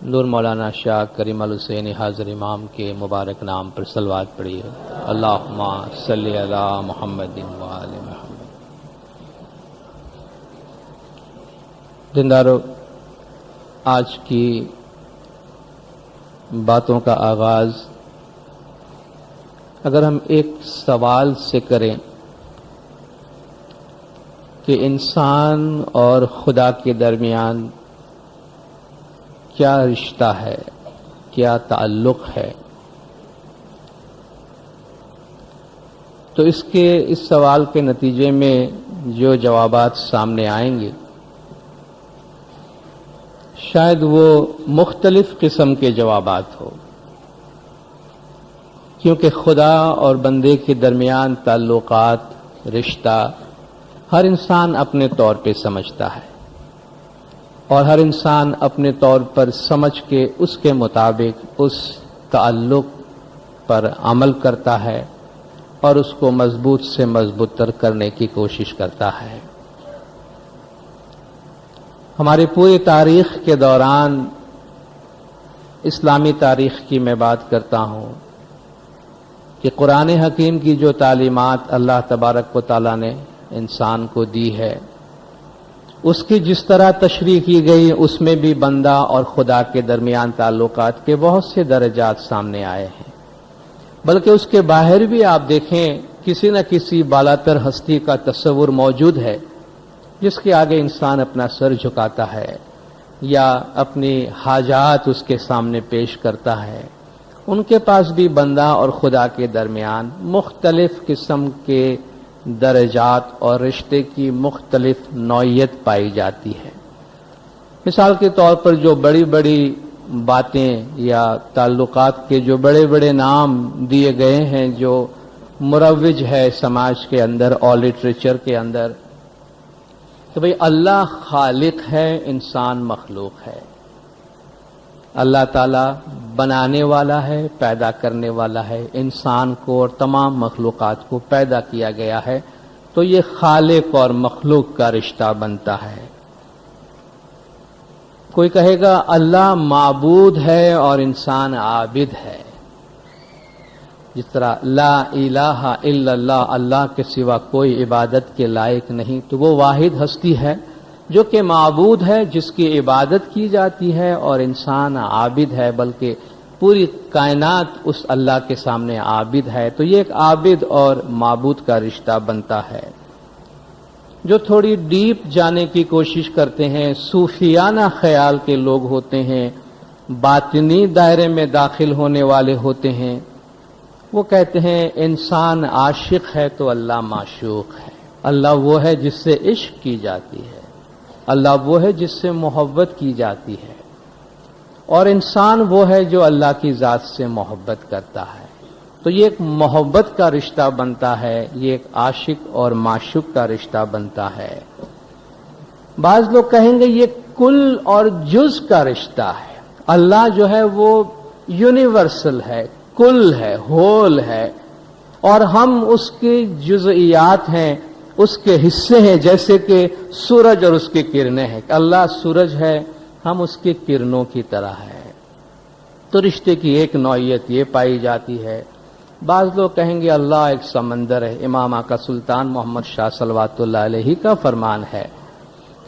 نور مولانا شاہ کریم الحسینی حاضر امام کے مبارک نام پر صلوات پڑھیے۔ اللہم صلی علی محمد و آل محمد۔ دیندارو، آج کی باتوں کا آغاز اگر ہم ایک سوال سے کریں کہ انسان اور خدا کے درمیان کیا رشتہ ہے، کیا تعلق ہے، تو اس سوال کے نتیجے میں جو جوابات سامنے آئیں گے شاید وہ مختلف قسم کے جوابات ہو، کیونکہ خدا اور بندے کے درمیان تعلقات، رشتہ ہر انسان اپنے طور پہ سمجھتا ہے، اور ہر انسان اپنے طور پر سمجھ کے اس کے مطابق اس تعلق پر عمل کرتا ہے اور اس کو مضبوط سے مضبوط تر کرنے کی کوشش کرتا ہے۔ ہماری پوری تاریخ کے دوران، اسلامی تاریخ کی میں بات کرتا ہوں، کہ قرآن حکیم کی جو تعلیمات اللہ تبارک و تعالیٰ نے انسان کو دی ہے، اس کی جس طرح تشریح کی گئی، اس میں بھی بندہ اور خدا کے درمیان تعلقات کے بہت سے درجات سامنے آئے ہیں۔ بلکہ اس کے باہر بھی آپ دیکھیں، کسی نہ کسی بالاتر ہستی کا تصور موجود ہے جس کے آگے انسان اپنا سر جھکاتا ہے یا اپنی حاجات اس کے سامنے پیش کرتا ہے۔ ان کے پاس بھی بندہ اور خدا کے درمیان مختلف قسم کے درجات اور رشتے کی مختلف نوعیت پائی جاتی ہے۔ مثال کے طور پر جو بڑی بڑی باتیں یا تعلقات کے جو بڑے بڑے نام دیے گئے ہیں، جو مروج ہے سماج کے اندر اور لٹریچر کے اندر، کہ بھئی اللہ خالق ہے، انسان مخلوق ہے۔ اللہ تعالیٰ بنانے والا ہے، پیدا کرنے والا ہے، انسان کو اور تمام مخلوقات کو پیدا کیا گیا ہے، تو یہ خالق اور مخلوق کا رشتہ بنتا ہے۔ کوئی کہے گا اللہ معبود ہے اور انسان عابد ہے، جس طرح لا الہ الا اللہ، اللہ کے سوا کوئی عبادت کے لائق نہیں، تو وہ واحد ہستی ہے جو کہ معبود ہے، جس کی عبادت کی جاتی ہے، اور انسان عابد ہے، بلکہ پوری کائنات اس اللہ کے سامنے عابد ہے۔ تو یہ ایک عابد اور معبود کا رشتہ بنتا ہے۔ جو تھوڑی ڈیپ جانے کی کوشش کرتے ہیں، صوفیانہ خیال کے لوگ ہوتے ہیں، باطنی دائرے میں داخل ہونے والے ہوتے ہیں، وہ کہتے ہیں انسان عاشق ہے تو اللہ معشوق ہے۔ اللہ وہ ہے جس سے عشق کی جاتی ہے، اللہ وہ ہے جس سے محبت کی جاتی ہے، اور انسان وہ ہے جو اللہ کی ذات سے محبت کرتا ہے۔ تو یہ ایک محبت کا رشتہ بنتا ہے، یہ ایک عاشق اور معشوق کا رشتہ بنتا ہے۔ بعض لوگ کہیں گے یہ کل اور جز کا رشتہ ہے۔ اللہ جو ہے وہ یونیورسل ہے، کل ہے، ہول ہے، اور ہم اس کی جزئیات ہیں، اس کے حصے ہیں، جیسے کہ سورج اور اس کی کرنیں ہیں۔ اللہ سورج ہے، ہم اس کی کرنوں کی طرح ہے۔ تو رشتے کی ایک نوعیت یہ پائی جاتی ہے۔ بعض لوگ کہیں گے اللہ ایک سمندر ہے۔ امام آقا سلطان محمد شاہ صلوات اللہ علیہ کا فرمان ہے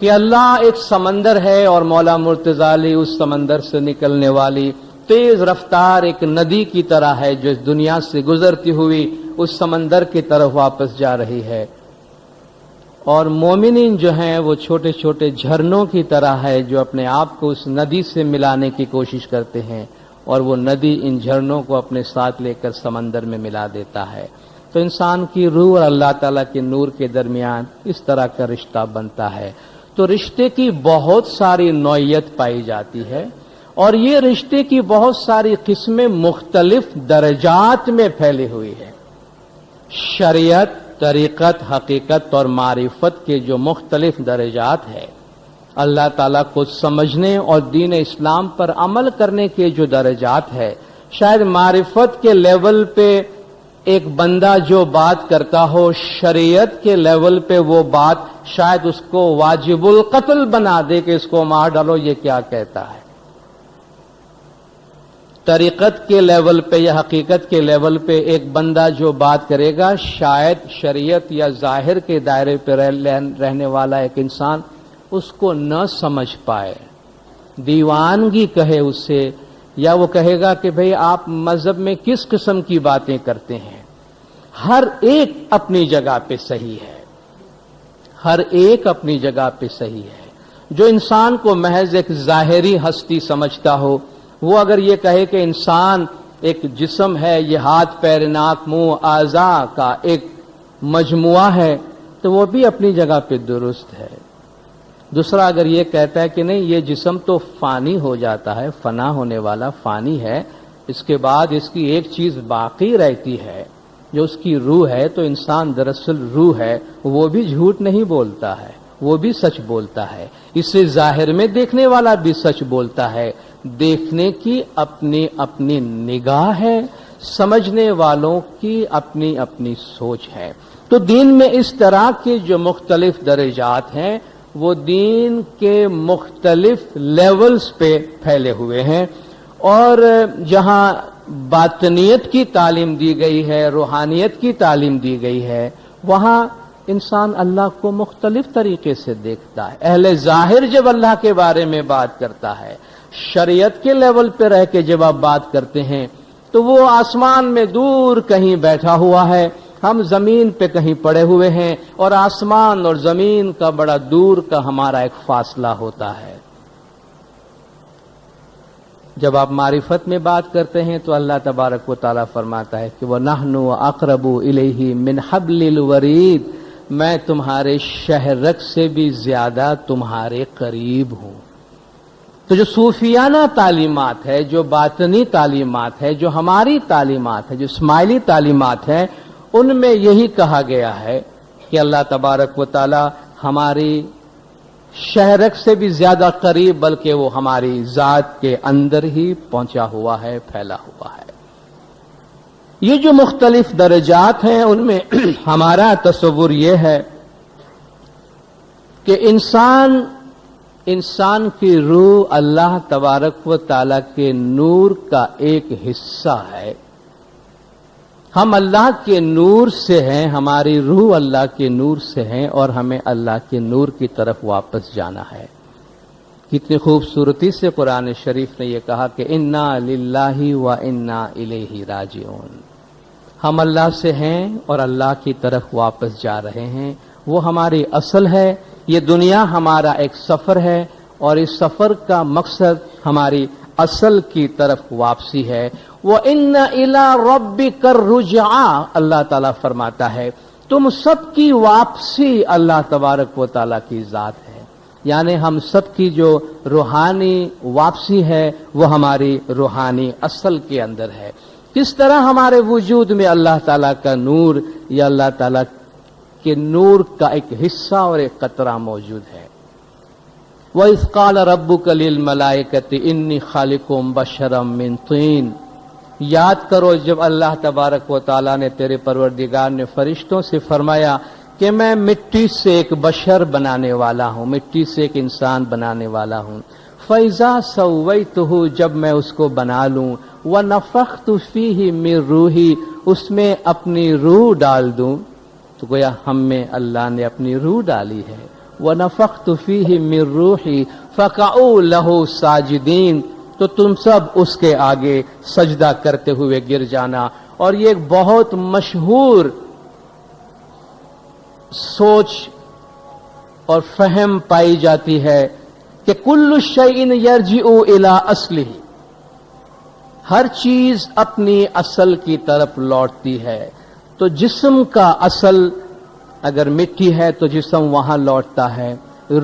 کہ اللہ ایک سمندر ہے، اور مولا مرتضی علی اس سمندر سے نکلنے والی تیز رفتار ایک ندی کی طرح ہے، جو اس دنیا سے گزرتی ہوئی اس سمندر کی طرف واپس جا رہی ہے، اور مومنین جو ہیں وہ چھوٹے چھوٹے جھرنوں کی طرح ہے، جو اپنے آپ کو اس ندی سے ملانے کی کوشش کرتے ہیں، اور وہ ندی ان جھرنوں کو اپنے ساتھ لے کر سمندر میں ملا دیتا ہے۔ تو انسان کی روح اور اللہ تعالیٰ کے نور کے درمیان اس طرح کا رشتہ بنتا ہے۔ تو رشتے کی بہت ساری نوعیت پائی جاتی ہے، اور یہ رشتے کی بہت ساری قسمیں مختلف درجات میں پھیلی ہوئی ہے۔ شریعت، طریقت، حقیقت اور معرفت کے جو مختلف درجات ہیں، اللہ تعالیٰ کو سمجھنے اور دین اسلام پر عمل کرنے کے جو درجات ہے، شاید معرفت کے لیول پہ ایک بندہ جو بات کرتا ہو، شریعت کے لیول پہ وہ بات شاید اس کو واجب القتل بنا دے کہ اس کو مار ڈالو، یہ کیا کہتا ہے۔ طریقت کے لیول پہ یا حقیقت کے لیول پہ ایک بندہ جو بات کرے گا شاید شریعت یا ظاہر کے دائرے پہ رہنے والا ایک انسان اس کو نہ سمجھ پائے، دیوانگی کہے اس سے، یا وہ کہے گا کہ بھئی آپ مذہب میں کس قسم کی باتیں کرتے ہیں۔ ہر ایک اپنی جگہ پہ صحیح ہے، ہر ایک اپنی جگہ پہ صحیح ہے۔ جو انسان کو محض ایک ظاہری ہستی سمجھتا ہو، وہ اگر یہ کہے کہ انسان ایک جسم ہے، یہ ہاتھ پیر ناک منہ اعضاء کا ایک مجموعہ ہے، تو وہ بھی اپنی جگہ پہ درست ہے۔ دوسرا اگر یہ کہتا ہے کہ نہیں، یہ جسم تو فانی ہو جاتا ہے، فنا ہونے والا فانی ہے، اس کے بعد اس کی ایک چیز باقی رہتی ہے جو اس کی روح ہے، تو انسان دراصل روح ہے، وہ بھی جھوٹ نہیں بولتا ہے، وہ بھی سچ بولتا ہے۔ اس سے ظاہر میں دیکھنے والا بھی سچ بولتا ہے، دیکھنے کی اپنی اپنی نگاہ ہے، سمجھنے والوں کی اپنی اپنی سوچ ہے۔ تو دین میں اس طرح کے جو مختلف درجات ہیں وہ دین کے مختلف لیولز پہ پھیلے ہوئے ہیں، اور جہاں باطنیت کی تعلیم دی گئی ہے، روحانیت کی تعلیم دی گئی ہے، وہاں انسان اللہ کو مختلف طریقے سے دیکھتا ہے۔ اہل ظاہر جب اللہ کے بارے میں بات کرتا ہے، شریعت کے لیول پہ رہ کے جب آپ بات کرتے ہیں، تو وہ آسمان میں دور کہیں بیٹھا ہوا ہے، ہم زمین پہ کہیں پڑے ہوئے ہیں، اور آسمان اور زمین کا بڑا دور کا ہمارا ایک فاصلہ ہوتا ہے۔ جب آپ معرفت میں بات کرتے ہیں تو اللہ تبارک و تعالیٰ فرماتا ہے کہ وَنَحْنُ أَقْرَبُ إِلَيْهِ مِنْ حَبْلِ الْوَرِيدِ، میں تمہارے شہرک سے بھی زیادہ تمہارے قریب ہوں۔ تو جو صوفیانہ تعلیمات ہے، جو باطنی تعلیمات ہے، جو ہماری تعلیمات ہے، جو اسماعیلی تعلیمات ہیں، ان میں یہی کہا گیا ہے کہ اللہ تبارک و تعالی ہماری شہرک سے بھی زیادہ قریب، بلکہ وہ ہماری ذات کے اندر ہی پہنچا ہوا ہے، پھیلا ہوا ہے۔ یہ جو مختلف درجات ہیں ان میں ہمارا تصور یہ ہے کہ انسان کی روح اللہ تبارک و تعالی کے نور کا ایک حصہ ہے۔ ہم اللہ کے نور سے ہیں، ہماری روح اللہ کے نور سے ہیں، اور ہمیں اللہ کے نور کی طرف واپس جانا ہے۔ کتنی خوبصورتی سے قرآن شریف نے یہ کہا کہ انا للہ و انا الیہ راجعون، ہم اللہ سے ہیں اور اللہ کی طرف واپس جا رہے ہیں۔ وہ ہماری اصل ہے، یہ دنیا ہمارا ایک سفر ہے، اور اس سفر کا مقصد ہماری اصل کی طرف واپسی ہے۔ وَإِنَّ إِلَىٰ رَبِّكَ الرُّجْعَىٰ، اللہ تعالیٰ فرماتا ہے تم سب کی واپسی اللہ تبارک و تعالیٰ کی ذات ہے، یعنی ہم سب کی جو روحانی واپسی ہے وہ ہماری روحانی اصل کے اندر ہے۔ کس طرح ہمارے وجود میں اللہ تعالیٰ کا نور یا اللہ تعالیٰ کے نور کا ایک حصہ اور ایک قطرہ موجود ہے۔ وَإِذْ قَالَ رَبُّكَ لِلْمَلَائِكَةِ إِنِّي خَالِقٌ بَشَرًا مِّن طِينٍ، یاد کرو جب اللہ تبارک و تعالیٰ نے، تیرے پروردگار نے فرشتوں سے فرمایا کہ میں مٹی سے ایک بشر بنانے والا ہوں، مٹی سے ایک انسان بنانے والا ہوں۔ فَإِذَا سَوَّيْتُهُ، جب میں اس کو بنا لوں، وَنَفَخْتُ فِيهِ مِن رُوحِي، اس میں اپنی روح ڈال دوں، تو گویا ہم میں اللہ نے اپنی روح ڈالی ہے۔ وَنَفَخْتُ فِيهِ مِن رُوحِي فَقَعُوا لَهُ سَاجِدِينَ، تو تم سب اس کے آگے سجدہ کرتے ہوئے گر جانا۔ اور یہ ایک بہت مشہور سوچ اور فہم پائی جاتی ہے کہ کل شیء یرجع الی اصلہ، ہر چیز اپنی اصل کی طرف لوٹتی ہے۔ تو جسم کا اصل اگر مٹی ہے تو جسم وہاں لوٹتا ہے،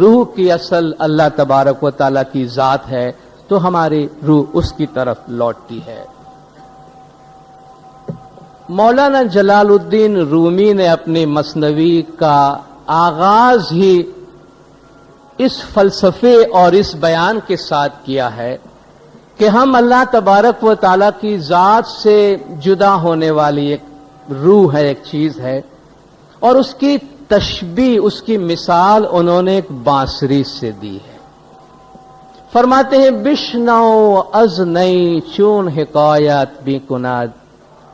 روح کی اصل اللہ تبارک و تعالیٰ کی ذات ہے تو ہماری روح اس کی طرف لوٹتی ہے۔ مولانا جلال الدین رومی نے اپنی مثنوی کا آغاز ہی اس فلسفے اور اس بیان کے ساتھ کیا ہے کہ ہم اللہ تبارک و تعالیٰ کی ذات سے جدا ہونے والی ایک روح ہے، ایک چیز ہے، اور اس کی تشبیہ، اس کی مثال انہوں نے ایک بانسری سے دی ہے۔ فرماتے ہیں بشنو از نئی چون حکایت بھی کند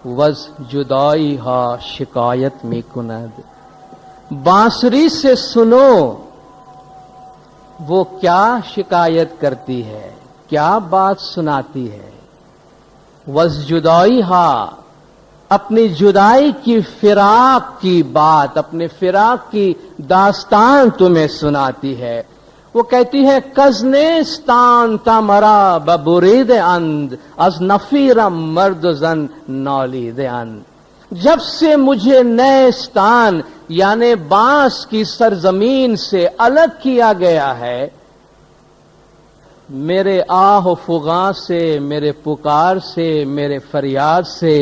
وز جدائی ہا شکایت می کند. بانسری سے سنو وہ کیا شکایت کرتی ہے، کیا بات سناتی ہے. وز جدائی ہا اپنی جدائی کی فراق کی بات، اپنے فراق کی داستان تمہیں سناتی ہے. وہ کہتی ہے کزنستان تمرا ببرید اند از نفیرم مرد زن نالید اند. جب سے مجھے نیستان یعنی بانس کی سرزمین سے الگ کیا گیا ہے، میرے آہ و فغاں سے، میرے پکار سے، میرے فریاد سے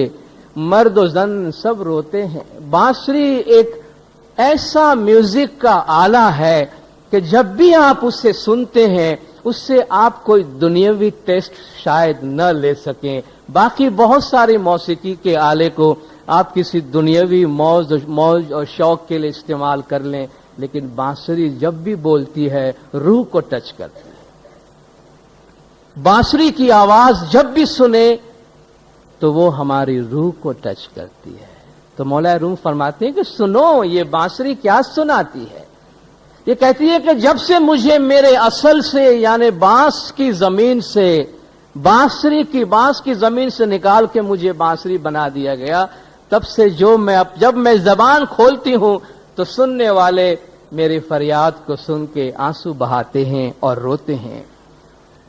مرد و زن سب روتے ہیں. بانسری ایک ایسا میوزک کا آلہ ہے کہ جب بھی آپ اسے سنتے ہیں اس سے آپ کوئی دنیاوی ٹیسٹ شاید نہ لے سکیں. باقی بہت ساری موسیقی کے آلے کو آپ کسی دنیاوی موج اور شوق کے لیے استعمال کر لیں، لیکن بانسری جب بھی بولتی ہے روح کو ٹچ کرتی ہے. بانسری کی آواز جب بھی سنے تو وہ ہماری روح کو ٹچ کرتی ہے. تو مولا روم فرماتے ہیں کہ سنو یہ بانسری کیا سناتی ہے. یہ کہتی ہے کہ جب سے مجھے میرے اصل سے یعنی بانس کی زمین سے، بانس کی زمین سے نکال کے مجھے بانسری بنا دیا گیا، تب سے جب میں زبان کھولتی ہوں تو سننے والے میری فریاد کو سن کے آنسو بہاتے ہیں اور روتے ہیں.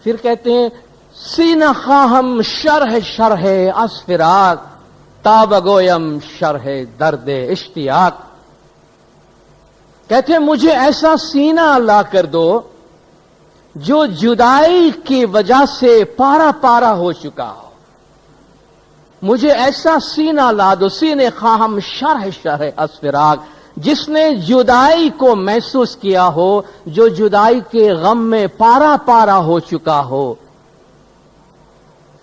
پھر کہتے ہیں سینہ خواہم شرح شرح اسفراق تابگویم شرح درد اشتیاق. کہتے ہیں مجھے ایسا سینہ لا کر دو جو جدائی کی وجہ سے پارا پارا ہو چکا ہو. مجھے ایسا سینہ لا دو، سینے خواہم شرح شرح اسفراق، جس نے جدائی کو محسوس کیا ہو، جو جدائی کے غم میں پارا پارا ہو چکا ہو،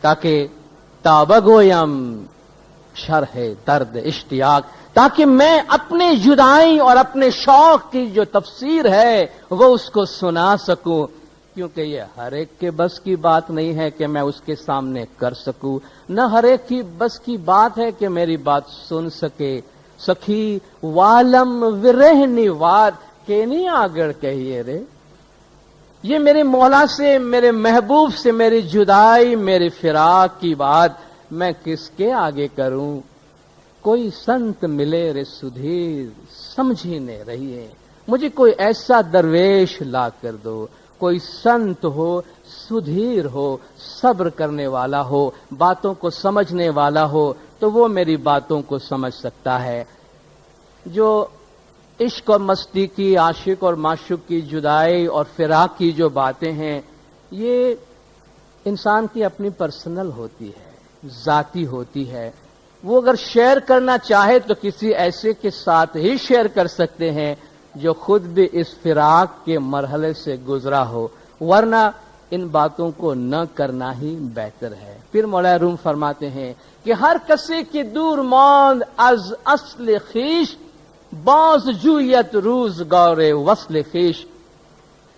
تاکہ تابگویم شرح درد اشتیاق، تاکہ میں اپنے جدائی اور اپنے شوق کی جو تفسیر ہے وہ اس کو سنا سکوں. کیونکہ یہ ہر ایک کے بس کی بات نہیں ہے کہ میں اس کے سامنے کر سکوں، نہ ہر ایک کی بس کی بات ہے کہ میری بات سن سکے. سخی والم ورہنی واد کہ نہیں آگڑ کہیے رے. یہ میرے مولا سے، میرے محبوب سے میری جدائی، میری فراق کی بات میں کس کے آگے کروں. کوئی سنت ملے رے سدھیر سمجھی نے رہیے. مجھے کوئی ایسا درویش لا کر دو، کوئی سنت ہو، سدھیر ہو، صبر کرنے والا ہو، باتوں کو سمجھنے والا ہو تو وہ میری باتوں کو سمجھ سکتا ہے. جو عشق اور مستی کی، عاشق اور معشوق کی جدائی اور فراق کی جو باتیں ہیں، یہ انسان کی اپنی پرسنل ہوتی ہے، ذاتی ہوتی ہے. وہ اگر شیئر کرنا چاہے تو کسی ایسے کے ساتھ ہی شیئر کر سکتے ہیں جو خود بھی اس فراق کے مرحلے سے گزرا ہو، ورنہ ان باتوں کو نہ کرنا ہی بہتر ہے. پھر مولا روم فرماتے ہیں کہ ہر کسی کی دور ماند از اصل خیش باز جویت روزگار وصل خیش.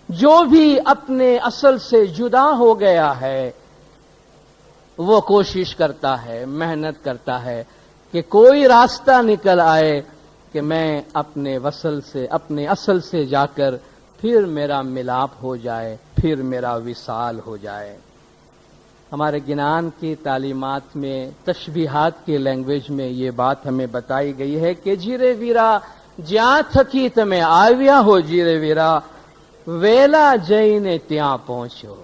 جو بھی اپنے اصل سے جدا ہو گیا ہے وہ کوشش کرتا ہے، محنت کرتا ہے کہ کوئی راستہ نکل آئے کہ میں اپنے وصل سے، اپنے اصل سے جا کر پھر میرا ملاپ ہو جائے، پھر میرا وصال ہو جائے. ہمارے گنان کی تعلیمات میں تشبیہات کی لینگویج میں یہ بات ہمیں بتائی گئی ہے کہ جیرے ویرا جہاں تھکی تمہیں آویا ہو، جیرے ویرا ویلا جینے تیاں پہنچو.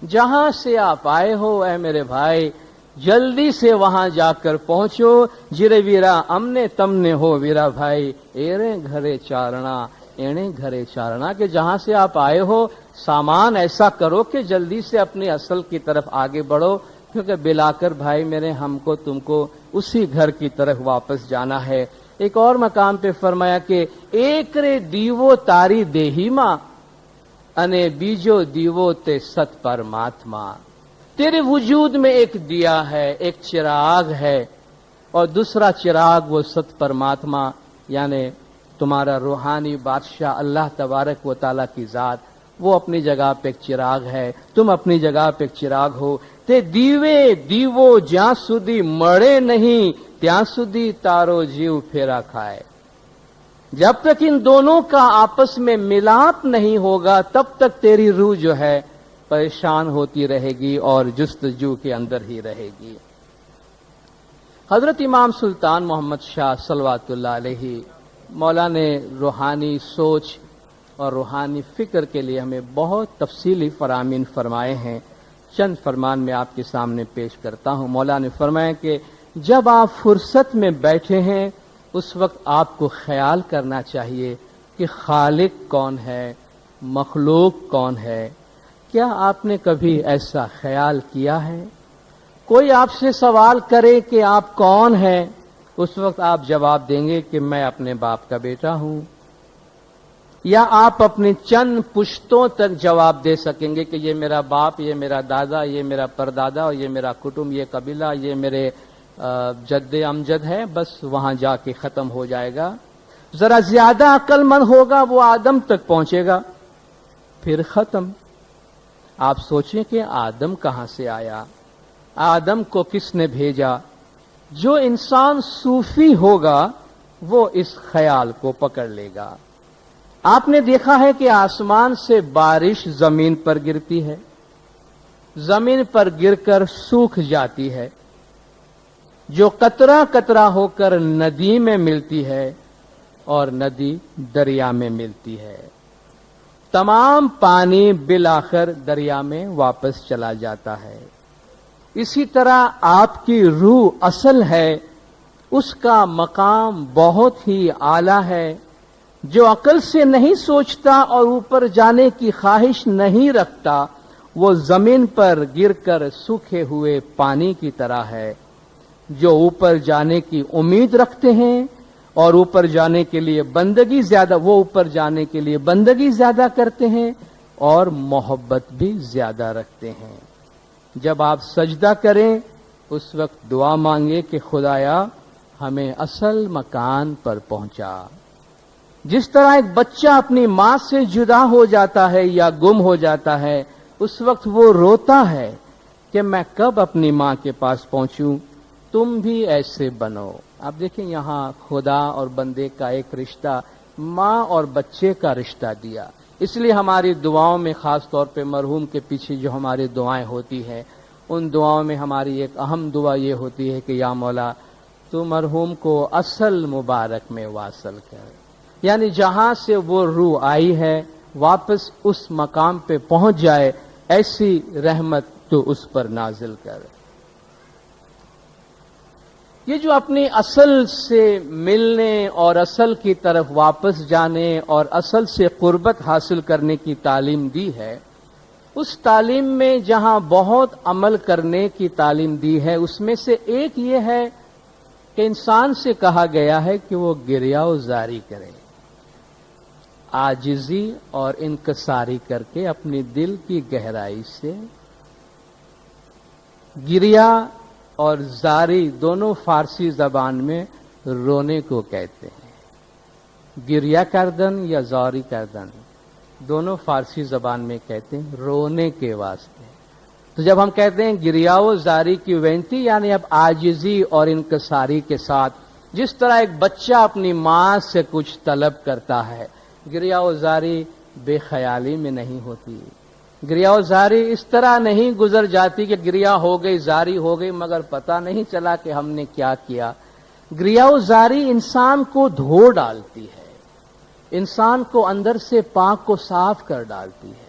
جہاں سے آپ آئے ہو اے میرے بھائی، جلدی سے وہاں جا کر پہنچو. جیرے ویرا امنے تمنے ہو ویرا بھائی، ایرے گھرے چارنا اینے گھرے چارنا، کہ جہاں سے آپ آئے ہو سامان ایسا کرو کہ جلدی سے اپنے اصل کی طرف آگے بڑھو، کیونکہ بلا کر بھائی میرے ہم کو تم کو اسی گھر کی طرف واپس جانا ہے. ایک اور مقام پہ فرمایا کہ ایک رے دیو تاری دیہی ماں انے بیجو دیو تے ست پرماتما. تیرے وجود میں ایک دیا ہے، ایک چراغ ہے، اور دوسرا چراغ وہ ست پرماتما یعنی تمہارا روحانی بادشاہ اللہ تبارک و تعالیٰ کی ذات. وہ اپنی جگہ پہ ایک چراغ ہے، تم اپنی جگہ پہ ایک چراغ ہو. تے دیوے دیو જ્યાં સુધી મળે નહીં ત્યાં સુધી તારો જીવ ફેરા ખાય. جب تک ان دونوں کا آپس میں ملاپ نہیں ہوگا تب تک تیری روح جو ہے پریشان ہوتی رہے گی اور جستجو کے اندر ہی رہے گی. حضرت امام سلطان محمد شاہ صلوات اللہ علیہ مولا نے روحانی سوچ اور روحانی فکر کے لیے ہمیں بہت تفصیلی فرامین فرمائے ہیں. چند فرمان میں آپ کے سامنے پیش کرتا ہوں. مولا نے فرمایا کہ جب آپ فرصت میں بیٹھے ہیں اس وقت آپ کو خیال کرنا چاہیے کہ خالق کون ہے، مخلوق کون ہے. کیا آپ نے کبھی ایسا خیال کیا ہے؟ کوئی آپ سے سوال کرے کہ آپ کون ہیں، اس وقت آپ جواب دیں گے کہ میں اپنے باپ کا بیٹا ہوں، یا آپ اپنے چند پشتوں تک جواب دے سکیں گے کہ یہ میرا باپ، یہ میرا دادا، یہ میرا پردادا، اور یہ میرا کٹمب، یہ قبیلہ، یہ میرے جد امجد ہے. بس وہاں جا کے ختم ہو جائے گا. ذرا زیادہ عقل مند ہوگا وہ آدم تک پہنچے گا، پھر ختم. آپ سوچیں کہ آدم کہاں سے آیا، آدم کو کس نے بھیجا. جو انسان صوفی ہوگا وہ اس خیال کو پکڑ لے گا. آپ نے دیکھا ہے کہ آسمان سے بارش زمین پر گرتی ہے، زمین پر گر کر سوکھ جاتی ہے، جو قطرہ قطرہ ہو کر ندی میں ملتی ہے اور ندی دریا میں ملتی ہے. تمام پانی بالآخر دریا میں واپس چلا جاتا ہے. اسی طرح آپ کی روح اصل ہے، اس کا مقام بہت ہی اعلیٰ ہے. جو عقل سے نہیں سوچتا اور اوپر جانے کی خواہش نہیں رکھتا وہ زمین پر گر کر سوکھے ہوئے پانی کی طرح ہے. جو اوپر جانے کی امید رکھتے ہیں اور اوپر جانے کے لیے بندگی زیادہ، وہ اوپر جانے کے لیے بندگی زیادہ کرتے ہیں اور محبت بھی زیادہ رکھتے ہیں. جب آپ سجدہ کریں اس وقت دعا مانگے کہ خدایا ہمیں اصل مکان پر پہنچا. جس طرح ایک بچہ اپنی ماں سے جدا ہو جاتا ہے یا گم ہو جاتا ہے اس وقت وہ روتا ہے کہ میں کب اپنی ماں کے پاس پہنچوں. تم بھی ایسے بنو. آپ دیکھیں یہاں خدا اور بندے کا ایک رشتہ، ماں اور بچے کا رشتہ دیا. اس لیے ہماری دعاؤں میں خاص طور پہ مرحوم کے پیچھے جو ہماری دعائیں ہوتی ہیں ان دعاؤں میں ہماری ایک اہم دعا یہ ہوتی ہے کہ یا مولا تو مرحوم کو اصل مبارک میں واصل کر، یعنی جہاں سے وہ روح آئی ہے واپس اس مقام پہ پہنچ جائے، ایسی رحمت تو اس پر نازل کر. یہ جو اپنی اصل سے ملنے اور اصل کی طرف واپس جانے اور اصل سے قربت حاصل کرنے کی تعلیم دی ہے، اس تعلیم میں جہاں بہت عمل کرنے کی تعلیم دی ہے اس میں سے ایک یہ ہے کہ انسان سے کہا گیا ہے کہ وہ گریہ و زاری کرے، عاجزی اور انکساری کر کے اپنی دل کی گہرائی سے. گریہ اور زاری دونوں فارسی زبان میں رونے کو کہتے ہیں. گریہ کردن یا زاری کردن دونوں فارسی زبان میں کہتے ہیں رونے کے واسطے. تو جب ہم کہتے ہیں گریہ و زاری کی وینتی یعنی اب عاجزی اور انکساری کے ساتھ، جس طرح ایک بچہ اپنی ماں سے کچھ طلب کرتا ہے، گریہ و زاری بے خیالی میں نہیں ہوتی. گریہ و زاری اس طرح نہیں گزر جاتی کہ گریہ ہو گئی زاری ہو گئی مگر پتہ نہیں چلا کہ ہم نے کیا کیا. گریہ و زاری انسان کو دھو ڈالتی ہے، انسان کو اندر سے پاک کو صاف کر ڈالتی ہے.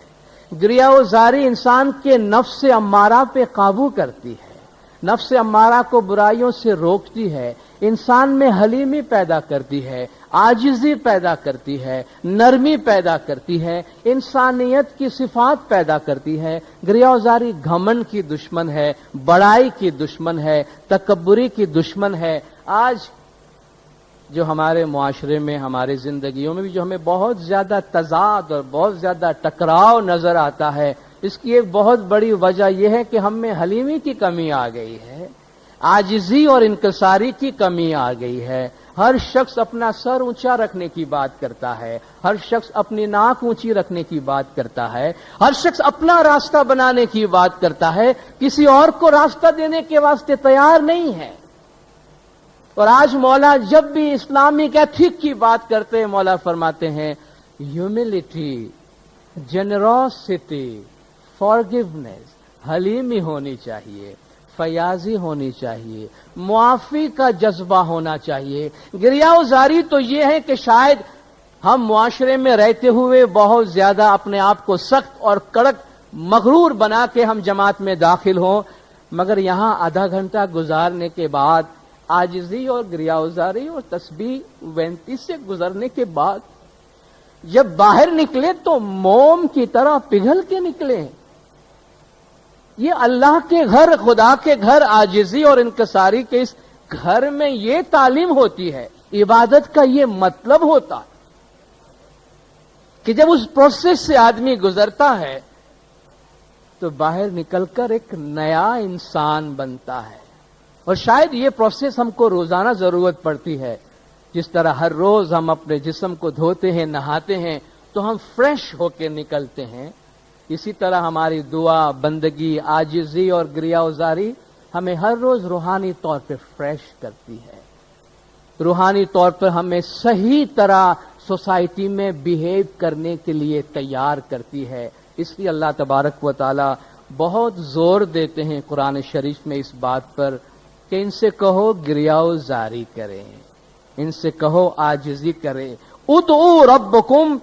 گریہ و زاری انسان کے نفس امارہ پہ قابو کرتی ہے، نفس امارہ کو برائیوں سے روکتی ہے، انسان میں حلیمی پیدا کرتی ہے، عاجزی پیدا کرتی ہے، نرمی پیدا کرتی ہے، انسانیت کی صفات پیدا کرتی ہے. گریہ و زاری گھمنڈ کی دشمن ہے، بڑائی کی دشمن ہے، تکبری کی دشمن ہے. آج جو ہمارے معاشرے میں ہمارے زندگیوں میں بھی جو ہمیں بہت زیادہ تضاد اور بہت زیادہ ٹکراؤ نظر آتا ہے، اس کی ایک بہت بڑی وجہ یہ ہے کہ ہم میں حلیمی کی کمی آ گئی ہے. आजिजी और इनकसारी की कमी आ गई है। हर शख्स अपना सर ऊंचा रखने की बात करता है, हर शख्स अपनी नाक ऊंची रखने की बात करता है, हर शख्स अपना रास्ता बनाने की बात करता है, किसी और को रास्ता देने के वास्ते तैयार नहीं है। और आज मौला जब भी इस्लामिक एथिक की बात करते हैं, मौला फरमाते हैं ह्यूमिलिटी, जेनरोसिटी, फॉरगिवनेस, हलीमी होनी चाहिए, फयाजी होनी चाहिए, मुआफी का जज्बा होना चाहिए। गिरियावजारी तो ये है कि शायद हम मुआशरे में रहते हुए बहुत ज्यादा अपने आप को सख्त और कड़क मगरूर बना के हम जमात में दाखिल हों, मगर यहां आधा घंटा गुजारने के बाद, आजिजी और गिरियावजारी और तस्बीह वेंती से गुजरने के बाद जब बाहर निकले तो मोम की तरह पिघल के निकले। ये अल्लाह के घर, खुदा के घर, आजिजी और इनकसारी के इस घर में ये तालीम होती है, इबादत का ये मतलब होता है कि जब उस प्रोसेस से आदमी गुजरता है तो बाहर निकलकर एक नया इंसान बनता है। और शायद ये प्रोसेस हमको रोजाना जरूरत पड़ती है। जिस तरह हर रोज हम अपने जिस्म को धोते हैं, नहाते हैं तो हम फ्रेश होकर निकलते हैं, इसी तरह हमारी दुआ, बंदगी, आजिजी और गिरियावजारी हमें हर रोज रूहानी तौर पे फ्रेश करती है, रूहानी तौर पर हमें सही तरह सोसाइटी में बिहेव करने के लिए तैयार करती है। इसलिए अल्लाह तबारक व तआला बहुत जोर देते हैं कुरान शरीफ में इस बात पर कि इनसे कहो गिरियावजारी करें, इनसे कहो आजिजी करें। उदऊ रब्बकुम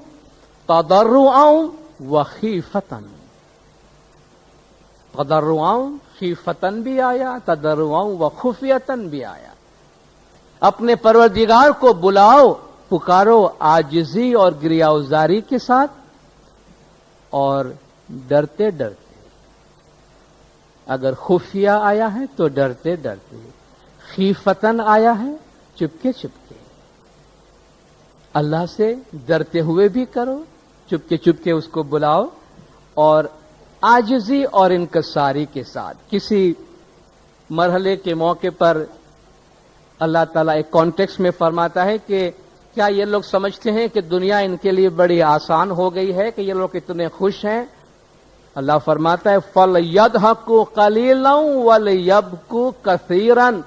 तदर्रुअन व खीफतन, तदर्रुअन खीफतन भी आया, तदर्रुअन व खुफियतन भी आया। अपने परवरदिगार को बुलाओ, पुकारो आजिजी और गिरियावजारी के साथ और डरते डरते। अगर खुफिया आया है तो डरते डरते, खीफतन आया है चुपके चुपके। अल्लाह से डरते हुए भी करो, चुपके चुपके उसको बुलाओ, और आजिजी और इनकसारी के साथ। किसी मरहले के मौके पर अल्लाह ताला एक कॉन्टेक्स्ट में फरमाता है कि क्या ये लोग समझते हैं कि दुनिया इनके लिए बड़ी आसान हो गई है, कि ये लोग इतने खुश हैं? अल्लाह फरमाता है फल यदहकु कलीलन वल यबकु कसीरन,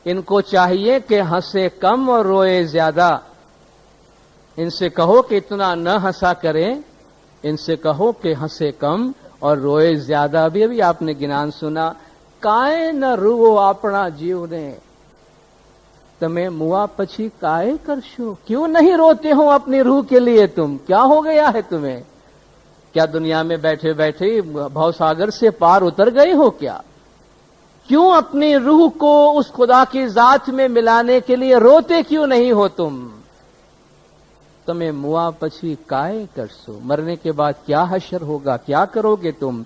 इनको चाहिए कि हंसे कम और रोए ज्यादा। इनसे कहो कि इतना न हंसा करें, इनसे कहो कि हंसे कम और रोए ज्यादा। अभी आपने गिनान सुना, काए न रुओ अपना जीव ने, तमें मुआ पछी काए करशो, क्यों नहीं रोते हो अपनी रूह के लिए? तुम क्या हो गया है तुम्हें? क्या दुनिया में बैठे बैठे भवसागर से पार उतर गए हो क्या? क्यों अपनी रूह को उस खुदा की जात में मिलाने के लिए रोते क्यों नहीं हो तुम? तुम्हें मुआ पछी काए करसो, मरने के बाद क्या हशर होगा, क्या करोगे तुम?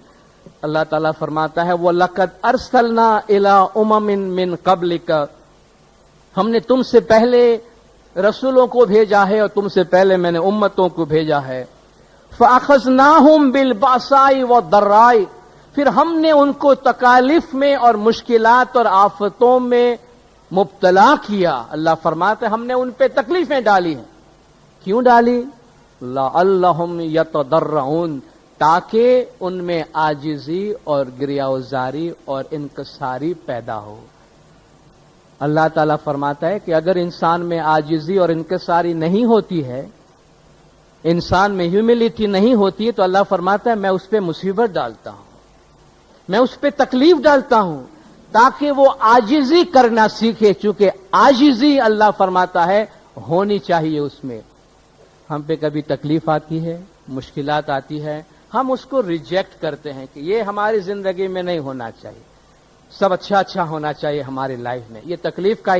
अल्लाह ताला फरमाता है वो लक़द अरसलना इला उममिन मिन क़ब्लिका, हमने तुमसे पहले रसूलों को भेजा है और तुमसे पहले मैंने उम्मतों को भेजा है। फ़अख़ज़नाहुम बिलबासाई व दर्राई, फिर हमने उनको तकालिफ में और मुश्किलात और आफतों में मुब्तला किया। अल्लाह फरमाते हमने उन पे तकलीफें डाली हैं। क्यों डाली? लअल्लहुम यतदर्रऊन, ताकि उनमें आजिजी और गिरियावजारी और इनकसारी पैदा हो। अल्लाह ताला फरमाता है कि अगर इंसान में आजिजी और इनकसारी नहीं होती है, इंसान में ह्यूमिलिटी नहीं होती है, तो अल्लाह फरमाता है मैं उस पर मुसीबत डालता हूं, मैं उस पर तकलीफ डालता हूं, ताकि वो आजिजी करना सीखे। चूंकि आजिजी अल्लाह फरमाता है होनी चाहिए उसमें। हम पे कभी तकलीफ आती है, मुश्किलात आती है, हम उसको रिजेक्ट करते हैं कि ये हमारी जिंदगी में नहीं होना चाहिए, सब अच्छा अच्छा होना चाहिए हमारी लाइफ में। ये तकलीफ का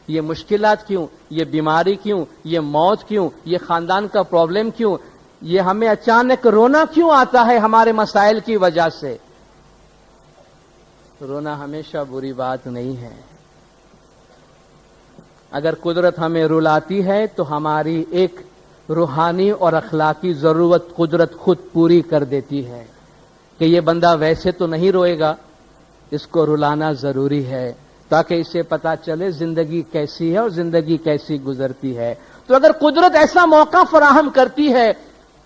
ये मुश्किलात क्यों, ये बीमारी क्यों, ये मौत क्यों, ये खानदान का प्रॉब्लम क्यों, ये हमें अचानक रोना क्यों आता है हमारे मसाइल की वजह से? रोना हमेशा बुरी बात नहीं है। अगर कुदरत हमें रुलाती है तो हमारी एक रूहानी और अखलाकी जरूरत कुदरत खुद पूरी कर देती है कि ये बंदा वैसे तो नहीं रोएगा, इसको रुलाना जरूरी है। تاکہ اسے پتا چلے زندگی کیسی ہے اور زندگی کیسی گزرتی ہے۔ تو اگر قدرت ایسا موقع فراہم کرتی ہے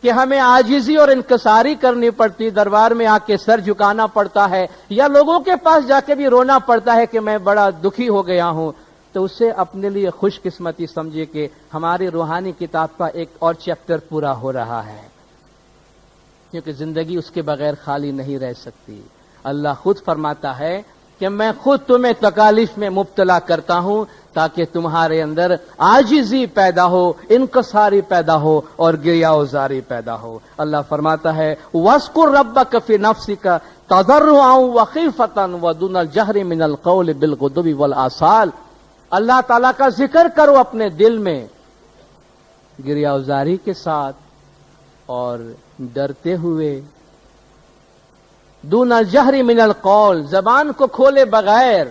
کہ ہمیں عاجزی اور انکساری کرنی پڑتی، دربار میں آ کے سر جھکانا پڑتا ہے یا لوگوں کے پاس جا کے بھی رونا پڑتا ہے کہ میں بڑا دکھی ہو گیا ہوں، تو اسے اپنے لیے خوش قسمتی سمجھے کہ ہماری روحانی کتاب کا ایک اور چیپٹر پورا ہو رہا ہے، کیونکہ زندگی اس کے بغیر خالی نہیں رہ سکتی۔ اللہ خود فرماتا ہے کہ میں خود تمہیں تکالیف میں مبتلا کرتا ہوں تاکہ تمہارے اندر عاجزی پیدا ہو، انکساری پیدا ہو اور گریہ وزاری پیدا ہو۔ اللہ فرماتا ہے وَاذْكُرْ رَبَّكَ فِي نَفْسِكَ تَضَرُّعًا وَخِيفَةً وَدُونَ الْجَهْرِ مِنَ الْقَوْلِ بِالْغُدُوِّ وَالْآصَالِ۔ اللہ تعالیٰ کا ذکر کرو اپنے دل میں گریہ وزاری کے ساتھ اور ڈرتے ہوئے، دون الجہر من القول، زبان کو کھولے بغیر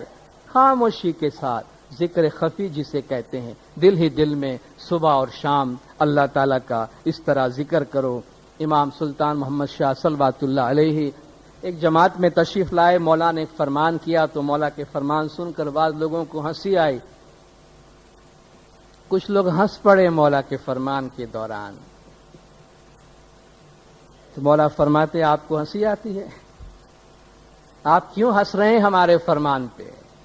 خاموشی کے ساتھ ذکر خفی جسے کہتے ہیں، دل ہی دل میں صبح اور شام اللہ تعالیٰ کا اس طرح ذکر کرو۔ امام سلطان محمد شاہ صلوات اللہ علیہ ایک جماعت میں تشریف لائے، مولا نے ایک فرمان کیا تو مولا کے فرمان سن کر بعض لوگوں کو ہنسی آئی، کچھ لوگ ہنس پڑے مولا کے فرمان کے دوران۔ تو مولا فرماتے آپ کو ہنسی آتی ہے؟ آپ کیوں ہنس رہے ہیں ہمارے فرمان پہ؟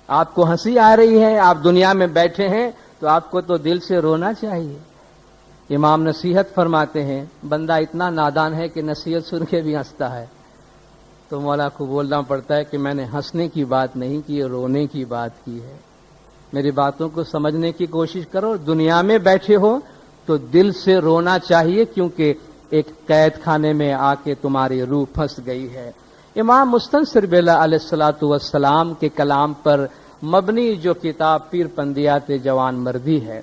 آپ کو ہنسی آ رہی ہے؟ آپ دنیا میں بیٹھے ہیں تو آپ کو تو دل سے رونا چاہیے۔ امام نصیحت فرماتے ہیں بندہ اتنا نادان ہے کہ نصیحت سن کے بھی ہنستا ہے، تو مولا کو بولنا پڑتا ہے کہ میں نے ہنسنے کی بات نہیں کی، رونے کی بات کی ہے۔ میری باتوں کو سمجھنے کی کوشش کرو، دنیا میں بیٹھے ہو تو دل سے رونا چاہیے، کیونکہ ایک قید خانے میں آ کے تمہاری روح پھنس گئی ہے۔ امام مستنصر باللہ علیہ الصلوۃ والسلام کے کلام پر مبنی جو کتاب پیر پندیات جوان مردی ہے،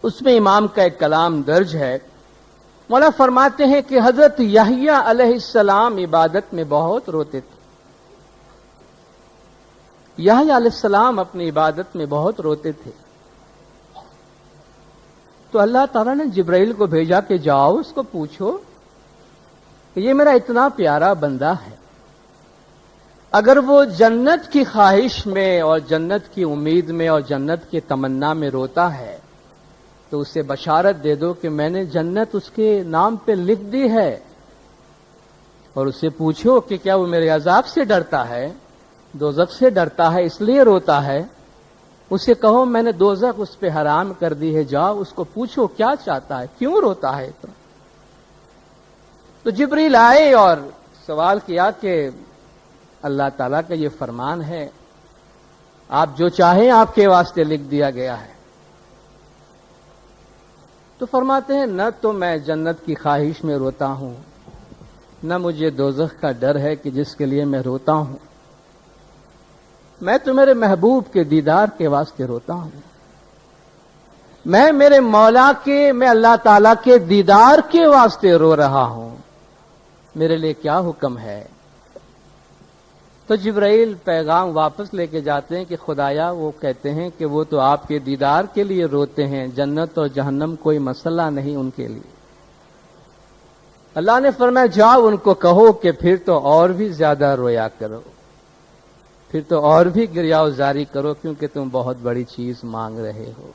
اس میں امام کا ایک کلام درج ہے۔ مولا فرماتے ہیں کہ حضرت یحییٰ علیہ السلام عبادت میں بہت روتے تھے۔ یحییٰ علیہ السلام اپنی عبادت میں بہت روتے تھے، تو اللہ تعالیٰ نے جبرائیل کو بھیجا کہ جاؤ اس کو پوچھو کہ یہ میرا اتنا پیارا بندہ ہے، اگر وہ جنت کی خواہش میں اور جنت کی امید میں اور جنت کی تمنا میں روتا ہے تو اسے بشارت دے دو کہ میں نے جنت اس کے نام پہ لکھ دی ہے، اور اسے پوچھو کہ کیا وہ میرے عذاب سے ڈرتا ہے، دوزخ سے ڈرتا ہے اس لیے روتا ہے؟ اسے کہو میں نے دوزخ اس پہ حرام کر دی ہے، جاؤ اس کو پوچھو کیا چاہتا ہے، کیوں روتا ہے؟ تو جبریل آئے اور سوال کیا کہ اللہ تعالیٰ کا یہ فرمان ہے، آپ جو چاہیں آپ کے واسطے لکھ دیا گیا ہے۔ تو فرماتے ہیں نہ تو میں جنت کی خواہش میں روتا ہوں، نہ مجھے دوزخ کا ڈر ہے کہ جس کے لیے میں روتا ہوں، میں تو میرے محبوب کے دیدار کے واسطے روتا ہوں، میں میرے مولا کے، میں اللہ تعالیٰ کے دیدار کے واسطے رو رہا ہوں، میرے لیے کیا حکم ہے؟ تو جبرائیل پیغام واپس لے کے جاتے ہیں کہ خدایا وہ کہتے ہیں کہ وہ تو آپ کے دیدار کے لیے روتے ہیں، جنت اور جہنم کوئی مسئلہ نہیں ان کے لیے۔ اللہ نے فرمایا جاؤ ان کو کہو کہ پھر تو اور بھی زیادہ رویا کرو، پھر تو اور بھی گریہ وزاری کرو، کیونکہ تم بہت بڑی چیز مانگ رہے ہو۔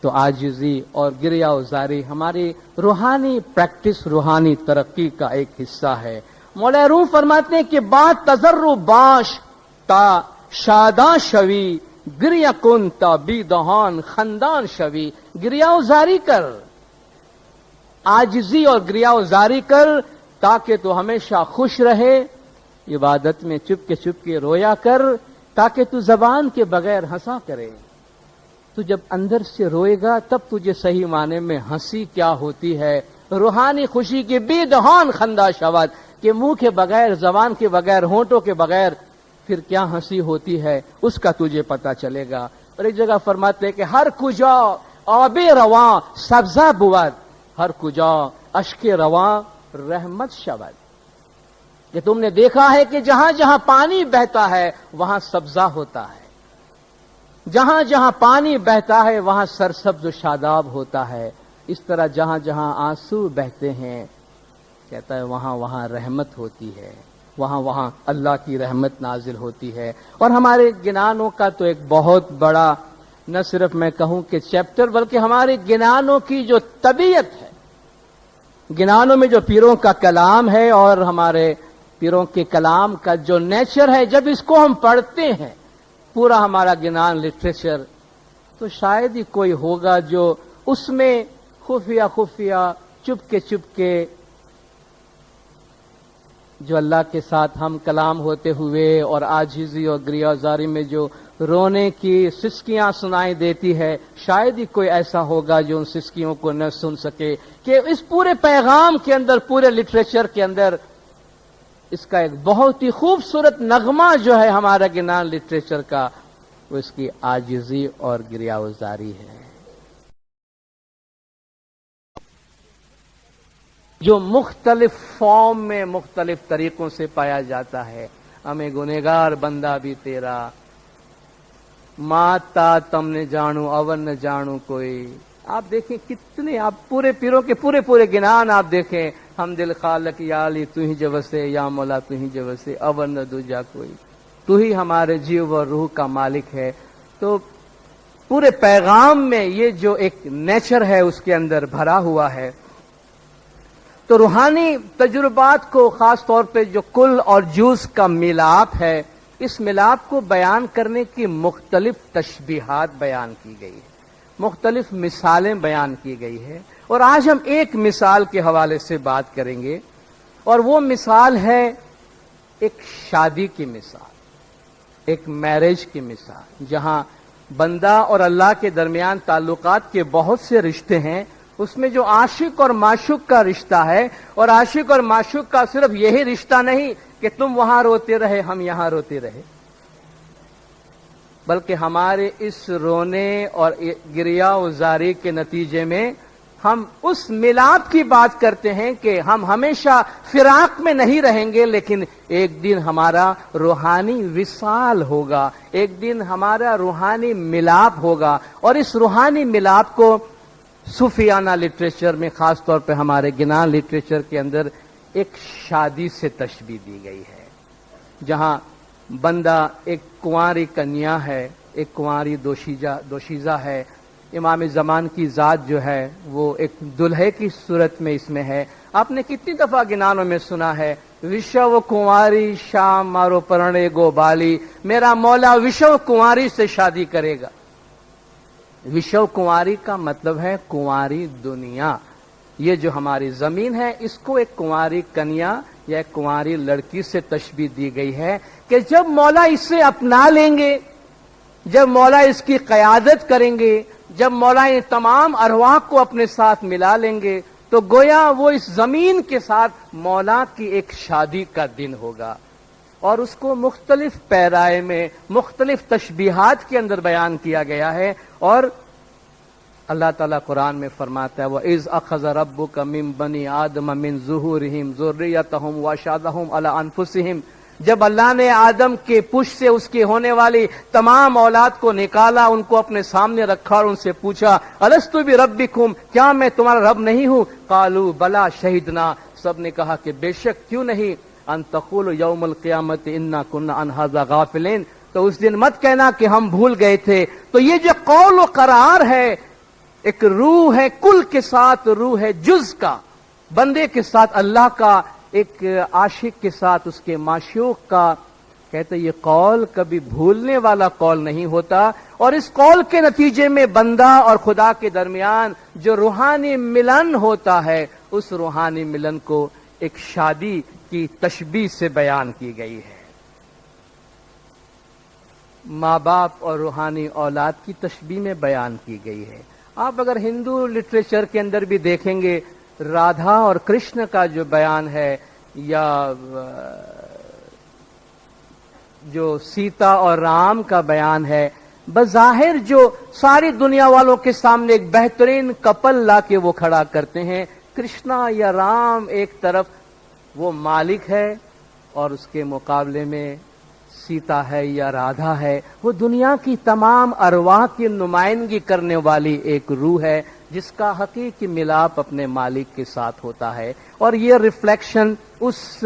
تو عاجزی اور گریہ وزاری ہماری روحانی پریکٹس، روحانی ترقی کا ایک حصہ ہے۔ مولا روح فرماتے ہیں کہ بات تضرع باش تا شاداں شوی، گریہ کن تا بی دہان خندان شوی، گریہ وزاری کر، عاجزی اور گریہ وزاری کر تاکہ تو ہمیشہ خوش رہے، عبادت میں چپ کے رویا کر تاکہ تو زبان کے بغیر ہنسا کرے۔ تو جب اندر سے روئے گا تب تجھے صحیح معنی میں ہنسی کیا ہوتی ہے، روحانی خوشی کی بے دہان خندہ شود، کہ منہ کے بغیر، زبان کے بغیر، ہونٹوں کے بغیر پھر کیا ہنسی ہوتی ہے اس کا تجھے پتا چلے گا۔ اور ایک جگہ فرماتے ہیں کہ ہر کجا آب رواں سبزہ بود، ہر کجا اشک رواں رحمت شود، کہ تم نے دیکھا ہے کہ جہاں جہاں پانی بہتا ہے وہاں سبزہ ہوتا ہے، جہاں جہاں پانی بہتا ہے وہاں سرسبز و شاداب ہوتا ہے، اس طرح جہاں جہاں آنسو بہتے ہیں کہتا ہے وہاں وہاں رحمت ہوتی ہے۔ وہاں اللہ کی رحمت نازل ہوتی ہے. اور ہمارے گنانوں کا تو ایک بہت بڑا نہ صرف میں کہوں کہ چیپٹر، بلکہ ہمارے گنانوں کی جو طبیعت ہے، گنانوں میں جو پیروں کا کلام ہے اور ہمارے پیروں کے کلام کا جو نیچر ہے، جب اس کو ہم پڑھتے ہیں پورا ہمارا گنان لٹریچر، تو شاید ہی کوئی ہوگا جو اس میں خفیہ چپ کے جو اللہ کے ساتھ ہم کلام ہوتے ہوئے اور عاجزی اور گریازاری میں جو رونے کی سسکیاں سنائی دیتی ہے، شاید ہی کوئی ایسا ہوگا جو ان سسکیوں کو نہ سن سکے کہ اس پورے پیغام کے اندر، پورے لٹریچر کے اندر اس کا ایک بہت ہی خوبصورت نغمہ جو ہے ہمارا گنان لٹریچر کا، وہ اس کی عاجزی اور گریازاری ہے، جو مختلف فارم میں مختلف طریقوں سے پایا جاتا ہے. ہمیں گنہگار بندہ بھی تیرا، ماتا تم نے جانو اول نہ جانو کوئی. آپ دیکھیں کتنے، آپ پورے پیروں کے پورے گنان آپ دیکھیں، ہم دل خالق یا علی تو ہی جوسے، یا مولا تو ہی جوسے، اول نہ دوجا کوئی، تو ہی ہمارے جیو اور روح کا مالک ہے. تو پورے پیغام میں یہ جو ایک نیچر ہے اس کے اندر بھرا ہوا ہے. تو روحانی تجربات کو، خاص طور پہ جو کل اور جوز کا ملاپ ہے، اس ملاپ کو بیان کرنے کی مختلف تشبیہات بیان کی گئی ہے، مختلف مثالیں بیان کی گئی ہے. اور آج ہم ایک مثال کے حوالے سے بات کریں گے، اور وہ مثال ہے ایک شادی کی مثال، ایک میرج کی مثال، جہاں بندہ اور اللہ کے درمیان تعلقات کے بہت سے رشتے ہیں. اس میں جو عاشق اور معشوق کا رشتہ ہے، اور عاشق اور معشوق کا صرف یہی رشتہ نہیں کہ تم وہاں روتے رہے ہم یہاں روتے رہے، بلکہ ہمارے اس رونے اور گریا وزاری کے نتیجے میں ہم اس ملاپ کی بات کرتے ہیں کہ ہم ہمیشہ فراق میں نہیں رہیں گے، لیکن ایک دن ہمارا روحانی وصال ہوگا، ایک دن ہمارا روحانی ملاپ ہوگا. اور اس روحانی ملاپ کو صوفیانہ لٹریچر میں، خاص طور پہ ہمارے گنان لٹریچر کے اندر، ایک شادی سے تشبیہ دی گئی ہے، جہاں بندہ ایک کنواری کنیا ہے، ایک کنواری دوشیزہ ہے. امام زمان کی ذات جو ہے وہ ایک دلہے کی صورت میں اس میں ہے. آپ نے کتنی دفعہ گنانوں میں سنا ہے، وشو کنواری شام مارو پرنے گو بالی، میرا مولا وشو کنواری سے شادی کرے گا. وشو کنواری کا مطلب ہے کنواری دنیا. یہ جو ہماری زمین ہے، اس کو ایک کنواری کنیا یا ایک کنواری لڑکی سے تشبیہ دی گئی ہے کہ جب مولا اسے اپنا لیں گے، جب مولا اس کی قیادت کریں گے، جب مولا ان تمام ارواح کو اپنے ساتھ ملا لیں گے، تو گویا وہ اس زمین کے ساتھ مولا کی ایک شادی کا دن ہوگا. اور اس کو مختلف پیرائے میں، مختلف تشبیہات کے اندر بیان کیا گیا ہے. اور اللہ تعالیٰ قرآن میں فرماتا ہے وَإِذْ أَخَذَ رَبُّكَ مِن بَنِي آدَمَ مِن ظُهُورِهِمْ ذُرِّيَّتَهُمْ وَأَشْهَدَهُمْ عَلَىٰ أَنفُسِهِمْ. جب اللہ نے آدم کے پشت سے اس کی ہونے والی تمام اولاد کو نکالا، ان کو اپنے سامنے رکھا اور ان سے پوچھا أَلَسْتُ بِرَبِّكُمْ، کیا میں تمہارا رب نہیں ہوں؟ قَالُوا بَلَىٰ شَهِدْنَا، سب نے کہا کہ بے شک کیوں نہیں. ان تقولوا یوم القیامت انا كنا عن هذا غافلین، تو اس دن مت کہنا کہ ہم بھول گئے تھے. تو یہ جو قول و قرار ہے، ایک روح ہے کل کے ساتھ، روح ہے جز کا، بندے کے ساتھ اللہ کا، ایک عاشق کے ساتھ اس کے معشوق کا. کہتے یہ قول کبھی بھولنے والا قول نہیں ہوتا. اور اس قول کے نتیجے میں بندہ اور خدا کے درمیان جو روحانی ملن ہوتا ہے، اس روحانی ملن کو ایک شادی کی تشبیہ سے بیان کی گئی ہے. ماں باپ اور روحانی اولاد کی تشبیہ میں بیان کی گئی ہے. آپ اگر ہندو لٹریچر کے اندر بھی دیکھیں گے، رادھا اور کرشن کا جو بیان ہے، یا جو سیتا اور رام کا بیان ہے، بظاہر جو ساری دنیا والوں کے سامنے ایک بہترین کپل لا کے وہ کھڑا کرتے ہیں. کرشنا یا رام ایک طرف وہ مالک ہے، اور اس کے مقابلے میں سیتا ہے یا رادھا ہے، وہ دنیا کی تمام ارواح کی نمائندگی کرنے والی ایک روح ہے، جس کا حقیقی ملاپ اپنے مالک کے ساتھ ہوتا ہے. اور یہ ریفلیکشن اس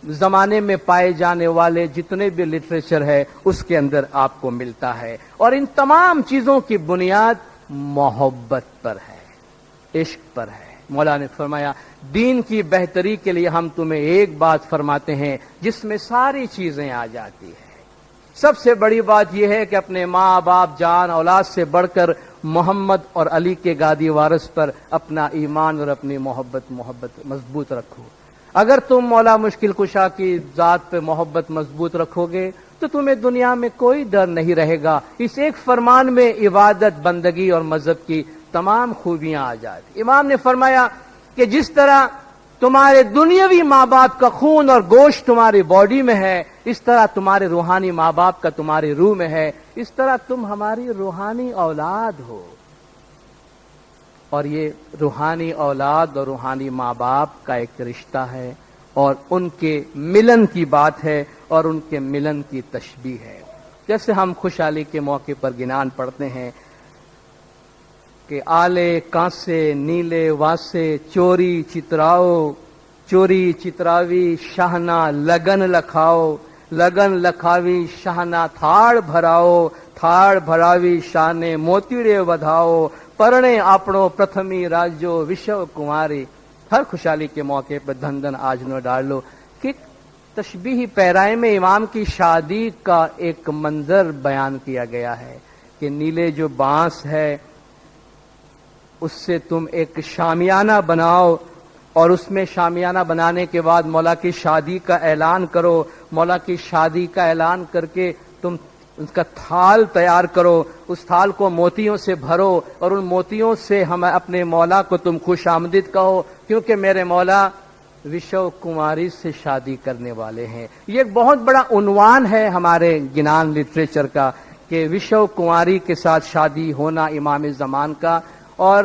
زمانے میں پائے جانے والے جتنے بھی لٹریچر ہے اس کے اندر آپ کو ملتا ہے. اور ان تمام چیزوں کی بنیاد محبت پر ہے، عشق پر ہے. مولا نے فرمایا دین کی بہتری کے لیے ہم تمہیں ایک بات فرماتے ہیں جس میں ساری چیزیں آ جاتی ہے. سب سے بڑی بات یہ ہے کہ اپنے ماں باپ جان اولاد سے بڑھ کر محمد اور علی کے گادی وارث پر اپنا ایمان اور اپنی محبت مضبوط رکھو. اگر تم مولا مشکل کشا کی ذات پہ محبت مضبوط رکھو گے تو تمہیں دنیا میں کوئی ڈر نہیں رہے گا. اس ایک فرمان میں عبادت، بندگی اور مذہب کی تمام خوبیاں آ جاتی. امام نے فرمایا کہ جس طرح تمہارے دنیاوی ماں باپ کا خون اور گوشت تمہاری باڈی میں ہے، اس طرح تمہارے روحانی ماں باپ کا تمہاری روح میں ہے. اس طرح تم ہماری روحانی اولاد ہو. اور یہ روحانی اولاد اور روحانی ماں باپ کا ایک رشتہ ہے اور ان کے ملن کی بات ہے اور ان کے ملن کی تشبیہ ہے. جیسے ہم خوشحالی کے موقع پر گنان پڑھتے ہیں کہ آلے کانسے نیلے واسے چوری چتراؤ، چوری چتراوی شاہنا لگن لکھاؤ، لگن لکھاوی شاہنا تھاڑ بھراؤ، تھاڑ بھراوی شانے موتیڑے بدھاؤ، پرنے آپڑو پرتھمی راجو وشو کماری. ہر خوشحالی کے موقع پر دھن دھن آج نو ڈال لو. کہ تشبیہ پیرائے میں امام کی شادی کا ایک منظر بیان کیا گیا ہے کہ نیلے جو بانس ہے اس سے تم ایک شامیانہ بناؤ اور اس میں شامیانہ بنانے کے بعد مولا کی شادی کا اعلان کرو. مولا کی شادی کا اعلان کر کے تم اس کا تھال تیار کرو، اس تھال کو موتیوں سے بھرو اور ان موتیوں سے ہم اپنے مولا کو تم خوش آمدید کہو کیونکہ میرے مولا وشو کماری سے شادی کرنے والے ہیں. یہ ایک بہت بڑا عنوان ہے ہمارے گنان لٹریچر کا کہ وشو کماری کے ساتھ شادی ہونا امام زمان کا. اور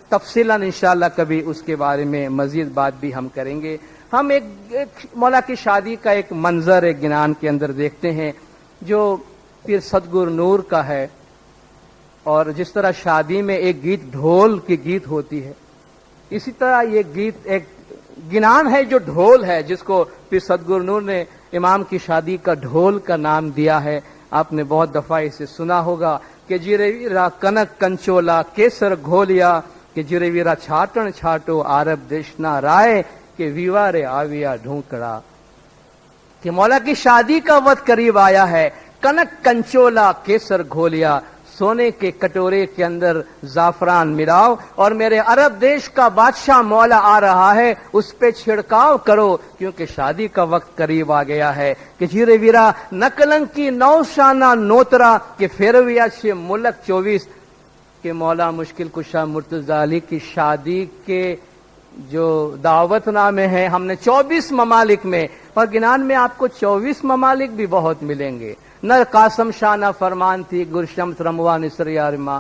تفصیلاً انشاءاللہ کبھی اس کے بارے میں مزید بات بھی ہم کریں گے. ہم ایک مولا کی شادی کا ایک منظر ایک گنان کے اندر دیکھتے ہیں جو پیر صدگور نور کا ہے. اور جس طرح شادی میں ایک گیت ڈھول کی گیت ہوتی ہے، اسی طرح یہ گیت ایک گنان ہے جو ڈھول ہے، جس کو پیر صدگور نور نے امام کی شادی کا ڈھول کا نام دیا ہے. آپ نے بہت دفعہ اسے سنا ہوگا کہ جیرے ویرا کنک کنچولا کیسر گھولیا، کہ جیرے ویرا چھاٹن چھاٹو عرب دیشنا رائے، کہ ویوارے آویا ڈھونکڑا. کہ مولا کی شادی کا وقت قریب آیا ہے. کنک کنچولا کیسر گھولیا، سونے کے کٹورے کے اندر زعفران ملاؤ اور میرے عرب دیش کا بادشاہ مولا آ رہا ہے اس پہ چھڑکاؤ کرو کیونکہ شادی کا وقت قریب آ گیا ہے. کہ جیرے ویرا نکلنگ کی نو شانہ نوترا، کہ فیرویا سے ملک 24، کہ مولا مشکل کشا مرتضی علی کی شادی کے جو دعوت نامے ہیں ہم نے 24 ممالک میں، اور گنان میں آپ کو 24 ممالک بھی بہت ملیں گے. نہ قاسم شاہ نہ فرمان تھی گرشمس رموا نسریارما،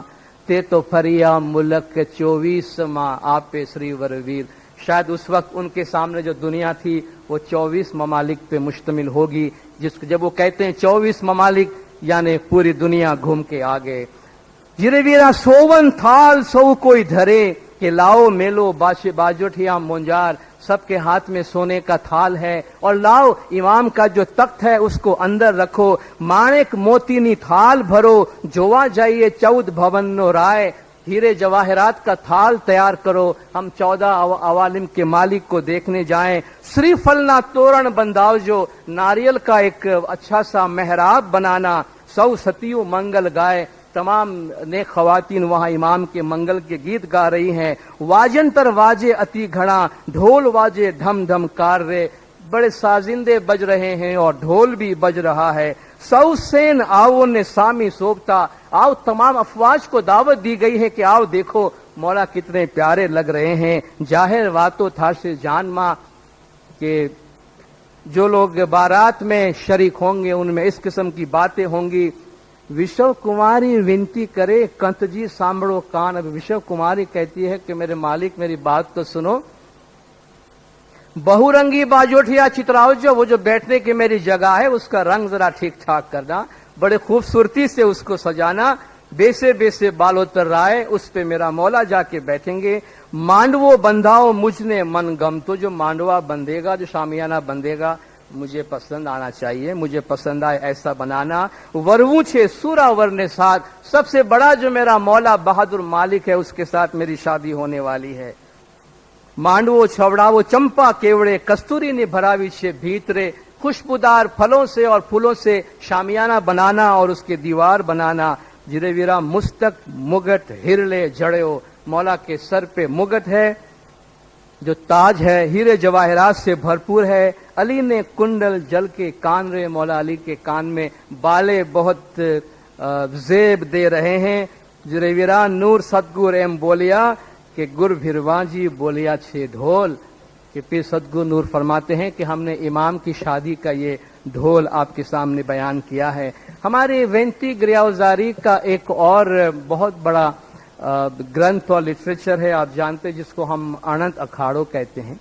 تے تو فریا ملک 24 ماں آپ سری ورویر. شاید اس وقت ان کے سامنے جو دنیا تھی وہ 24 ممالک پہ مشتمل ہوگی. جب وہ کہتے ہیں 24 ممالک یعنی پوری دنیا گھوم کے آگے. جیرے ویرا سوون تھال سو کوئی دھرے، کہ لاؤ میلو باجوٹیا مونجار، سب کے ہاتھ میں سونے کا تھال ہے اور لاؤ امام کا جو تخت ہے اس کو اندر رکھو، مانک موتینی تھال بھرو، جوا جائیے 14 بھونو رائے. ہیرے جواہرات کا تھال تیار کرو، ہم 14 عوالم کے مالک کو دیکھنے جائیں. سری فلنا توڑن بنداؤ، جو ناریل کا ایک اچھا سا محراب بنانا، 100 ستیو منگل گائے. تمام نیک خواتین وہاں امام کے منگل کے گیت گا رہی ہیں. واجن پر واجے اتی گھڑا، ڈھول واجے ڈھم ڈھم کار رے. بڑے سازندے بج رہے ہیں اور ڈھول بھی بج رہا ہے. 100 سین آؤ نے سامی سوبتا، آؤ تمام افواج کو دعوت دی گئی ہے کہ آؤ دیکھو مولا کتنے پیارے لگ رہے ہیں. ظاہر واتو تھا سے جان ماں، کہ جو لوگ بارات میں شریک ہوں گے ان میں اس قسم کی باتیں ہوں گی. وشو کماری ونتی کرے کنت جی سامبڑو کان. اب وشو کماری کہتی ہے کہ میرے مالک میری بات تو سنو. بہو رنگی باجوٹیا چتراؤ، وہ جو بیٹھنے کی میری جگہ ہے اس کا رنگ ذرا ٹھیک ٹھاک کرنا، بڑے خوبصورتی سے اس کو سجانا. بیسے بیسے بالو تر رائے، اس پہ میرا مولا جا کے بیٹھیں گے. مانڈوو بندھاؤ مجھ نے من گم، تو جو مانڈوا بندھے گا جو شامیانہ بندھے گا मुझे पसंद आना चाहिए, मुझे पसंद आए ऐसा बनाना। वरवू छे सूरावर ने साथ, सबसे बड़ा जो मेरा मौला बहादुर मालिक है उसके साथ मेरी शादी होने वाली है। मांडवो छवड़ावो चंपा केवड़े, कस्तूरी ने भरावी छे भीतरे, खुशबूदार फलों से और फूलों से शामियाना बनाना और उसके दीवार बनाना। जिरे वीरा मुस्तक मुगट हिरले जड़ो, मौला के सर पे मुगट है जो ताज है, हीरे जवाहरात से भरपूर है। अली ने कुंडल जल के कान रे, मौला अली के कान में बाले बहुत जेब दे रहे हैं। जिरेवीरा नूर सतगुर एम बोलिया कि गुर भिरवाजी बोलिया छे ढोल, कि पीर सतगुर नूर फरमाते हैं कि हमने इमाम की शादी का ये ढोल आपके सामने बयान किया है। हमारे वेंती गिरियावजारी का एक और बहुत बड़ा ग्रंथ और लिटरेचर है, आप जानते हैं, जिसको हम अनंत अखाड़ो कहते हैं।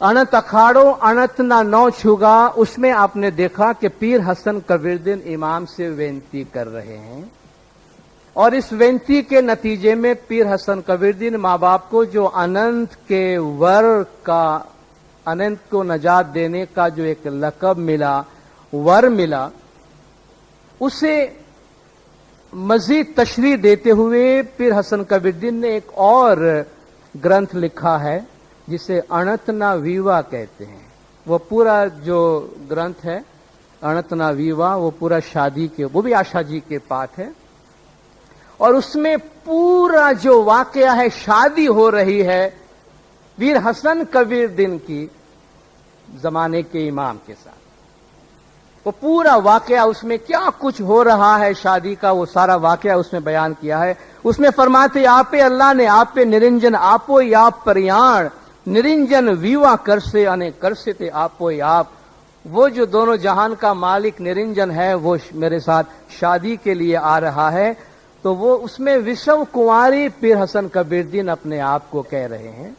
अनंत अखाड़ो अनंत ना नौ छुगा, उसमें आपने देखा कि पीर हसन कबीरदीन इमाम से वेंती कर रहे हैं और इस वेंती के नतीजे में पीर हसन कबीरदीन माँ बाप को जो अनंत के वर का, अनंत को नजात देने का जो एक लक़ब मिला, वर मिला, उसे मजीद तशरीह देते हुए पीर हसन कबीरदीन ने एक और ग्रंथ लिखा है जिसे अणतना वीवा कहते हैं। वो पूरा जो ग्रंथ है अणतना वीवा, वो पूरा शादी के, वो भी आशा जी के पाठ है और उसमें पूरा जो वाकया है, शादी हो रही है पीर हसन कबीरदीन की जमाने के इमाम के साथ। वो पूरा वाकया, उसमें क्या कुछ हो रहा है शादी का, वो सारा वाकया उसमें बयान किया है। उसमें फरमाते आपे अल्लाह ने आपे निरंजन आपो आप परियाण, निरंजन वीवा कर से अने कर से थे आपो आप। वो जो दोनों जहान का मालिक निरंजन है वो मेरे साथ शादी के लिए आ रहा है। तो वो उसमें विश्व कुंवारी पीर हसन कबीरदीन अपने आप को कह रहे हैं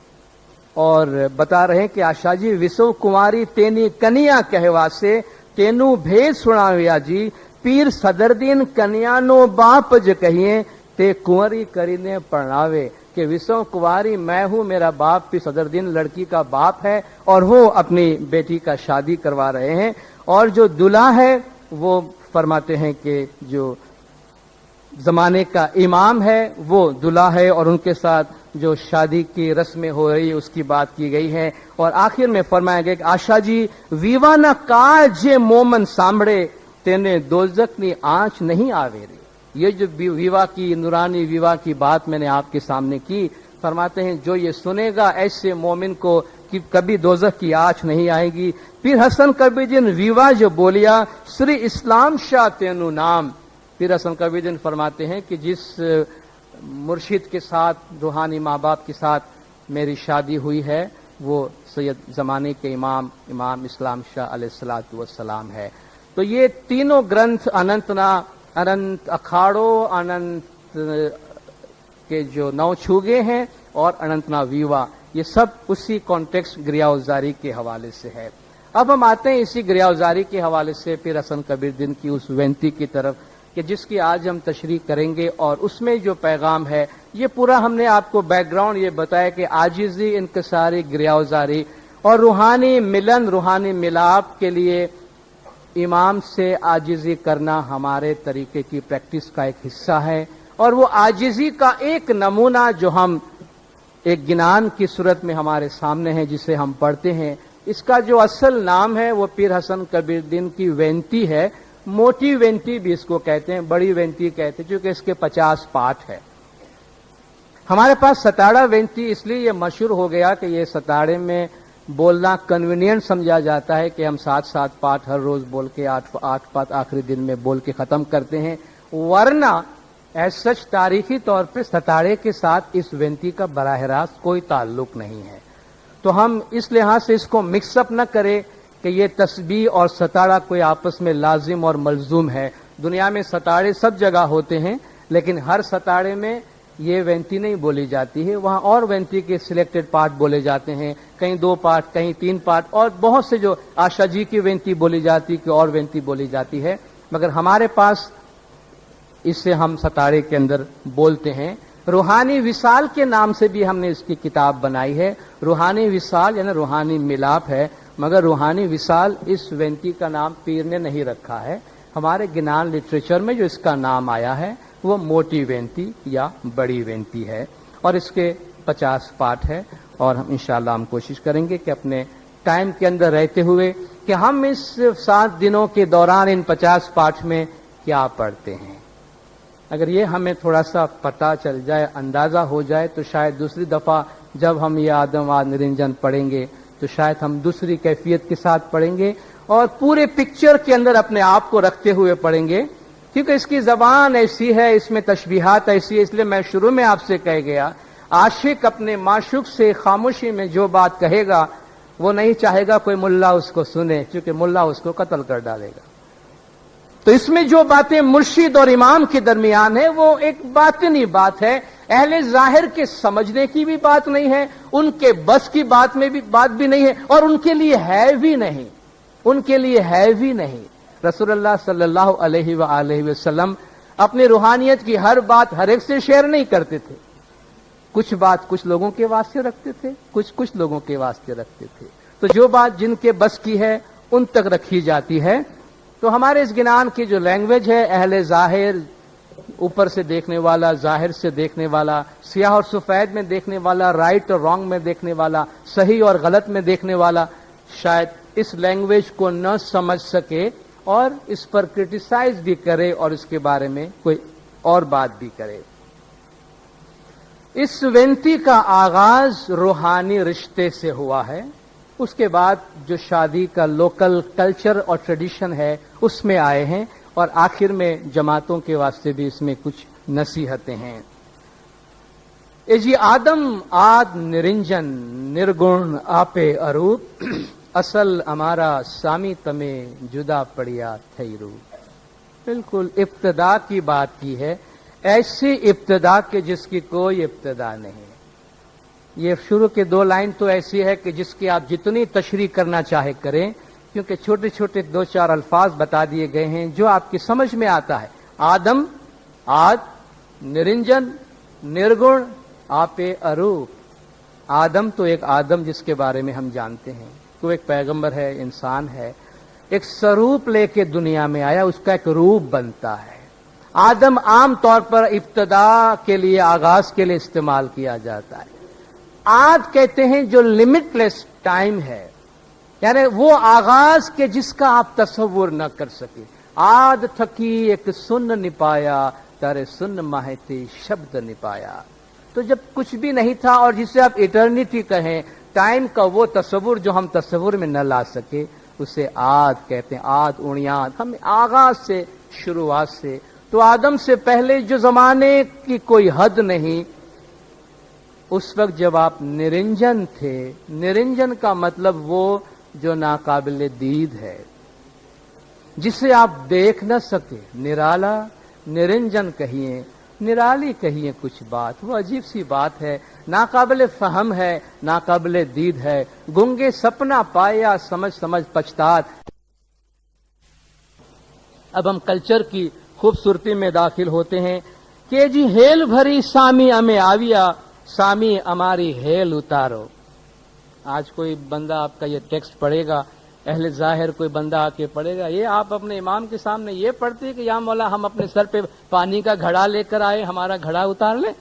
और बता रहे हैं कि आशा जी विश्व कुंवारी तेनी कन्या कहवा से तेनू भेद सुनाविया जी, पीर सदरदीन कन्यानो बाप ज कहिए ते कुंवरी करीने परणावे, कि विश्व कुंवारी मैं हूं, मेरा बाप पीर सदरदीन लड़की का बाप है और वो अपनी बेटी का शादी करवा रहे हैं। और जो दूल्हा है वो फरमाते हैं कि जो जमाने का इमाम है वो दूल्हा है और उनके साथ जो शादी की रस्में हो रही उसकी बात की गई है। और आखिर में फरमाया गया कि आशा जी विवा न काज मोमन सांभड़े तेने दोजक नी आंच नहीं आवे रे। ये जो विवाह की, नूरानी विवाह की बात मैंने आपके सामने की, फरमाते हैं जो ये सुनेगा ऐसे मोमिन को कि कभी दोजख की आंच नहीं आएगी। पीर हसन कबीरदीन विवाह जो बोलिया श्री इस्लाम शाह तेनु नाम। पीर हसन कबीरदीन फरमाते हैं कि जिस मुर्शिद के साथ, रूहानी माँ बाप के साथ मेरी शादी हुई है वो सैयद ज़माने के इमाम इस्लाम शाह अलैहिस्सलातु वस्सलाम है। तो ये तीनों ग्रंथ अनंत अखाड़ो, अनंत के जो नौ छूगे हैं और अनंतना वीवा, ये सब उसी कॉन्टेक्स्ट गिरियावजारी के हवाले से है। अब हम आते हैं इसी गिरियावजारी के हवाले से पीर हसन कबीरदीन की उस वेंती की तरफ कि जिसकी आज हम तशरीह करेंगे और उसमें जो पैगाम है, ये पूरा हमने आपको बैकग्राउंड ये बताया कि आजिज़ी, इनकिसारी, गिरियावजारी और रूहानी मिलन, रूहानी मिलाप के लिए इमाम से आजिज़ी करना हमारे तरीके की प्रैक्टिस का एक हिस्सा है। और वो आजिज़ी का एक नमूना जो हम एक गिनान की सूरत में हमारे सामने है जिसे हम पढ़ते हैं, इसका जो असल नाम है वो पीर हसन कबीरदीन की वेंती है। मोटी वेंती भी इसको कहते हैं, बड़ी वेंती कहते हैं, क्योंकि इसके 50 पाठ है। हमारे पास सताड़ा वेंती इसलिए ये मशहूर हो गया कि ये सताड़े में बोलना कन्वीनियंट समझा जाता है कि हम 7-7 पाठ हर रोज बोल के 8 पाठ आखिरी दिन में बोल के खत्म करते हैं। वरना एज सच तारीखी तौर पे सताड़े के साथ इस वेंती का बराह रास्त कोई ताल्लुक नहीं है। तो हम इस लिहाज से इसको मिक्सअप न करें कि ये तस्बीह और सताड़ा कोई आपस में लाजिम और मलजूम है। दुनिया में सताड़े सब जगह होते हैं, लेकिन हर सताड़े में ये वेंती नहीं बोली जाती है। वहाँ और वेंती के सिलेक्टेड पार्ट बोले जाते हैं, कहीं 2 पार्ट, कहीं 3 पार्ट, और बहुत से जो आशा जी की वेंती बोली जाती है कि और वेंती बोली जाती है। मगर हमारे पास इससे हम सताड़े के अंदर बोलते हैं। रूहानी विसाल के नाम से भी हमने इसकी किताब बनाई है। रूहानी विसाल यानी रूहानी मिलाप है। मगर रूहानी विसाल इस वेंती का नाम पीर ने नहीं रखा है। हमारे ज्ञान लिटरेचर में जो इसका नाम आया है वो मोटी वेंती या बड़ी वेंती है, और इसके 50 पाठ है। और हम इंशाअल्लाह हम कोशिश करेंगे कि अपने टाइम के अंदर रहते हुए कि हम इस 7 दिनों के दौरान इन 50 पाठ में क्या पढ़ते हैं। अगर ये हमें थोड़ा सा पता चल जाए, अंदाजा हो जाए, तो शायद दूसरी दफा जब हम ये आदम आद निरंजन पढ़ेंगे तो शायद हम दूसरी कैफियत के साथ पढ़ेंगे और पूरे पिक्चर के अंदर अपने आप को रखते हुए पढ़ेंगे, क्योंकि इसकी जबान ऐसी है, इसमें तशबीहात ऐसी है। इसलिए मैं शुरू में आपसे कह गया, आशिक अपने माशूक से खामोशी में जो बात कहेगा वो नहीं चाहेगा कोई मुल्ला उसको सुने, क्योंकि मुल्ला उसको कत्ल कर डालेगा। तो इसमें जो बातें मुर्शिद और इमाम के दरमियान है वो एक बातिनी बात है, अहले जाहिर के समझने की भी बात नहीं है, उनके बस की बात भी नहीं है, और उनके लिए है भी नहीं, उनके लिए है भी नहीं। रसूलुल्लाह सल्लल्लाहु अलैहि वसल्लम अपनी रूहानियत की हर बात हर एक से शेयर नहीं करते थे। कुछ बात कुछ लोगों के वास्ते रखते थे, कुछ लोगों के वास्ते रखते थे। तो जो बात जिनके बस की है उन तक रखी जाती है। तो हमारे इस गिनान की जो लैंग्वेज है, अहले जाहिर, ऊपर से देखने वाला, जाहिर से देखने वाला, सियाह और सफेद में देखने वाला, राइट और रॉन्ग में देखने वाला, सही और गलत में देखने वाला, शायद इस लैंग्वेज को न समझ सके और इस पर क्रिटिसाइज भी करे और इसके बारे में कोई और बात भी करे। इस वेंती का आगाज रूहानी रिश्ते से हुआ है, उसके बाद जो शादी का लोकल कल्चर और ट्रेडिशन है उसमें आए हैं, और आखिर में जमातों के वास्ते भी इसमें कुछ नसीहतें हैं। ए जी आदम आद निरंजन निर्गुण आपे अरूप, असल हमारा सामी तमे जुदा पड़िया थई रूप। बिल्कुल इब्तदा की बात की है, ऐसी इब्तदा के जिसकी कोई इब्तदा नहीं। ये शुरू के 2 लाइन तो ऐसी है कि जिसकी आप जितनी तशरीह करना चाहे करें, क्योंकि छोटे छोटे 2-4 अल्फाज बता दिए गए हैं जो आपकी समझ में आता है। आदम आद निरंजन निर्गुण आपे अरूप। आदम तो एक आदम जिसके बारे में हम जानते हैं, तो एक पैगंबर है, इंसान है, एक स्वरूप लेके दुनिया में आया, उसका एक रूप बनता है। आदम आम तौर पर इब्तदा के लिए, आगाज के लिए इस्तेमाल किया जाता है। आद कहते हैं जो लिमिटलेस टाइम है, यानी वो आगाज के जिसका आप तस्वुर न कर सके। आद थकी एक सुन निपाया, तारे सुन माहते शब्द निपाया। तो जब कुछ भी नहीं था और जिसे आप इटर्निटी कहें, टाइम का वो तस्वुर जो हम तस्वुर में न ला सके, उसे आद कहते हैं। आद उणियाद, हम आगाज से, शुरुआत से। तो आदम से पहले जो जमाने की कोई हद नहीं, उस वक्त जब आप निरंजन थे, निरंजन का मतलब वो जो नाकाबिल दीद है, जिसे आप देख न सके, निराला, निरंजन कहिए, निराली कहिए कुछ बात, वो अजीब सी बात है, नाकाबिल फहम है, नाकाबिल दीद है। गुंगे सपना पाया, समझ समझ पछतात। अब हम कल्चर की खूबसूरती में दाखिल होते हैं कि जी हेल भरी सामी अमे आविया, सामी हमारी हेल उतारो। आज कोई बंदा आपका ये टेक्स्ट पढ़ेगा, अहले जाहिर कोई बंदा आके पढ़ेगा, ये आप अपने इमाम के सामने ये पढ़ते हैं कि या मौला हम अपने सर पे पानी का घड़ा लेकर आए, हमारा घड़ा उतार ले।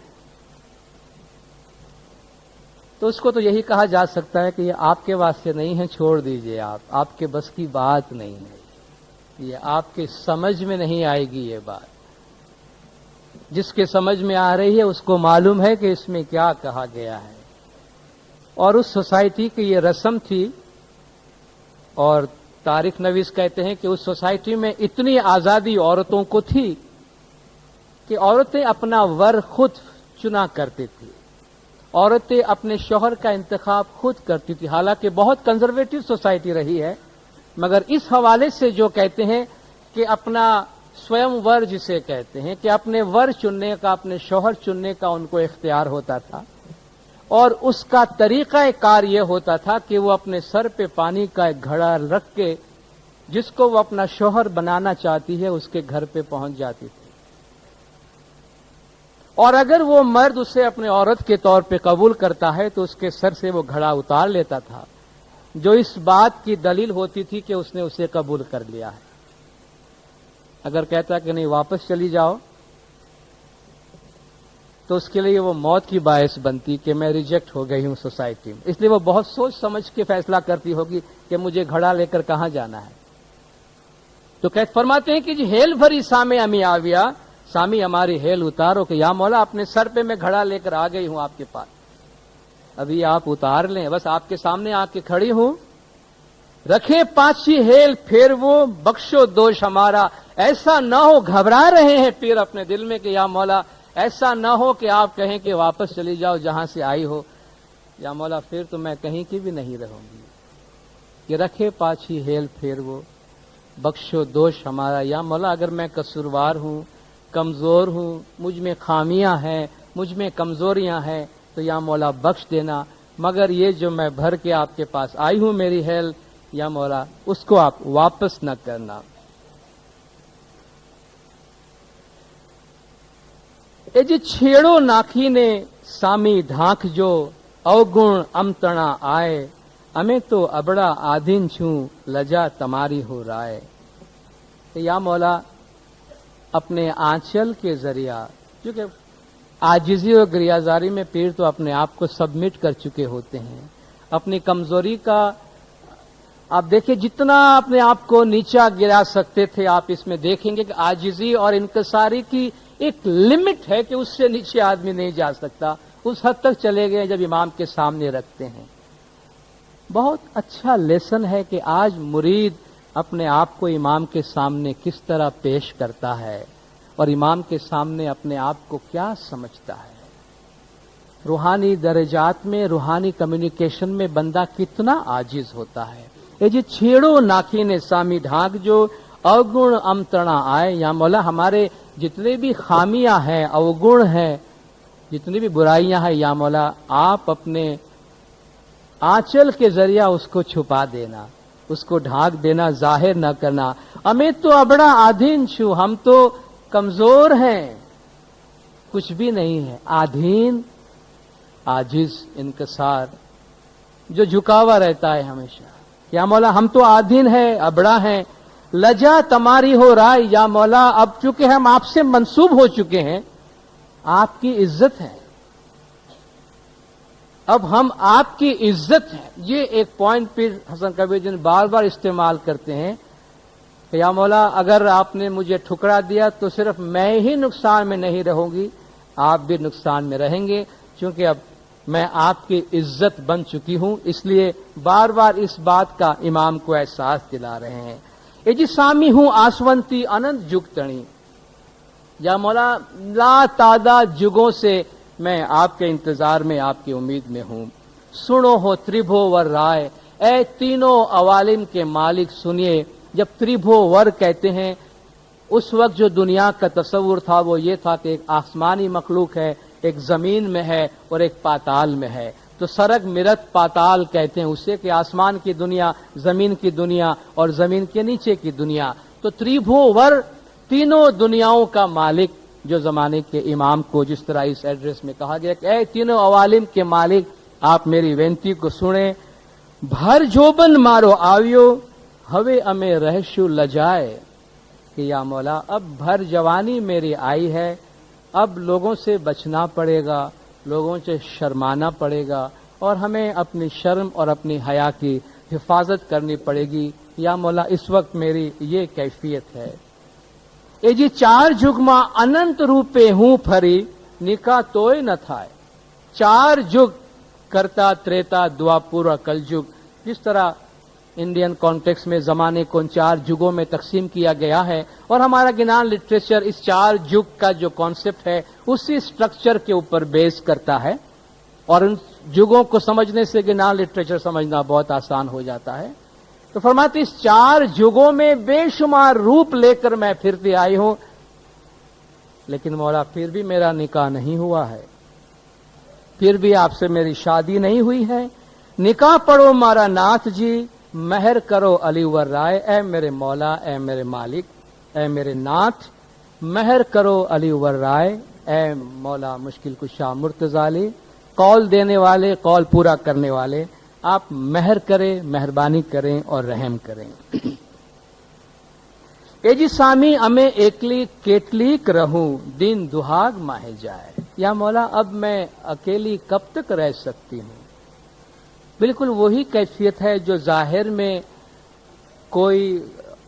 तो उसको तो यही कहा जा सकता है कि ये आपके वास्ते नहीं है, छोड़ दीजिए, आपके बस की बात नहीं है, ये आपके समझ में नहीं आएगी ये बात। जिसके समझ में आ रही है उसको मालूम है कि इसमें क्या कहा गया है। और उस सोसाइटी की ये रस्म थी, और तारीख नवीस कहते हैं कि उस सोसाइटी में इतनी आजादी औरतों को थी कि औरतें अपना वर खुद चुना करती थी, औरतें अपने शौहर का इंतखाब खुद करती थी। हालांकि बहुत कंजर्वेटिव सोसाइटी रही है, मगर इस हवाले से जो कहते हैं कि अपना स्वयं वर जिसे कहते हैं कि अपने वर चुनने का, अपने शौहर चुनने का उनको इख्तियार होता था, और उसका तरीका कार यह होता था कि वो अपने सर पे पानी का एक घड़ा रख के जिसको वो अपना शौहर बनाना चाहती है उसके घर पे पहुंच जाती थी। और अगर वो मर्द उसे अपने औरत के तौर पे कबूल करता है तो उसके सर से वो घड़ा उतार लेता था जो इस बात की दलील होती थी कि उसने उसे कबूल कर लिया है। अगर कहता कि नहीं वापस चली जाओ, तो उसके लिए वो मौत की बायस बनती कि मैं रिजेक्ट हो गई हूं सोसाइटी में। इसलिए वो बहुत सोच समझ के फैसला करती होगी कि मुझे घड़ा लेकर कहां जाना है। तो फरमाते हैं कि जी हेल भरी सामे अमी आविया, सामी हमारी हेल उतारो कि या मौला अपने सर पे मैं घड़ा लेकर आ गई हूं आपके पास, अभी आप उतार लें, बस आपके सामने आके खड़ी हूं। रखे पाछी हेल फिर वो बख्शो दोष हमारा, ऐसा ना हो, घबरा रहे हैं पीर अपने दिल में कि या मौला ऐसा ना हो कि आप कहें कि वापस चली जाओ जहां से आई हो, या मौला फिर तो मैं कहीं की भी नहीं रहूंगी। कि रखे पाछी हेल फिर वो बख्शो दोष हमारा, या मौला अगर मैं कसूरवार हूं, कमजोर हूं, मुझ में खामियां हैं, मुझ में कमजोरियां हैं, तो या मौला बख्श देना, मगर ये जो मैं भर के आपके पास आई हूं मेरी हेल, या मौला उसको आप वापस न करना। ए जी छेड़ो नाखी ने सामी ढांक जो, अवगुण अमतणा आए, अमे तो अबड़ा आधीन छू, लजा तमारी हो राय। या मौला अपने आंचल के जरिया, क्योंकि आजिजी और गिरियाजारी में पीर तो अपने आप को सबमिट कर चुके होते हैं, अपनी कमजोरी का आप देखिए जितना अपने आप को नीचा गिरा सकते थे, आप इसमें देखेंगे कि आजिजी और इनकसारी की एक लिमिट है कि उससे नीचे आदमी नहीं जा सकता। उस हद तक चले गए जब इमाम के सामने रखते हैं। बहुत अच्छा लेसन है कि आज मुरीद अपने आप को इमाम के सामने किस तरह पेश करता है और इमाम के सामने अपने आप को क्या समझता है। रूहानी दर्जात में, रूहानी कम्युनिकेशन में बंदा कितना आजिज होता है। ये जी छेड़ो नाखी ने सामी ढाक जो, अवगुण अमतणा आए, या मौला हमारे जितने भी खामियां हैं, अवगुण हैं, जितनी भी बुराइयां हैं, या मौला आप अपने आंचल के जरिया उसको छुपा देना, उसको ढाक देना, जाहिर न करना। हमें तो अबड़ा आधीन छू, हम तो कमजोर हैं, कुछ भी नहीं है। आधीन, आजिज, इनकसार, जो झुकावा रहता है हमेशा। या मौला हम तो आधीन है, अबड़ा है, लजा तमारी हो राय, या मौला अब चूंकि हम आपसे मंसूब हो चुके हैं, आपकी इज्जत है, अब हम आपकी इज्जत है। ये एक पॉइंट पीर हसन कबीर जी बार बार इस्तेमाल करते हैं कि या मौला अगर आपने मुझे ठुकरा दिया तो सिर्फ मैं ही नुकसान में नहीं रहूंगी, आप भी नुकसान में रहेंगे, क्योंकि अब मैं आपकी इज्जत बन चुकी हूं। इसलिए बार बार इस बात का इमाम को एहसास दिला रहे हैं। ए जी सामी हूं आसवंती अनंत जुगतणी, या मौला ला तादाद जुगों से मैं आपके इंतजार में, आपकी उम्मीद में हूं। सुनो हो त्रिभो वर राय, ए तीनों अवालिम के मालिक सुनिए। जब त्रिभो वर कहते हैं, उस वक्त जो दुनिया का तस्वुर था वो ये था कि एक आसमानी मखलूक है, एक जमीन में है और एक पाताल में है। तो सरग मिरत पाताल कहते हैं उसे, कि आसमान की दुनिया, जमीन की दुनिया और जमीन के नीचे की दुनिया। तो त्रिभो वर, तीनों दुनियाओं का मालिक, जो जमाने के इमाम को जिस तरह इस एड्रेस में कहा गया कि ए तीनों अवालिम के मालिक, आप मेरी बेनती को सुने। भर जोबन मारो आवियो, हवे अमे रहशु लजाए, कि या मौला अब भर जवानी मेरी आई है, अब लोगों से बचना पड़ेगा, लोगों से शर्माना पड़ेगा और हमें अपनी शर्म और अपनी हया की हिफाजत करनी पड़ेगी। या मौला इस वक्त मेरी ये कैफियत है। ए जी चार जुगमा अनंत रूपे हूं फरी, निका तोय न थाय। चार जुग, करता, त्रेता, द्वापुर और कलयुग, जिस तरह इंडियन कॉन्टेक्स्ट में जमाने को चार जुगों में तकसीम किया गया है और हमारा गिनान लिटरेचर इस चार जुग का जो कॉन्सेप्ट है उसी स्ट्रक्चर के ऊपर बेस करता है, और उन जुगों को समझने से गिनान लिटरेचर समझना बहुत आसान हो जाता है। तो फरमाते इस चार जुगों में बेशुमार रूप लेकर मैं फिरती आई हूं, लेकिन मौला फिर भी मेरा निकाह नहीं हुआ है, फिर भी आपसे मेरी शादी नहीं हुई है। निकाह पढ़ो मारा नाथ जी, महर करो अली वर राय। ए मेरे मौला, ए मेरे मालिक, ए मेरे नाथ, महर करो अली वर राय। ए मौला मुश्किल कुशा मुर्तजाली, कौल देने वाले, कौल पूरा करने वाले, आप मेहर करें, मेहरबानी करें और रहम करें। एजी सामी अमे एकली केटलीक रहूं, दिन दुहाग माहे जाए। या मौला अब मैं अकेली कब तक रह सकती हूं। बिल्कुल वही कैफियत है जो जाहिर में कोई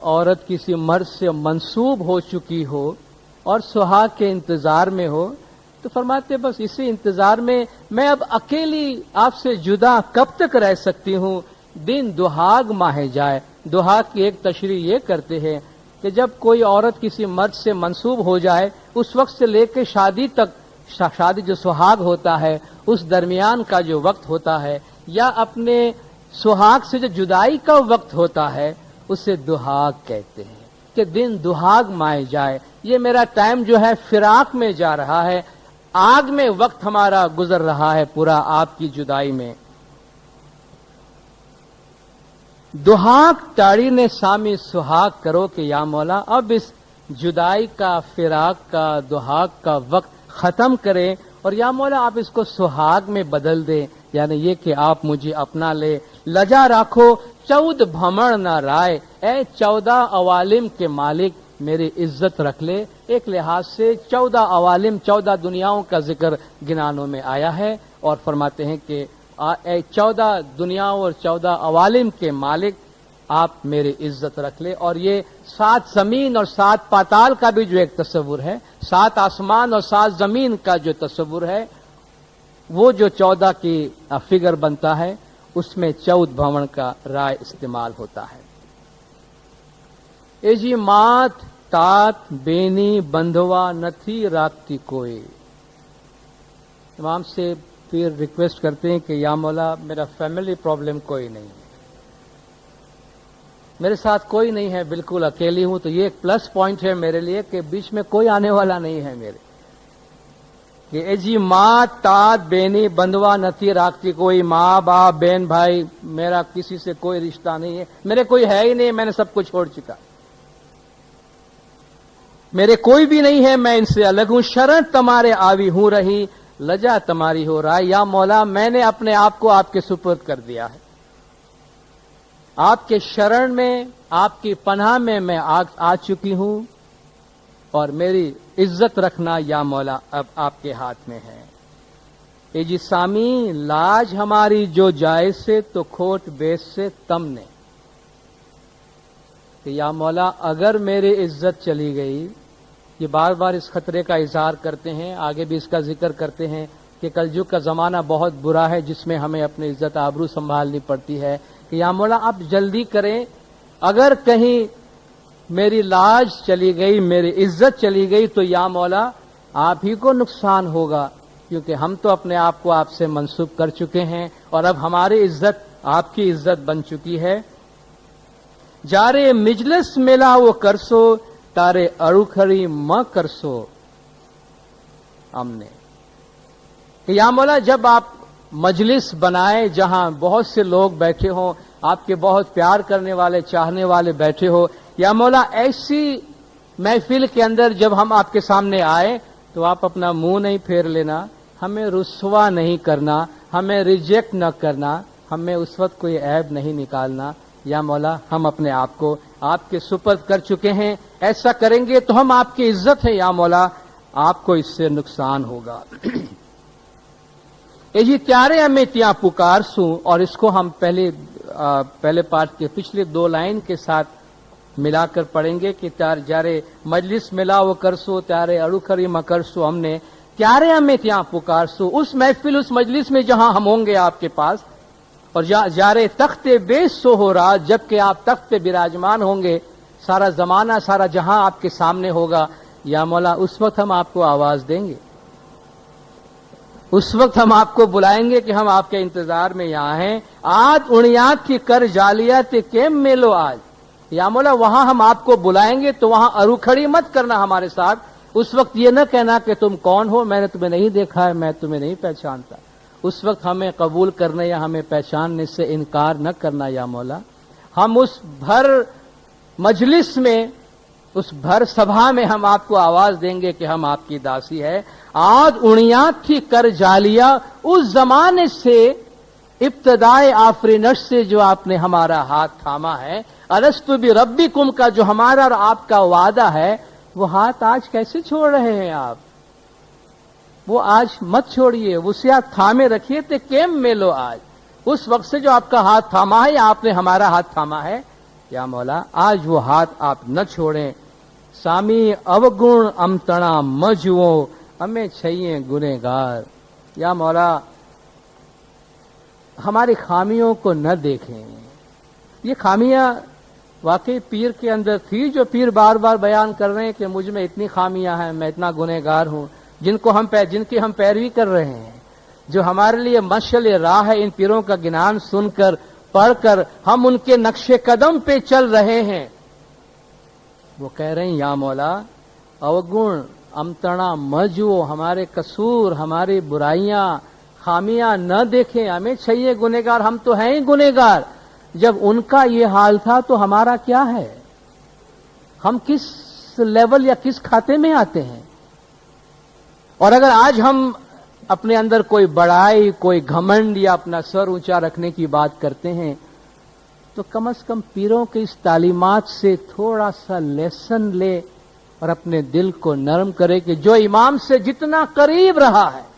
औरत किसी मर्द से मंसूब हो चुकी हो और सुहाग के इंतजार में हो, तो फरमाते बस इसी इंतजार में मैं अब अकेली आपसे जुदा कब तक रह सकती हूं, दिन दुहाग माहे जाए। दुहाग की एक तशरीह ये करते हैं कि जब कोई औरत किसी मर्द से मंसूब हो जाए, उस वक्त से लेकर शादी तक, शादी जो सुहाग होता है उस दरमियान का जो वक्त होता है, या अपने सुहाग से जो जुदाई का वक्त होता है, उसे दुहाग कहते हैं कि दिन दुहाग माए जाए। ये मेरा टाइम जो है फिराक में जा रहा है, आग में वक्त हमारा गुजर रहा है पूरा आपकी जुदाई में। दुहाग टाड़ी ने सामी सुहाग करो कि या मौला अब इस जुदाई का, फिराक का, दुहाग का वक्त खत्म करें और या मौला आप इसको सुहाग में बदल दें, यानी ये कि आप मुझे अपना ले। लजा राखो चौद भमण ना राय, ए 14 अवालिम के मालिक मेरी इज्जत रख ले। एक लिहाज से 14 अवालिम, 14 दुनियाओं का जिक्र गिनानों में आया है और फरमाते हैं कि 14 दुनियाओं और 14 अवालिम के मालिक आप मेरी इज्जत रख ले। और ये 7 जमीन और 7 पाताल का भी जो एक तस्वुर है, 7 आसमान और 7 जमीन का जो तस्वुर है, वो जो 14 की फिगर बनता है, उसमें 14 भवन का राय इस्तेमाल होता है। एजी मात तात बेनी बंधवा नथी राखती कोई। इमाम से फिर रिक्वेस्ट करते हैं कि या मौला मेरा फैमिली प्रॉब्लम कोई नहीं है, मेरे साथ कोई नहीं है, बिल्कुल अकेली हूं। तो ये एक प्लस पॉइंट है मेरे लिए कि बीच में कोई आने वाला नहीं है मेरे। कि एजी माँ तात बेनी बंधवा नथी राखती कोई, माँ बाप बहन भाई मेरा किसी से कोई रिश्ता नहीं है, मेरे कोई है ही नहीं, मैंने सब कुछ छोड़ चुका, मेरे कोई भी नहीं है, मैं इनसे अलग हूं। शरण तुम्हारे आवी हूं रही, लजा तुम्हारी हो रहा है। या मौला मैंने अपने आप को आपके सुपुर्द कर दिया है, आपके शरण में, आपकी पनाह में मैं आ चुकी हूं और मेरी इज्जत रखना या मौला अब आपके हाथ में है। ए जी सामी लाज हमारी जो जायज से तो खोट बेस से तमने। कि या मौला अगर मेरी इज्जत चली गई, ये बार बार इस खतरे का इजहार करते हैं, आगे भी इसका जिक्र करते हैं कि कलयुग का जमाना बहुत बुरा है जिसमें हमें अपनी इज्जत आबरू संभालनी पड़ती है। कि या मौला आप जल्दी करें, अगर कहीं मेरी लाज चली गई, मेरी इज्जत चली गई, तो या मौला आप ही को नुकसान होगा, क्योंकि हम तो अपने आप को आपसे मंसूब कर चुके हैं और अब हमारी इज्जत आपकी इज्जत बन चुकी है। जारे मिजलिस मिला वो करसो, तारे अड़ुखरी म करसो हमने। या मौला जब आप मजलिस बनाए जहां बहुत से लोग बैठे हों, आपके बहुत प्यार करने वाले, चाहने वाले बैठे हो, या मौला ऐसी महफिल के अंदर जब हम आपके सामने आए तो आप अपना मुंह नहीं फेर लेना, हमें रुस्वा नहीं करना, हमें रिजेक्ट न करना, हमें उस वक्त कोई ऐब नहीं निकालना। या मौला हम अपने आप को आपके सुपर्द कर चुके हैं, ऐसा करेंगे तो हम आपकी इज्जत है या मौला, आपको इससे नुकसान होगा। ये त्यारे हमें त्या पुकार सू, और इसको हम पहले पार्ट के पिछले 2 लाइन के साथ मिलाकर पढ़ेंगे कि जारे मजलिस मिला वो करसो, त्यारे अड़ुखरी मकरसो हमने। त्यारे हमें त्या पुकार सू, उस महफिल, उस मजलिस में जहां हम होंगे आपके पास, और जारे तख्ते बेस सो हो रहा, जबकि आप तख्त पे विराजमान होंगे, सारा जमाना, सारा जहां आपके सामने होगा। या मौला उस वक्त हम आपको आवाज देंगे, उस वक्त हम आपको बुलाएंगे कि हम आपके इंतजार में यहां हैं। आज उणियात की कर जालियात केम मेलो आज। या मौला वहां हम आपको बुलाएंगे तो वहां अरुखड़ी मत करना हमारे साथ। उस वक्त ये न कहना कि तुम कौन हो, मैंने तुम्हें नहीं देखा है, मैं तुम्हें नहीं पहचानता। उस वक्त हमें कबूल करने या हमें पहचानने से इनकार न करना या मौला। हम उस भर मजलिस में, उस भर सभा में हम आपको आवाज देंगे कि हम आपकी दासी है। आज उणियात थी कर जालिया, उस जमाने से इब्तदाए आफरीनश से जो आपने हमारा हाथ थामा है, अलस्तु बि रब्बिकुम का जो हमारा और आपका वादा है, वो हाथ आज कैसे छोड़ रहे हैं आप? वो आज मत छोड़िए, उसे आप थामे रखिए। ते केम में लो आज, उस वक्त से जो आपका हाथ थामा है या आपने हमारा हाथ थामा है, या मौला आज वो हाथ आप न छोड़ें। सामी अवगुण अमतणा मजुओ, हमें चाहिए गुनेगार। या मौला हमारी खामियों को न देखें। ये खामियां वाकई पीर के अंदर थी, जो पीर बार बार बयान कर रहे हैं कि मुझ में इतनी खामियां हैं, मैं इतना गुनहगार हूं, जिनकी हम पैरवी कर रहे हैं, जो हमारे लिए मशअल राह है। इन पीरों का ज्ञान सुनकर पढ़कर हम उनके नक्शे कदम पे चल रहे हैं। वो कह रहे हैं या मौला अवगुण अमतणा मजुओ, हमारे कसूर, हमारी बुराइयां, खामियां न देखें। हमें चाहिए गुनहगार, हम तो हैं ही गुनहगार। जब उनका ये हाल था तो हमारा क्या है? हम किस लेवल या किस खाते में आते हैं? और अगर आज हम अपने अंदर कोई बड़ाई, कोई घमंड या अपना सर ऊंचा रखने की बात करते हैं, तो कम से कम पीरों के इस तालीमात से थोड़ा सा लेसन ले और अपने दिल को नरम करे कि जो इमाम से जितना करीब रहा है,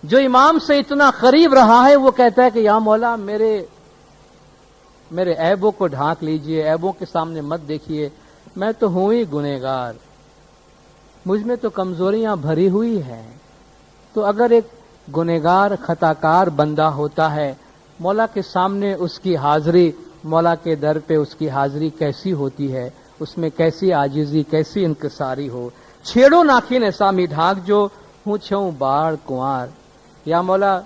जो इमाम से इतना करीब रहा है, वो कहता है कि या मौला मेरे ऐबों को ढांक लीजिए, ऐबों के सामने मत देखिए, मैं तो हूं ही गुनहगार, मुझ में तो कमजोरियां भरी हुई हैं। तो अगर एक गुनहगार खताकार बंदा होता है, मौला के सामने उसकी हाजिरी, मौला के दर पे उसकी हाजिरी कैसी होती है, उसमें कैसी आजिजी, कैसी इंकसारी हो। छेड़ो नाखी ने सामी ढाक जो हूं छऊ बाढ़ कुंवार। या मौला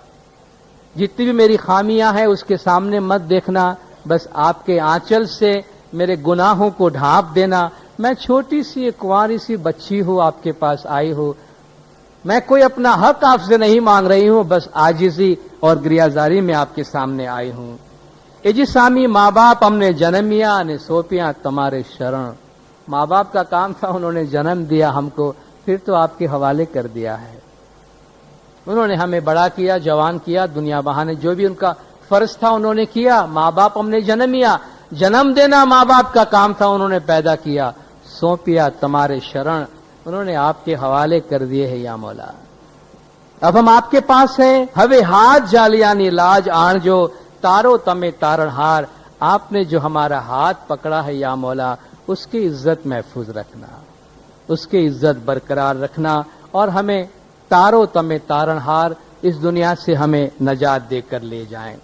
जितनी भी मेरी खामियां हैं उसके सामने मत देखना, बस आपके आंचल से मेरे गुनाहों को ढांप देना। मैं छोटी सी एक कुंवारी सी बच्ची हूं, आपके पास आई हूं, मैं कोई अपना हक आपसे नहीं मांग रही हूं, बस आजिजी और गिरियाजारी में आपके सामने आई हूं। ए जी सामी माँ बाप हमने जन्मिया ने सोपिया तुम्हारे शरण। माँ बाप का काम था, उन्होंने जन्म दिया हमको, फिर तो आपके हवाले कर दिया है। उन्होंने हमें बड़ा किया, जवान किया, दुनिया बहाने जो भी उनका फर्ज था उन्होंने किया। माँ बाप हमने जन्मिया, जन्म देना माँ बाप का काम था, उन्होंने पैदा किया। सौंपिया तुम्हारे शरण, उन्होंने आपके हवाले कर दिए है या मौला। अब हम आपके पास हैं, हवे हाथ जालियानी लाज आण जो तारो तमे तारणहार। आपने जो हमारा हाथ पकड़ा है या मौला, उसकी इज्जत महफूज रखना, उसकी इज्जत बरकरार रखना, और हमें तारो तमे तारणहार इस दुनिया से हमें नजात देकर ले जाएं।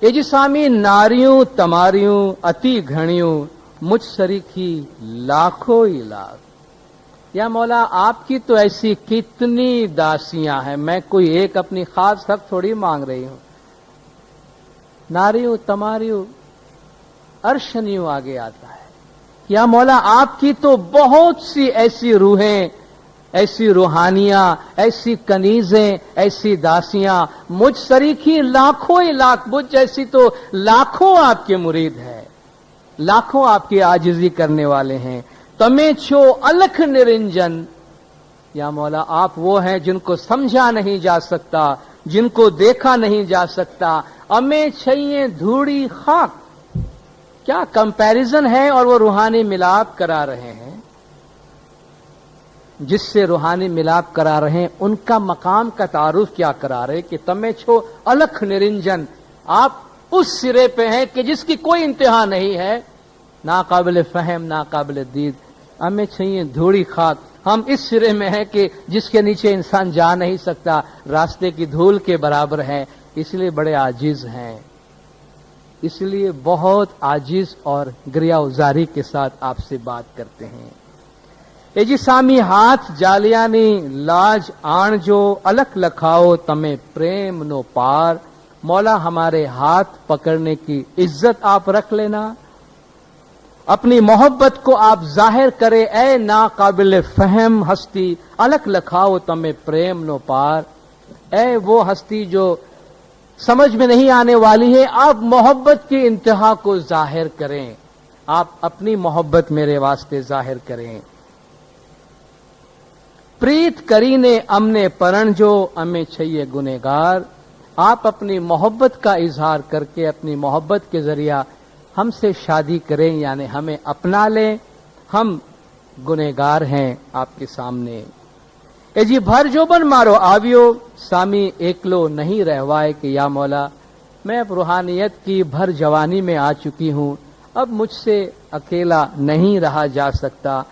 ये जी स्वामी नारियों तमारियों अति घणियों, मुझ सरीखी लाखों ही लाख। या मौला आपकी तो ऐसी कितनी दासियां हैं, मैं कोई एक अपनी खास हक थोड़ी मांग रही हूं। नारियों तमारियों अर्शनियों आगे आता है। या मौला आपकी तो बहुत सी ऐसी रूहें, ऐसी रूहानियां, ऐसी कनीजें, ऐसी दासियां, मुझ सरीखी लाखों ही लाख, मुझ जैसी तो लाखों आपके मुरीद हैं, लाखों आपकी आजिजी करने वाले हैं। तमे छो अलख निरंजन। या मौला आप वो हैं जिनको समझा नहीं जा सकता, जिनको देखा नहीं जा सकता। हमें चाहिए धूड़ी खाक। क्या कंपैरिजन है, और वो रूहानी मिलाप करा रहे हैं। जिससे रूहानी मिलाप करा रहे हैं उनका मकाम का तारुफ क्या करा रहे कि तमे छो अलख निरंजन। आप उस सिरे पे हैं कि जिसकी कोई इंतहा नहीं है, ना काबिल फहम ना काबिल दीद। हमें चाहिए धूड़ी खाक। हम इस सिरे में हैं कि जिसके नीचे इंसान जा नहीं सकता, रास्ते की धूल के बराबर है, इसलिए बड़े आजिज हैं, इसलिए बहुत आजिज और गिरियाउजारी के साथ आपसे बात करते हैं। ए जी सामी हाथ जालियानी लाज आण जो अलख लखाओ तमे प्रेम नो पार। मौला हमारे हाथ पकड़ने की इज्जत आप रख लेना, अपनी मोहब्बत को आप जाहिर करे। ए ना काबिल फहम हस्ती अलख लखाओ तमे प्रेम नो पार। ए वो हस्ती जो समझ में नहीं आने वाली है, आप मोहब्बत की इंतहा को जाहिर करें, आप अपनी मोहब्बत मेरे वास्ते जाहिर करें। प्रीत करीने अमने परण जो अमे छैये गुनेगार। आप अपनी मोहब्बत का इजहार करके अपनी मोहब्बत के जरिया हमसे शादी करें, यानी हमें अपना लें, हम गुनेगार हैं आपके सामने। ए जी भर जोबन मारो आवियो, सामी एकलो नहीं रहवाए कि या मौला मैं अब रूहानियत की भर जवानी में आ चुकी हूं, अब मुझसे अकेला नहीं रहा जा सकता।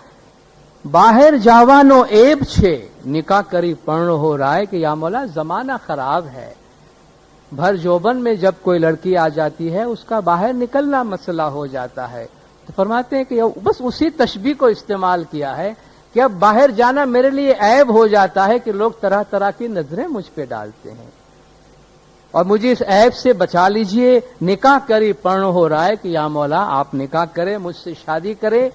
बाहर जावानो एब छे निकाह करी पर्ण हो रहा है कि या मौला जमाना खराब है। भर जोबन में जब कोई लड़की आ जाती है उसका बाहर निकलना मसला हो जाता है। तो फरमाते हैं कि बस उसी तशबीह को इस्तेमाल किया है कि अब बाहर जाना मेरे लिए ऐब हो जाता है कि लोग तरह तरह की नजरें मुझ पे डालते हैं, और मुझे इस ऐब से बचा लीजिए। निकाह करी पर्ण हो रहा है कि या मौला आप निकाह करें, मुझसे शादी करें,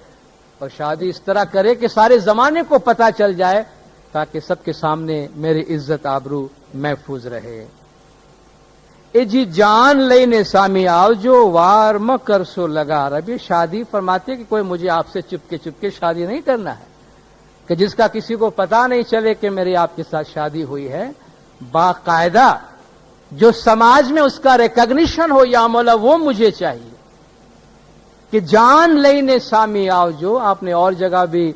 और शादी इस तरह करे कि सारे जमाने को पता चल जाए, ताकि सबके सामने मेरी इज्जत आबरू महफूज रहे। ए जी जान लेने सामी आओ जो वार म कर सो लगा। रबी शादी फरमाते कि कोई मुझे आपसे चुपके चुपके शादी नहीं करना है, कि जिसका किसी को पता नहीं चले कि मेरी आपके साथ शादी हुई है। बाकायदा जो समाज में उसका रिकॉग्निशन हो या मौला वो मुझे चाहिए। कि जान लेने सामी आओ जो, आपने और जगह भी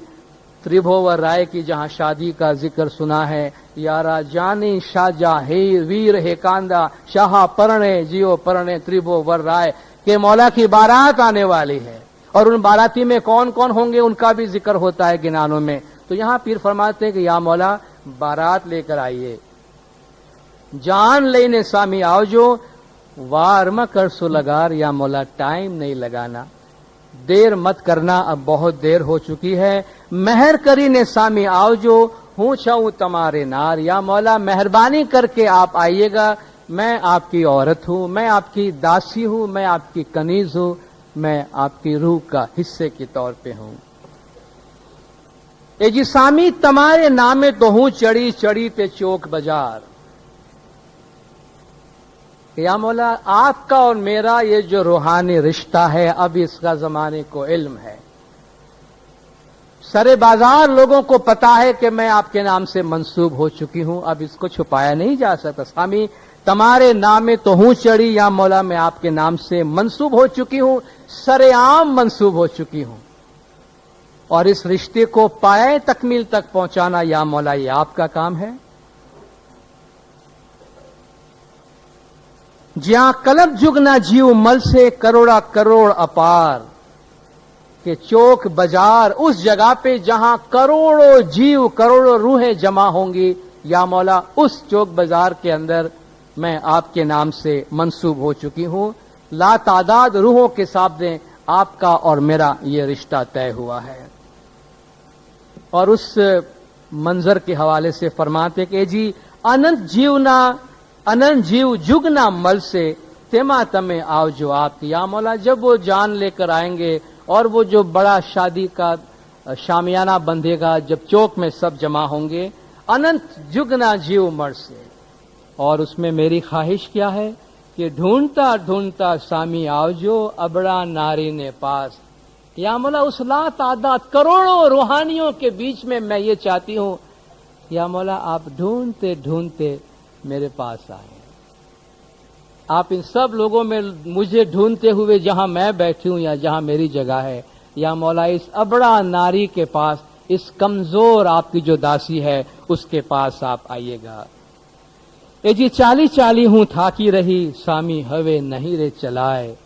त्रिभुवन राय की जहां शादी का जिक्र सुना है, यारा जानी शाहजा हे वीर हे कांदा शाह परणे जियो परणे त्रिभुवन राय, के मौला की बारात आने वाली है, और उन बाराती में कौन कौन होंगे उनका भी जिक्र होता है गिनानों में। तो यहां पीर फरमाते हैं कि या मौला बारात लेकर आइए। जान लेने सामी आओ जो वार म कर सो लगार, या मौला टाइम नहीं लगाना, देर मत करना, अब बहुत देर हो चुकी है। मेहर करी ने सामी आओ जो हूं छऊं तमारे नार, या मौला मेहरबानी करके आप आइएगा, मैं आपकी औरत हूं, मैं आपकी दासी हूं, मैं आपकी कनीज हूं, मैं आपकी रूह का हिस्से के तौर पे हूं। ए जी सामी तमारे नामे तो हूं चढ़ी चढ़ी ते चौक बाजार। या मौला आपका और मेरा ये जो रूहानी रिश्ता है, अब इसका जमाने को इल्म है, सरे बाजार लोगों को पता है कि मैं आपके नाम से मंसूब हो चुकी हूं, अब इसको छुपाया नहीं जा सकता। सामी तुम्हारे नामे तो हूं चढ़ी, या मौला मैं आपके नाम से मंसूब हो चुकी हूं, सरेआम मंसूब हो चुकी हूं, और इस रिश्ते को पाए तकमील तक पहुंचाना या मौला ये आपका काम है। ज्यां कलब जुगना जीव मल से करोड़ा करोड़ अपार, के चौक बाजार उस जगह पे जहां करोड़ों जीव करोड़ों रूहें जमा होंगी, या मौला उस चौक बाजार के अंदर मैं आपके नाम से मंसूब हो चुकी हूं। ला तादाद रूहों के सामने आपका और मेरा ये रिश्ता तय हुआ है। और उस मंजर के हवाले से फरमाते कि जी अनंत जीव जुगना मल से तेमा तमे आओ जो आप, या मौला जब वो जान लेकर आएंगे और वो जो बड़ा शादी का शामियाना बंधेगा, जब चौक में सब जमा होंगे, अनंत जुगना जीव मर से, और उसमें मेरी ख्वाहिश क्या है कि ढूंढता ढूंढता सामी आओ जो अबड़ा नारी ने पास, या मौला उस ला तादाद करोड़ों रूहानियों के बीच में मैं ये चाहती हूं, या मौला आप ढूंढते ढूंढते मेरे पास आए, आप इन सब लोगों में मुझे ढूंढते हुए जहां मैं बैठी हूं या जहां मेरी जगह है, या मौला इस अबड़ा नारी के पास, इस कमजोर आपकी जो दासी है उसके पास आप आइएगा। ए जी चाली चाली हूं थाकी रही, सामी हवे नहीं रे चलाए।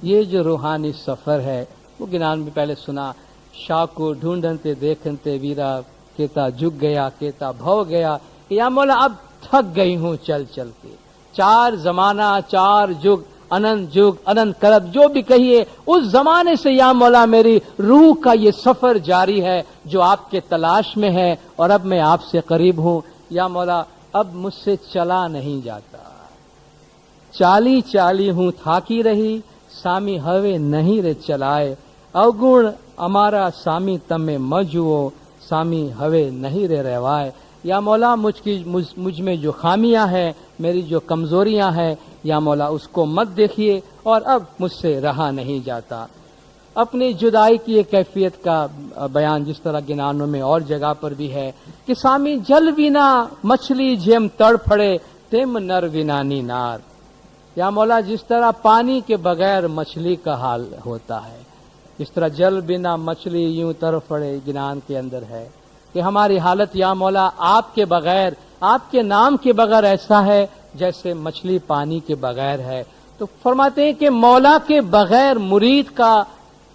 ये जो रूहानी सफर है वो गिनान में पहले सुना, शाह को ढूंढते देखते वीरा केता झुक गया केता भव गया, या मौला अब थक गई हूं चल चल के। चार जमाना चार जुग अनंत करब जो भी कहिए, उस जमाने से या मौला मेरी रूह का ये सफर जारी है जो आपके तलाश में है, और अब मैं आपसे करीब हूं, या मौला अब मुझसे चला नहीं जाता। चाली चाली हूं थाकी रही, सामी हवे नहीं रे चलाए। अवगुण हमारा सामी तमे मजुओ, सामी हवे नहीं रे रहवाए। या मौला मुझ में जो खामियां हैं, मेरी जो कमजोरियां हैं, या मौला उसको मत देखिए, और अब मुझसे रहा नहीं जाता। اپنی جدائی کی ایک کیفیت کا بیان جس طرح گنانوں میں اور جگہ پر بھی ہے کہ سامی جل وینا مچھلی جیم تڑ پھڑے تم نر وینانی نار. یا مولا جس طرح پانی کے بغیر مچھلی کا حال ہوتا ہے، اس طرح جل بنا مچھلی یوں تڑپھڑے گنان کے اندر ہے کہ ہماری حالت یا مولا آپ کے بغیر، آپ کے نام کے بغیر ایسا ہے جیسے مچھلی پانی کے بغیر ہے. تو فرماتے ہیں کہ مولا کے بغیر مرید کا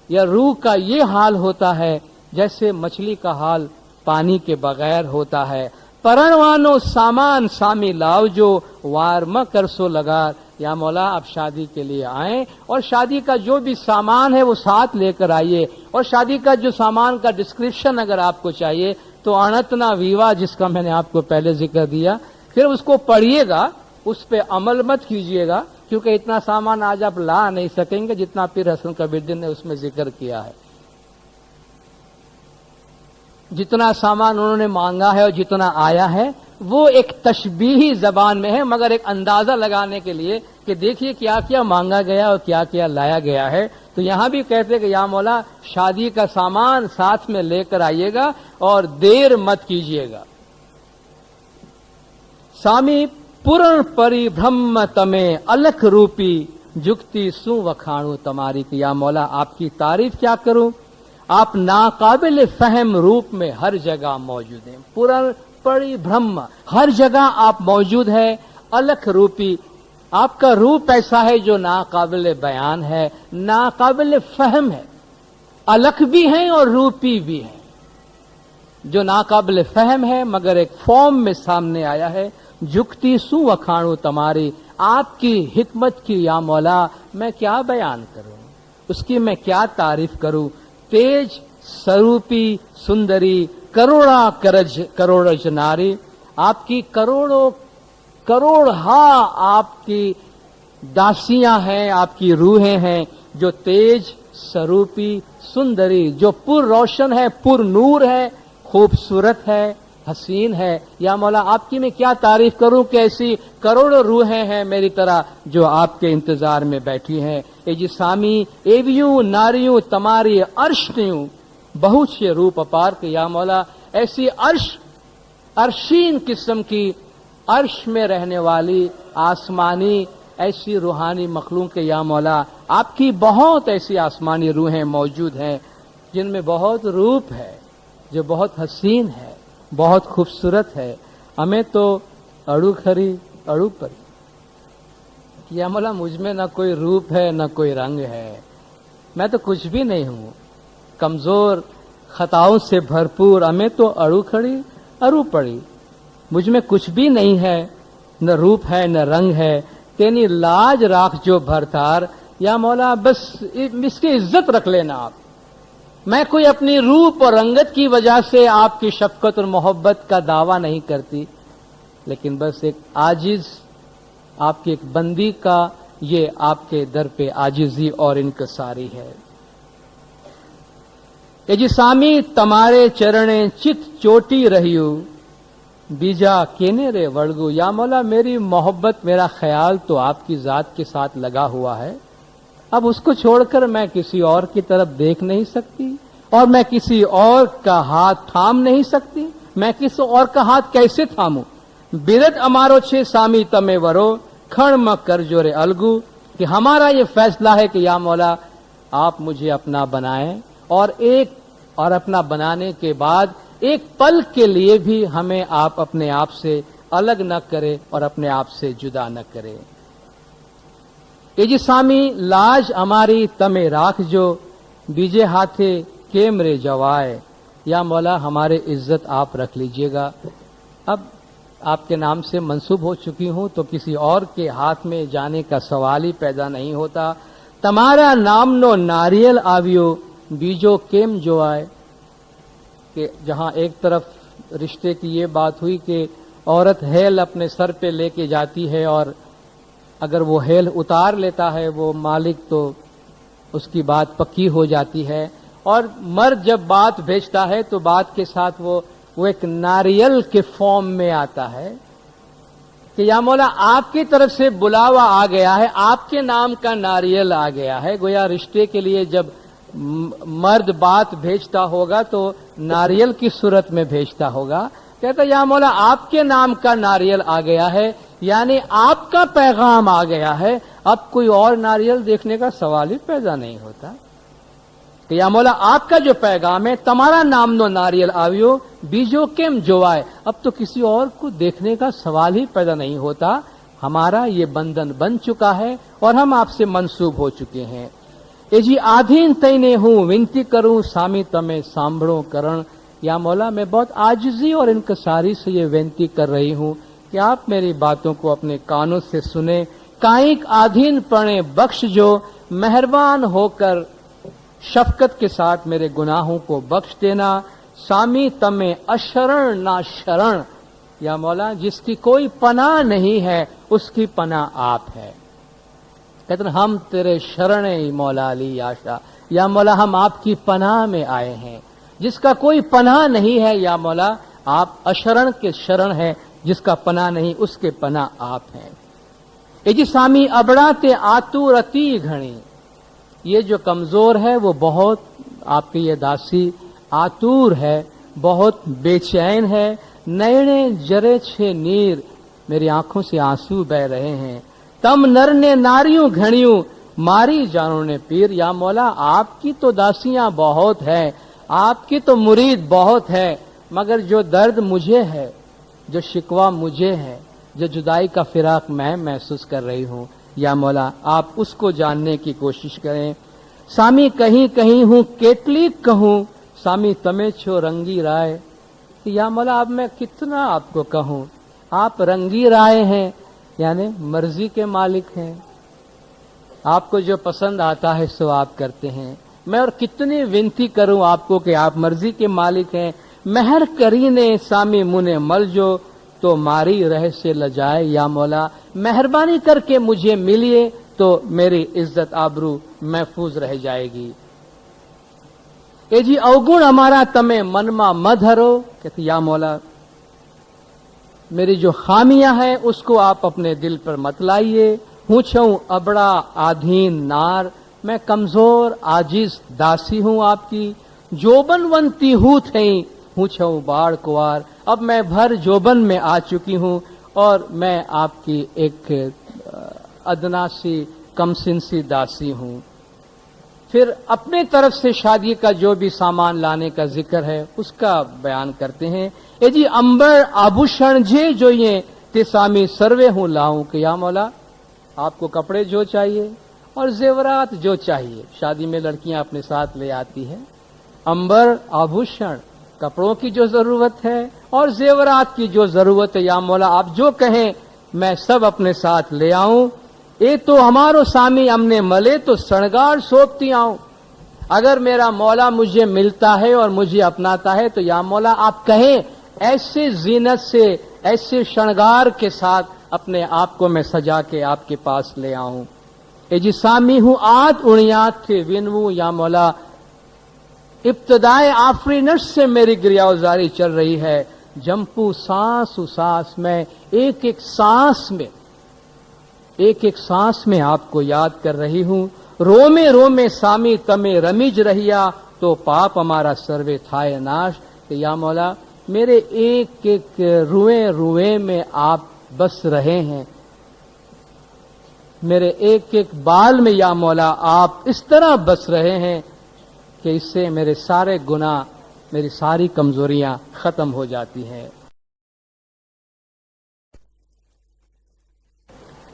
یا روح کا یہ حال ہوتا ہے جیسے مچھلی کا حال پانی کے بغیر ہوتا ہے. پرنوانو سامان سامی لاؤ جو وارم کرسو لگار. یا مولا آپ شادی کے لیے آئیں اور شادی کا جو بھی سامان ہے وہ ساتھ لے کر آئیے، اور شادی کا جو سامان کا ڈسکرپشن اگر آپ کو چاہیے تو انتنا ویوا جس کا میں نے آپ کو پہلے ذکر دیا، پھر اس کو پڑھیے گا، اس پہ عمل مت کیجیے گا، کیونکہ اتنا سامان آج آپ لا نہیں سکیں گے جتنا پیر حسن کبیرالدین نے اس میں ذکر کیا ہے. جتنا سامان انہوں نے مانگا ہے اور جتنا آیا ہے وہ ایک تشبیہی زبان میں ہے، مگر ایک اندازہ لگانے کے لیے کہ دیکھیے کیا کیا مانگا گیا اور کیا کیا لایا گیا ہے. تو یہاں بھی کہتے کہ یا مولا شادی کا سامان ساتھ میں لے کر آئیے گا اور دیر مت کیجیے گا. سامی پورن پری برہم تمیں الکھ روپی جگتی سو وکھاڑوں تمہاری. کہ یا مولا آپ کی تعریف کیا کروں، آپ ناقابل فہم روپ میں ہر جگہ موجود ہیں. پورن پری برہم، ہر جگہ آپ موجود ہے. الکھ روپی، آپ کا روپ ایسا ہے جو ناقابل بیان ہے، ناقابل فہم ہے. الکھ بھی ہیں اور روپی بھی ہیں. جو ناقابل فہم ہے مگر ایک فارم میں سامنے آیا ہے. جھکتی سو وکھاڑوں تمہاری، آپ کی حکمت کی یا مولا میں کیا بیان کروں، اس کی میں کیا تعریف کروں. تیج سروپی سندری کروڑا کروڑج ناری، آپ کی کروڑوں کروڑ آپ کی داسیاں ہیں، آپ کی روحیں ہیں جو تیج سروپی سندری، جو پر روشن ہے، پر نور ہے، خوبصورت ہے، حسین ہے. یا مولا آپ کی میں کیا تعریف کروں کہ ایسی کروڑوں روحیں ہیں میری طرح جو آپ کے انتظار میں بیٹھی ہیں. اے جی سامی ایویوں ناریوں تمہاری عرش نیوں بہت سے روپ اپار. کہ یا مولا ایسی عرشین قسم کی عرش میں رہنے والی آسمانی ایسی روحانی مخلوق کے یا مولا آپ کی بہت ایسی آسمانی روحیں موجود ہیں جن میں بہت روپ ہے، جو بہت حسین ہے، بہت خوبصورت ہے. ہمیں تو اڑو کھری اڑو پری. یا مولا مجھ میں نہ کوئی روپ ہے نہ کوئی رنگ ہے، میں تو کچھ بھی نہیں ہوں، کمزور خطاؤں سے بھرپور. ہمیں تو اڑو کھڑی اڑو پڑی. مجھ میں کچھ بھی نہیں ہے، نہ روپ ہے نہ رنگ ہے. تینی لاج راکھ جو بھرتار. یا مولا بس اس کی عزت رکھ لینا آپ. میں کوئی اپنی روپ اور رنگت کی وجہ سے آپ کی شفقت اور محبت کا دعویٰ نہیں کرتی، لیکن بس ایک عاجز آپ کی ایک بندی کا یہ آپ کے در پہ عاجزی اور انکساری ہے. کہ جی سامی تمہارے چرنے چت چوٹی رہیو بیجا کینے رے وڑگو. یا مولا میری محبت میرا خیال تو آپ کی ذات کے ساتھ لگا ہوا ہے، اب اس کو چھوڑ کر میں کسی اور کی طرف دیکھ نہیں سکتی اور میں کسی اور کا ہاتھ تھام نہیں سکتی. میں کسی اور کا ہاتھ کیسے تھاموں. بیرت امارو چھ سامی تمے ورو کھڑ م کر جورے الگو. کہ ہمارا یہ فیصلہ ہے کہ یا مولا آپ مجھے اپنا بنائیں، اور اپنا بنانے کے بعد ایک پل کے لیے بھی ہمیں آپ اپنے آپ سے الگ نہ کرے اور اپنے آپ سے جدا نہ کرے. کہ جی سامی لاج ہماری تمے راکھ جو بیجے ہاتھے کیمرے جوائے. یا مولا ہمارے عزت آپ رکھ لیجئے گا. اب آپ کے نام سے منسوب ہو چکی ہوں تو کسی اور کے ہاتھ میں جانے کا سوال ہی پیدا نہیں ہوتا. تمہارا نام نو ناریل آویو بیجو کیم جو آئے. کہ جہاں ایک طرف رشتے کی یہ بات ہوئی کہ عورت ہیل اپنے سر پہ لے کے جاتی ہے اور اگر وہ ہیل اتار لیتا ہے وہ مالک تو اس کی بات پکی ہو جاتی ہے، اور مرد جب بات بھیجتا ہے تو بات کے ساتھ وہ ایک ناریل کے فارم میں آتا ہے کہ یا مولا آپ کی طرف سے بلاوا آ گیا ہے، آپ کے نام کا ناریل آ گیا ہے. گویا رشتے کے لیے جب मर्द बात भेजता होगा तो नारियल की सूरत में भेजता होगा। कहता या मौला आपके नाम का नारियल आ गया है, यानी आपका पैगाम आ गया है, अब कोई और नारियल देखने का सवाल ही पैदा नहीं होता कि या मौला आपका जो पैगाम है तमारा नाम नो नारियल आवियो बीजो केम जोवाए, अब तो किसी और को देखने का सवाल ही पैदा नहीं होता। हमारा ये बंधन बन चुका है और हम आपसे मंसूब हो चुके हैं। ए जी आधीन तईने हूं विनती करूं सामी तमे सांभड़ो करण, या मौला मैं बहुत आजिजी और इनकसारी से ये विनती कर रही हूं कि आप मेरी बातों को अपने कानों से सुने। काइक आधीन पणे बख्श जो, मेहरबान होकर शफकत के साथ मेरे गुनाहों को बख्श देना। सामी तमे अशरण ना शरण, या मौला जिसकी कोई पनाह नहीं है उसकी पनाह आप है। कहते हम तेरे शरण मौला अली आशा, या मौला हम आपकी पनाह में आए हैं। जिसका कोई पनाह नहीं है या मौला आप अशरण के शरण है, जिसका पनाह नहीं उसके पनाह आप हैं। ये जी सामी अबड़ाते आतुरती घणी, ये जो कमजोर है वो बहुत, आपकी ये दासी आतुर है, बहुत बेचैन है। नैने जरे छे नीर, मेरी आंखों से आंसू बह रहे हैं। तम नर ने नारियों घड़ियों मारी जानो ने पीर, या मौला आपकी तो दासियां बहुत है, आपकी तो मुरीद बहुत है, मगर जो दर्द मुझे है, जो शिकवा मुझे है, जो जुदाई का फिराक मैं महसूस कर रही हूं, या मौला आप उसको जानने की कोशिश करें। सामी कहीं कहीं हूं केटली कहूं, सामी तमे छो रंगी राय, या मौला अब मैं कितना आपको कहूं, आप रंगी राय हैं, यानी मर्जी के मालिक हैं। आपको जो पसंद आता है सो आप करते हैं। मैं और कितनी विनती करूं आपको कि आप मर्जी के मालिक हैं। मेहर करीने सामी मुने मल जो, तो मारी रह से लजाए, या मौला मेहरबानी करके मुझे मिलिए तो मेरी इज्जत आबरू महफूज रह जाएगी। ए जी अवगुण हमारा तमे मनमा मधरो, कहते या मौला मेरी जो खामियां हैं उसको आप अपने दिल पर मत लाइए। हूं छऊं अबड़ा आधीन नार, मैं कमजोर आजिज दासी हूं आपकी। जोबनवंती हूं थई, हूं छऊं बाढ़ कुआर, अब मैं भर जोबन में आ चुकी हूं और मैं आपकी एक अदना सी कमसिन सी दासी हूं। फिर अपने तरफ से शादी का जो भी सामान लाने का जिक्र है उसका बयान करते हैं। ए जी अंबर आभूषण जे जो ये ते सामी सर्वे हूं लाऊं, कि या मौला आपको कपड़े जो चाहिए और जेवरात जो चाहिए, शादी में लड़कियां अपने साथ ले आती है। अंबर आभूषण, कपड़ों की जो जरूरत है और जेवरात की जो जरूरत है, या मौला आप जो कहें मैं सब अपने साथ ले आऊं। ए तो हमारो सामी हमने मले तो शणगार सौंपती आऊं। अगर मेरा मौला मुझे मिलता है और मुझे अपनाता है तो या मौला आप कहें ऐसे जीनत से, ऐसे शणगार के साथ अपने आप को मैं सजा के आपके पास ले आऊं। ए जी सामी हूं आद उणियात थे विनवू, या मौला इब्तदाए आफरीनश से मेरी गिरियावजारी चल रही है। जंपू सांस सांस में, एक एक सांस में, एक एक सांस में आपको याद कर रही हूं। रोमे रोमे सामी तमे रमीज रहिया, तो पाप हमारा सर्वे थाय नाश, या मौला मेरे एक एक रुए रुए में आप बस रहे हैं। मेरे एक एक बाल में या मौला आप इस तरह बस रहे हैं कि इससे मेरे सारे गुनाह, मेरी सारी कमजोरियां खत्म हो जाती हैं।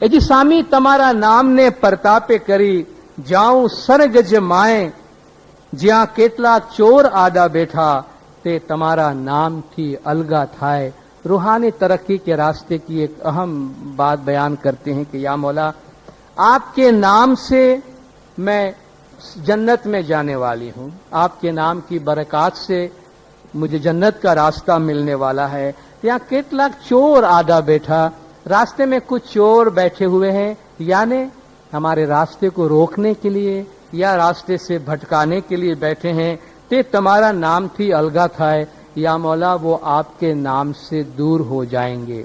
ए जी सामी तमारा नाम ने परतापे करी, जाऊं सरगज माए, ज्यां केतला चोर आदा बैठा, ते तमारा नाम थी अलगा थाए। रूहानी तरक्की के रास्ते की एक अहम बात बयान करते हैं कि या मौला आपके नाम से मैं जन्नत में जाने वाली हूं, आपके नाम की बरकत से मुझे जन्नत का रास्ता मिलने वाला है। यहाँ केतलाक चोर आदा बैठा, रास्ते में कुछ चोर बैठे हुए हैं, यानी हमारे रास्ते को रोकने के लिए या रास्ते से भटकाने के लिए बैठे हैं। ते तुम्हारा नाम थी अलगा था, या मौला वो आपके नाम से दूर हो जाएंगे।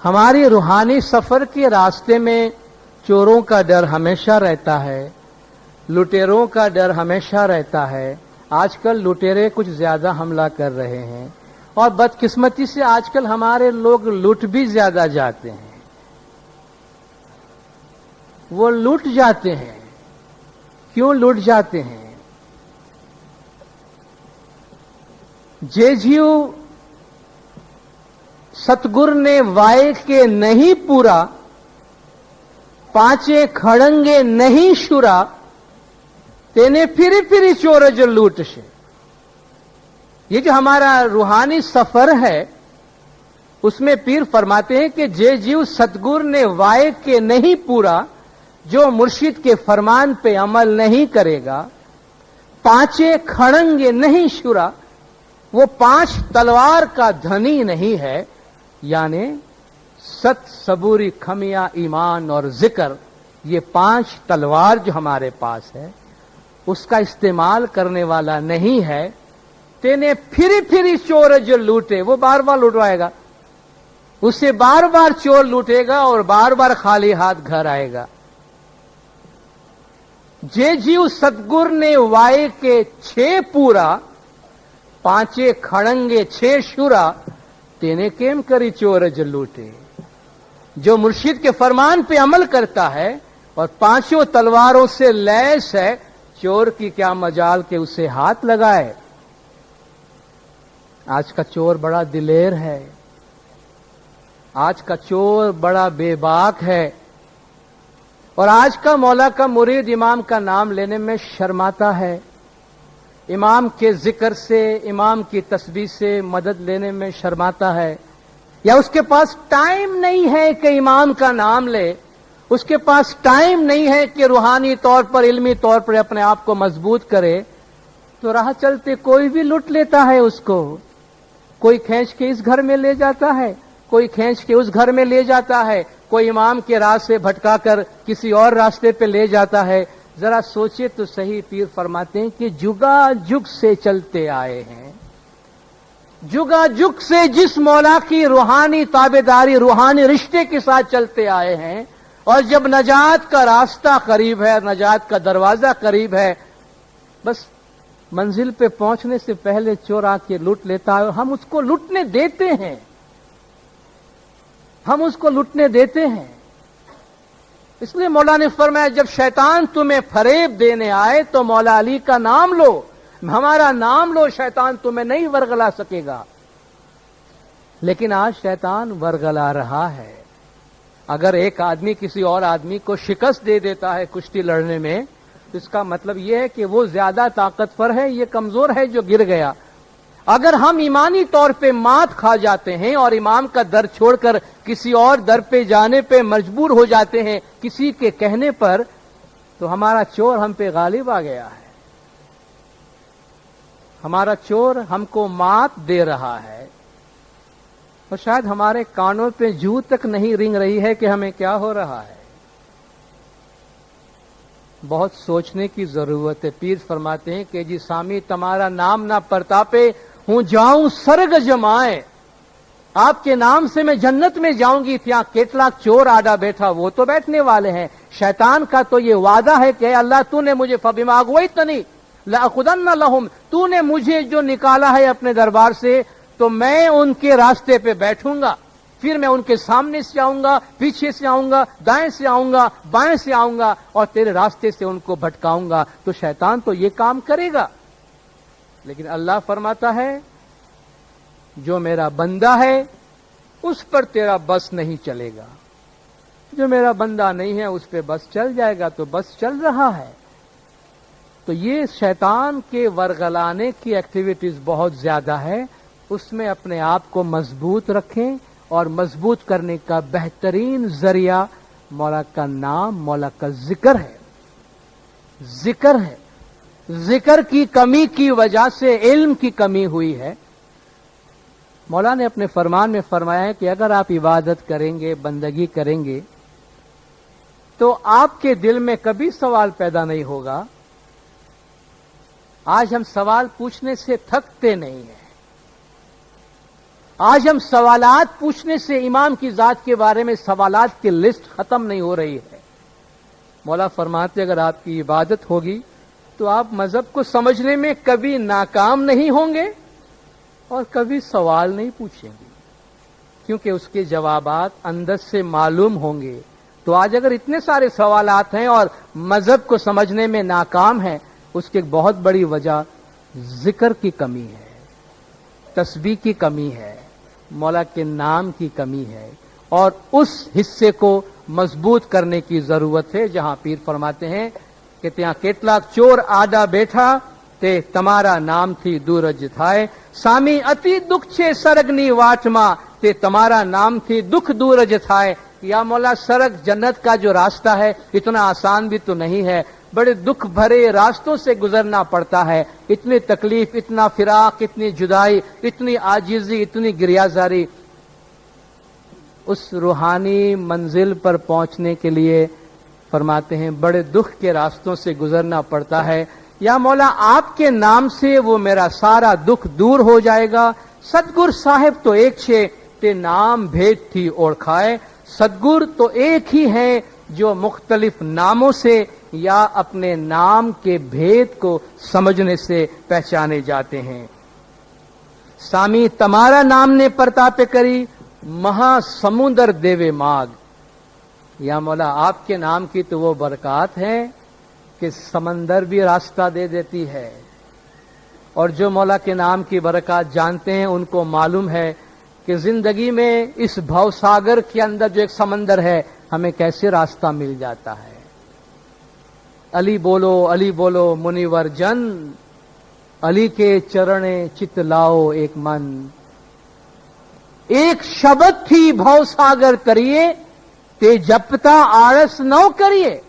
हमारी रूहानी सफर के रास्ते में चोरों का डर हमेशा रहता है, लुटेरों का डर हमेशा रहता है। आजकल लुटेरे कुछ ज्यादा हमला कर रहे हैं और बदकिस्मती से आजकल हमारे लोग लूट भी ज्यादा जाते हैं। वो लूट जाते हैं। क्यों लूट जाते हैं? जे जीव सतगुर ने वाय के नहीं पूरा, पांचे खड़ंगे नहीं शुरा, तेने फिरी फिरी चोर जो लूट से। ये जो हमारा रूहानी सफर है उसमें पीर फरमाते हैं कि जे जीव सतगुर ने वाय के नहीं पूरा, जो मुर्शिद के फरमान पे अमल नहीं करेगा, पांचे खड़ंगे नहीं शुरा, वो 5 तलवार का धनी नहीं है, यानी सत, सबूरी, खमिया, ईमान और जिक्र, ये 5 तलवार जो हमारे पास है उसका इस्तेमाल करने वाला नहीं है। तेने फिरी फिरी चोर जो लूटे, वो बार बार लुटवाएगा, उससे बार बार चोर लूटेगा और बार बार खाली हाथ घर आएगा। जे जीव सतगुर ने वाय के 6 पूरा, पांचे खड़ंगे 6 शुरा, तेने केम करी चोर जो लूटे। जो मुर्शिद के फरमान पे अमल करता है और 5 तलवारों से लैस है, चोर की क्या मजाल के उसे हाथ लगाए। आज का चोर बड़ा दिलेर है, आज का चोर बड़ा बेबाक है और आज का मौला का मुरीद इमाम का नाम लेने में शर्माता है। इमाम के जिक्र से, इमाम की तस्बीह से मदद लेने में शर्माता है, या उसके पास टाइम नहीं है कि इमाम का नाम ले, उसके पास टाइम नहीं है कि रूहानी तौर पर, इल्मी तौर पर अपने आप को मजबूत करे, तो राह चलते कोई भी लूट लेता है उसको। कोई खींच के इस घर में ले जाता है, कोई खींच के उस घर में ले जाता है, कोई इमाम के राह से भटका कर किसी और रास्ते पे ले जाता है। जरा सोचे तो सही, पीर फरमाते हैं कि जुगा जुग से चलते आए हैं, जुगा जुग से जिस मौला की रूहानी ताबेदारी, रूहानी रिश्ते के साथ चलते आए हैं, और जब नजात का रास्ता करीब है, नजात का दरवाजा करीब है, बस मंजिल पे पहुंचने से पहले चोर आके लूट लेता है और हम उसको लूटने देते हैं, हम उसको लूटने देते हैं। इसलिए मौला ने फरमाया, जब शैतान तुम्हें फरेब देने आए तो मौला अली का नाम लो, हमारा नाम लो, शैतान तुम्हें नहीं वरगला सकेगा। लेकिन आज शैतान वरगला रहा है। अगर एक आदमी किसी और आदमी को शिकस्त दे देता है कुश्ती लड़ने में, तो इसका मतलब यह है कि वो ज्यादा ताकतवर है, ये कमजोर है जो गिर गया। अगर हम ईमानी तौर पे मात खा जाते हैं और इमाम का दर छोड़कर किसी और दर पे जाने पे मजबूर हो जाते हैं किसी के कहने पर, तो हमारा चोर हम पे गालिब आ गया है, हमारा चोर हमको मात दे रहा है। और शायद हमारे कानों पे जू तक नहीं रिंग रही है कि हमें क्या हो रहा है। बहुत सोचने की जरूरत है। पीर फरमाते हैं कि जी सामी तुम्हारा नाम ना परतापे, हूं जाऊं सर्ग जमाए, आपके नाम से मैं जन्नत में जाऊंगी। ત્યાં કેટલાક चोर आडा बैठा, वो तो बैठने वाले हैं। शैतान का तो ये वादा है कि अल्लाह तूने मुझे फबिमा अग़वैतनी लअक़ुदन्न लहुम, तूने मुझे जो निकाला है अपने दरबार से, तो मैं उनके रास्ते पे बैठूंगा, फिर मैं उनके सामने से आऊंगा, पीछे से आऊंगा, दाएं से आऊंगा, बाएं से आऊंगा और तेरे रास्ते से उनको भटकाऊंगा। तो शैतान तो ये काम करेगा। लेकिन अल्लाह फरमाता है, जो मेरा बंदा है उस पर तेरा बस नहीं चलेगा, जो मेरा बंदा नहीं है उस पे बस चल जाएगा। तो बस चल रहा है। तो ये शैतान के वरगलाने की एक्टिविटीज बहुत ज्यादा है। उसमें अपने आप को मजबूत रखें, और मजबूत करने का बेहतरीन जरिया मौला का नाम, मौला का जिक्र है। जिक्र है। जिक्र की कमी की वजह से इल्म की कमी हुई है। मौला ने अपने फरमान में फरमाया है कि अगर आप इबादत करेंगे, बंदगी करेंगे, तो आपके दिल में कभी सवाल पैदा नहीं होगा। आज हम सवाल पूछने से थकते नहीं हैं। आज हम सवालात पूछने से, इमाम की जात के बारे में सवालात की लिस्ट खत्म नहीं हो रही है। مولا فرماتے اگر آپ کی عبادت ہوگی تو آپ مذہب کو سمجھنے میں کبھی ناکام نہیں ہوں گے اور کبھی سوال نہیں پوچھیں گے، کیونکہ اس کے جوابات اندر سے معلوم ہوں گے۔ تو آج اگر اتنے سارے سوالات ہیں اور مذہب کو سمجھنے میں ناکام ہیں، اس کی ایک بہت بڑی وجہ ذکر کی کمی ہے، تسبیح کی کمی ہے، مولا کے نام کی کمی ہے، اور اس حصے کو مضبوط کرنے کی ضرورت ہے جہاں پیر فرماتے ہیں کہ ત્યાં કેટલાક ચોર આડા બેઠા તે તમારા નામથી દૂર જ થાય, સામી અતિ દુઃખ છે સરગની વાટમાં તે તમારા નામથી दुख दूर ज थाए। या मौला सरग जन्नत का जो रास्ता है इतना आसान भी तो नहीं है, बड़े दुख भरे रास्तों से गुजरना पड़ता है, इतनी तकलीफ, इतना फिराक, इतनी जुदाई, इतनी आजिजी, इतनी गिरियाजारी। उस रूहानी मंजिल पर पहुंचने के लिए फरमाते हैं बड़े दुख के रास्तों से गुजरना पड़ता है। या मौला आपके नाम से वो मेरा सारा दुख दूर हो जाएगा। सतगुर साहेब तो एक छे ते नाम भेद थी ओळखाए। सतगुर तो एक ही है जो मुख्तलिफ नामों से या अपने नाम के भेद को समझने से पहचाने जाते हैं। सामी तमारा नाम ने प्रतापे करी, महासमुंदर देवे माग। या मौला आपके नाम की तो वो बरकत है कि समंदर भी रास्ता दे देती है, और जो मौला के नाम की बरकत जानते हैं उनको मालूम है कि जिंदगी में इस भवसागर के अंदर जो एक समंदर है हमें कैसे रास्ता मिल जाता है। अली बोलो मुनिवर जन, अली के चरणे चित लाओ एक मन। एक शब्द थी भवसागर करिए, ते जपता आलस न करिए।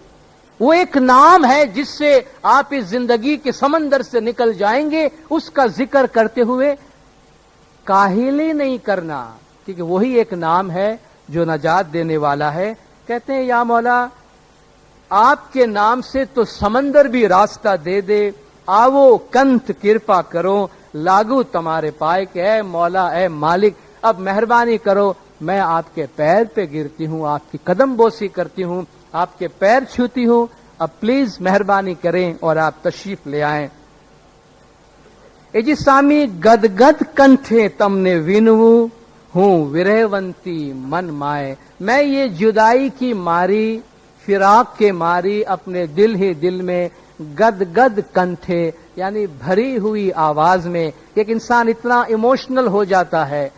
वो एक नाम है जिससे आप इस जिंदगी के समंदर से निकल जाएंगे। उसका जिक्र करते हुए काहिली नहीं करना, क्योंकि वही एक नाम है जो नजात देने वाला है। कहते हैं या मौला आपके नाम से तो समंदर भी रास्ता दे दे, आवो कंत कृपा करो, लागू तुम्हारे पाए के ऐ मौला ऐ मालिक अब मेहरबानी करो, मैं आपके पैर पे गिरती हूं, आपकी कदम बोसी करती हूं, आपके पैर छूती हूं, अब प्लीज मेहरबानी करें और आप तशरीफ ले आएं। एजी सामी गदगद कंठे तमने विनवू हूं विरहवंती मन माए। मैं ये जुदाई की मारी, फिराक के मारी अपने दिल ही दिल में गदगद कंठे यानी भरी हुई आवाज में। एक इंसान इतना इमोशनल हो जाता है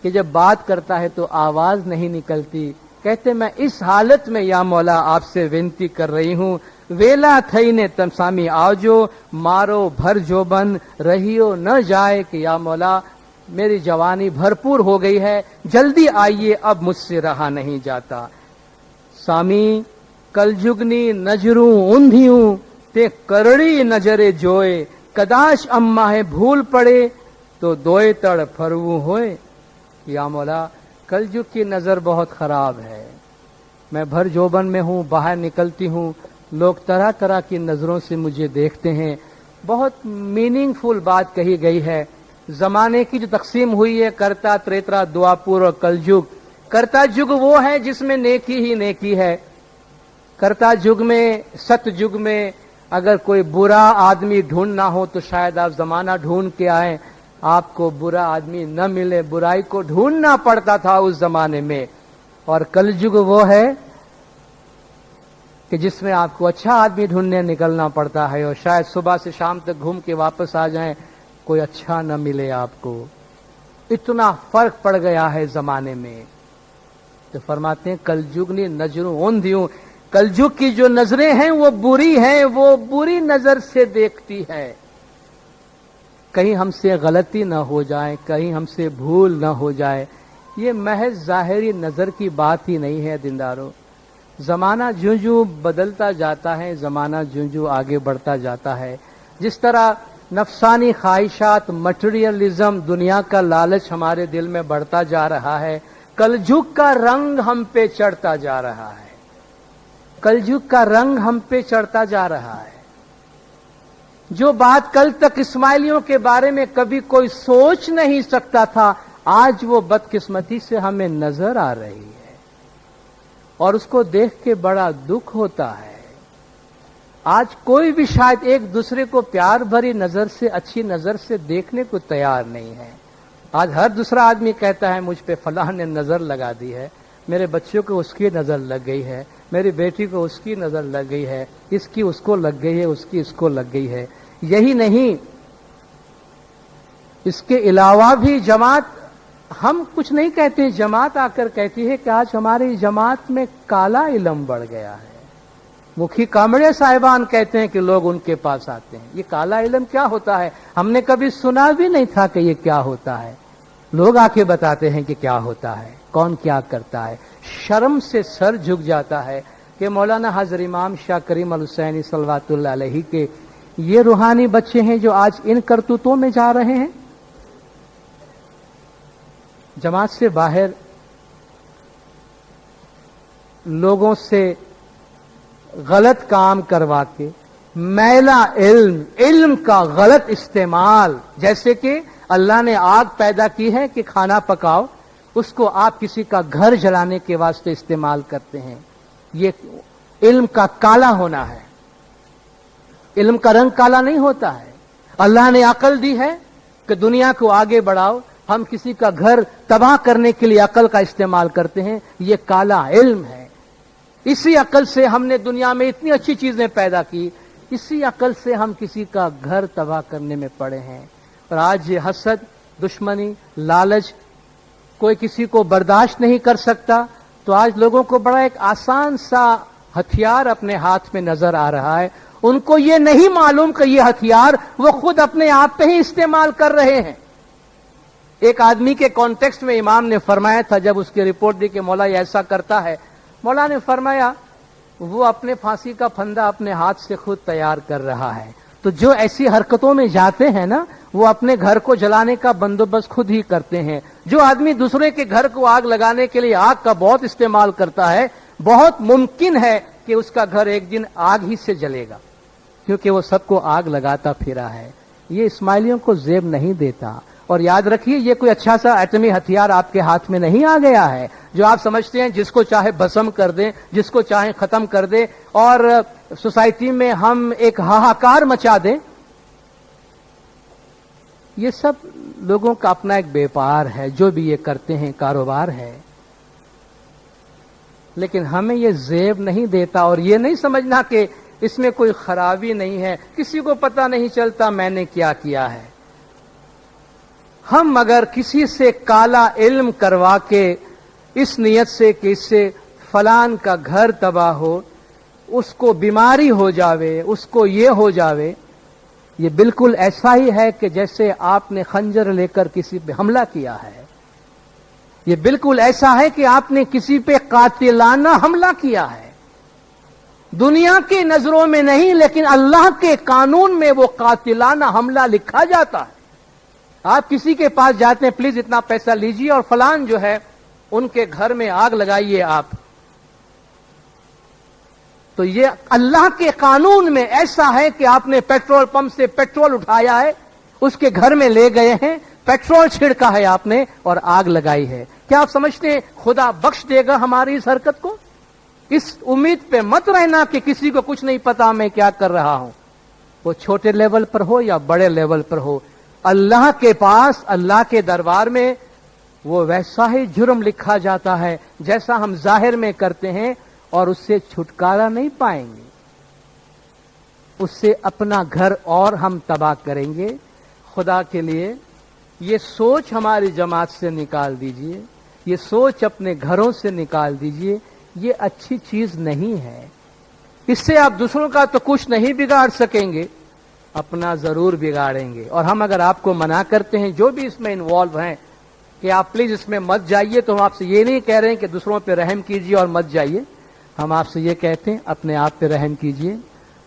कि जब बात करता है तो आवाज नहीं निकलती। कहते मैं इस हालत में या मौला आपसे विनती कर रही हूं, वेला थईने तम सामी आवजो, मारो भर जोबन रहियो न जाए कि या मौला मेरी जवानी भरपूर हो गई है, जल्दी आइए अब मुझसे रहा नहीं जाता। सामी कलजुगनी नजरूं ऊंधियूं ते करड़ी नजरे जोए, कदाच अम्मा है भूल पड़े तो दोए तड़ फरवू होए। या मौला कलयुग की नजर बहुत खराब है, मैं भर जोबन में हूं, बाहर निकलती हूं, लोग तरह तरह की नजरों से मुझे देखते हैं। बहुत मीनिंगफुल बात कही गई है। जमाने की जो तकसीम हुई है कर्ता, त्रेता, द्वापुर और कलयुग। कर्ता युग वो है जिसमें नेकी ही नेकी है। कर्ता युग में, सतयुग में अगर कोई बुरा आदमी ढूंढना हो तो शायद आप जमाना ढूंढ के आए, आपको बुरा आदमी न मिले, बुराई को ढूंढना पड़ता था उस जमाने में। और कलयुग वो है कि जिसमें आपको अच्छा आदमी ढूंढने निकलना पड़ता है, और शायद सुबह से शाम तक घूम के वापस आ जाएं, कोई अच्छा न मिले आपको। इतना फर्क पड़ गया है जमाने में। तो फरमाते हैं कलयुग ने नजरों ओंधियों, कलयुग की जो नजरें हैं वो बुरी हैं, वो बुरी नजर से देखती है। कहीं हमसे गलती न हो जाए, कहीं हमसे भूल न हो जाए, ये महज जाहिरी नजर की बात ही नहीं है दीनदारों। जमाना ज्यों ज्यों बदलता जाता है, जमाना ज्यों ज्यों आगे बढ़ता जाता है, जिस तरह नफसानी ख्वाहिशात, मटेरियलिज्म, दुनिया का लालच हमारे दिल में बढ़ता जा रहा है, कलयुग का रंग हम पे चढ़ता जा रहा है। कलयुग का रंग हम पे चढ़ता जा रहा है। जो बात कल तक इस्माइलियों के बारे में कभी कोई सोच नहीं सकता था, आज वो बदकिस्मती से हमें नजर आ रही है, और उसको देख के बड़ा दुख होता है। आज कोई भी शायद एक दूसरे को प्यार भरी नजर से, अच्छी नजर से देखने को तैयार नहीं है। आज हर दूसरा आदमी कहता है मुझ पे फलां ने नजर लगा दी है, मेरे बच्चों को उसकी नजर लग गई है, मेरी बेटी को उसकी नजर लग गई है, इसकी उसको लग गई है, उसकी इसको लग गई है। यही नहीं, इसके अलावा भी जमात, हम कुछ नहीं कहते, जमात आकर कहती है कि आज हमारी जमात में काला इल्म बढ़ गया है। मुखी कामड़े साहिबान कहते हैं कि लोग उनके पास आते हैं। ये काला इल्म क्या होता है? हमने कभी सुना भी नहीं था कि ये क्या होता है। लोग आके बताते हैं कि क्या होता है, कौन क्या करता है। शर्म से सर झुक जाता है कि मौलाना हजरत इमाम शाह करीम अल हुसैनी सल्लल्लाहु अलैहि के ये रूहानी बच्चे हैं जो आज इन करतूतों में जा रहे हैं। जमात से बाहर लोगों से गलत काम करवा के मैला इल्म का गलत इस्तेमाल, जैसे कि अल्लाह ने आग पैदा की है कि खाना पकाओ, उसको आप किसी का घर जलाने के वास्ते इस्तेमाल करते हैं। ये इल्म का काला होना है। इल्म का रंग काला नहीं होता है। अल्लाह ने अकल दी है कि दुनिया को आगे बढ़ाओ, हम किसी का घर तबाह करने के लिए अकल का इस्तेमाल करते हैं। ये काला इल्म है। इसी अकल से हमने दुनिया में इतनी अच्छी चीजें पैदा की, इसी अकल से हम किसी का घर तबाह करने में पड़े हैं। और आज ये हसद, दुश्मनी, लालच कोई किसी को बर्दाश्त नहीं कर सकता, तो आज लोगों को बड़ा एक आसान सा हथियार अपने हाथ में नजर आ रहा है। उनको ये नहीं मालूम कि ये हथियार वो खुद अपने आप पे ही इस्तेमाल कर रहे हैं। एक आदमी के कॉन्टेक्स्ट में इमाम ने फरमाया था, जब उसकी रिपोर्ट दी कि मौला ये ऐसा करता है, मौला ने फरमाया वो अपने फांसी का फंदा अपने हाथ से खुद तैयार कर रहा है। तो जो ऐसी हरकतों में जाते हैं ना, वो अपने घर को जलाने का बंदोबस्त खुद ही करते हैं। जो आदमी दूसरे के घर को आग लगाने के लिए आग का बहुत इस्तेमाल करता है, बहुत मुमकिन है कि उसका घर एक दिन आग ही से जलेगा, क्योंकि वो सबको आग लगाता फिरा है। ये इस्माइलियों को जेब नहीं देता। और याद रखिए, ये कोई अच्छा सा एटमी हथियार आपके हाथ में नहीं आ गया है जो आप समझते हैं जिसको चाहे भस्म कर दें, जिसको चाहे खत्म कर दें और सोसाइटी में हम एक हाहाकार मचा दें। ये सब लोगों का अपना एक व्यापार है, जो भी ये करते हैं कारोबार है। लेकिन हमें ये जेब नहीं देता। और ये नहीं समझना कि इसमें कोई खराबी नहीं है, किसी को पता नहीं चलता मैंने क्या किया है। हम अगर किसी से काला इल्म करवा के इस नियत से कि इससे फलान का घर तबाह हो, उसको बीमारी हो जावे, उसको ये हो जावे, ये बिल्कुल ऐसा ही है कि जैसे आपने खंजर लेकर किसी पे हमला किया है। ये बिल्कुल ऐसा है कि आपने किसी पे कातिलाना हमला किया है। दुनिया की नजरों में नहीं, लेकिन अल्लाह के कानून में वो कातिलाना हमला लिखा जाता है। आप किसी के पास जाते हैं, प्लीज इतना पैसा लीजिए और फलान जो है उनके घर में आग लगाइए आप, तो ये अल्लाह के कानून में ऐसा है कि आपने पेट्रोल पंप से पेट्रोल उठाया है, उसके घर में ले गए हैं, पेट्रोल छिड़का है आपने और आग लगाई है। क्या आप समझते हैं खुदा बख्श देगा हमारी इस हरकत को? इस उम्मीद पे मत रहना कि किसी को कुछ नहीं पता मैं क्या कर रहा हूं। वो छोटे लेवल पर हो या बड़े लेवल पर हो, अल्लाह के पास, अल्लाह के दरबार में वो वैसा ही जुर्म लिखा जाता है जैसा हम जाहिर में करते हैं, और उससे छुटकारा नहीं पाएंगे। उससे अपना घर और हम तबाह करेंगे। खुदा के लिए ये सोच हमारी जमात से निकाल दीजिए, ये सोच अपने घरों से निकाल दीजिए। ये अच्छी चीज नहीं है। इससे आप दूसरों का तो कुछ नहीं बिगाड़ सकेंगे, अपना जरूर बिगाड़ेंगे। और हम अगर आपको मना करते हैं, जो भी इसमें इन्वॉल्व हैं, कि आप प्लीज इसमें मत जाइए, तो हम आपसे ये नहीं कह रहे हैं कि दूसरों पे रहम कीजिए और मत जाइए। हम आपसे ये कहते हैं अपने आप पे रहम कीजिए।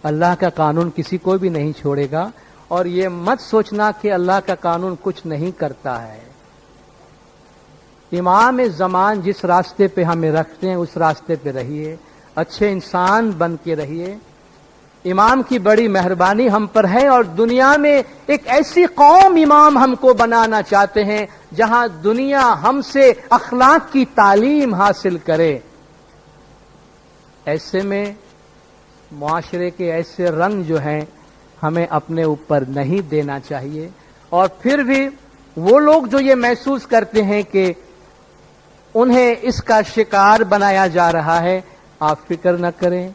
अल्लाह का कानून किसी को भी नहीं छोड़ेगा। और ये मत सोचना कि अल्लाह का कानून कुछ नहीं करता है। इमाम ज़मान जिस रास्ते पे हमें रखते हैं उस रास्ते पे रहिए, अच्छे इंसान बन के रहिए। इमाम की बड़ी मेहरबानी हम पर है, और दुनिया में एक ऐसी कौम इमाम हमको बनाना चाहते हैं जहां दुनिया हमसे अखलाक की तालीम हासिल करे। ऐसे में معاشرے کے ایسے رنگ جو ہیں ہمیں اپنے اوپر نہیں دینا چاہیے. اور پھر بھی وہ لوگ جو یہ محسوس کرتے ہیں کہ انہیں اس کا شکار بنایا جا رہا ہے، آپ فکر نہ کریں.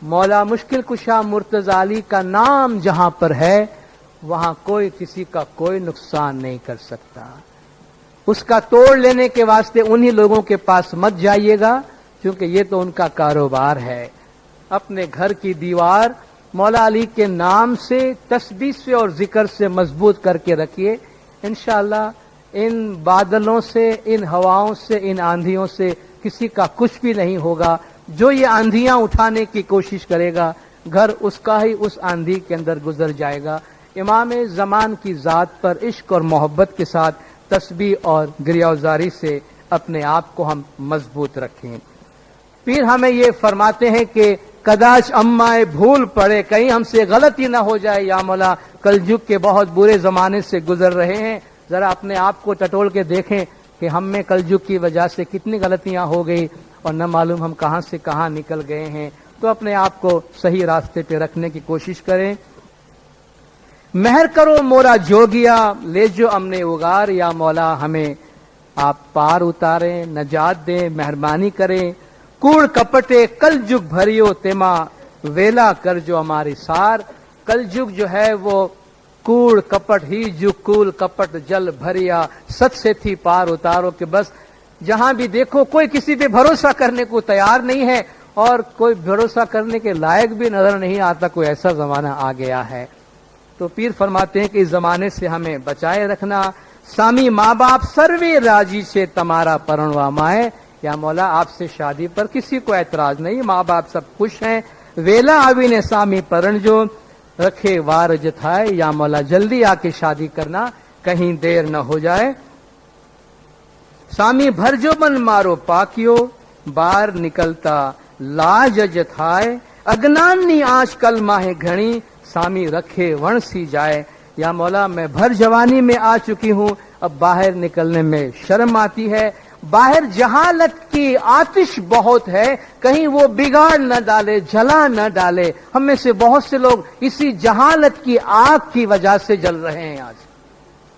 مولا مشکل کشا مرتضی علی کا نام جہاں پر ہے وہاں کوئی کسی کا کوئی نقصان نہیں کر سکتا. اس کا توڑ لینے کے واسطے انہی لوگوں کے پاس مت جائیے گا کیونکہ یہ تو ان کا کاروبار ہے. اپنے گھر کی دیوار مولا علی کے نام سے، تسبیح سے اور ذکر سے مضبوط کر کے رکھیے. انشاءاللہ ان بادلوں سے، ان ہواؤں سے، ان آندھیوں سے کسی کا کچھ بھی نہیں ہوگا. جو یہ آندھیاں اٹھانے کی کوشش کرے گا گھر اس کا ہی اس آندھی کے اندر گزر جائے گا. امام زمان کی ذات پر عشق اور محبت کے ساتھ تسبیح اور گریہوزاری سے اپنے آپ کو ہم مضبوط رکھیں. پھر ہمیں یہ فرماتے ہیں کہ کداچ امائے بھول پڑے، کہیں ہم سے غلطی نہ ہو جائے. یا مولا کلجگ کے بہت برے زمانے سے گزر رہے ہیں، ذرا اپنے آپ کو ٹٹول کے دیکھیں کہ ہم میں کلجگ کی وجہ سے کتنی غلطیاں ہو گئی اور نہ معلوم ہم کہاں سے کہاں نکل گئے ہیں. تو اپنے آپ کو صحیح راستے پہ رکھنے کی کوشش کریں. مہر کرو مورا جوگیا، لے جو امنے اگار. یا مولا ہمیں آپ پار اتاریں، نجات دیں، مہربانی کریں. کوڑ کپٹے کل جگ بھریو تیما، ویلا کر جو ہماری سار. کل جگ جو ہے وہ کوڑ کپٹ ہی جو کول کپٹ جل بھریا، ست سے تھی پار اتارو. کہ بس جہاں بھی دیکھو کوئی کسی پہ بھروسہ کرنے کو تیار نہیں ہے اور کوئی بھروسہ کرنے کے لائق بھی نظر نہیں آتا. کوئی ایسا زمانہ آ گیا ہے. تو پیر فرماتے ہیں کہ اس زمانے سے ہمیں بچائے رکھنا. سامی ماں باپ سروے راجی سے تمہارا پرنوا مائے. یا مولا آپ سے شادی پر کسی کو اعتراض نہیں، ماں باپ سب خوش ہیں. ویلا آوی نے سامی پرن جو رکھے وار جتھائے. یا مولا جلدی آ کے شادی کرنا، کہیں دیر نہ ہو جائے. سامی بھر جو بن مارو پاکیو، بار نکلتا لاج جتھائے. اگنانی آج کل ماہ گھڑی، سامی رکھے ون سی جائے. یا مولا میں بھر جوانی میں آ چکی ہوں، اب باہر نکلنے میں شرم آتی ہے. باہر جہالت کی آتش بہت ہے، کہیں وہ بگاڑ نہ ڈالے، جلا نہ ڈالے. ہم میں سے بہت سے لوگ اسی جہالت کی آگ کی وجہ سے جل رہے ہیں. آج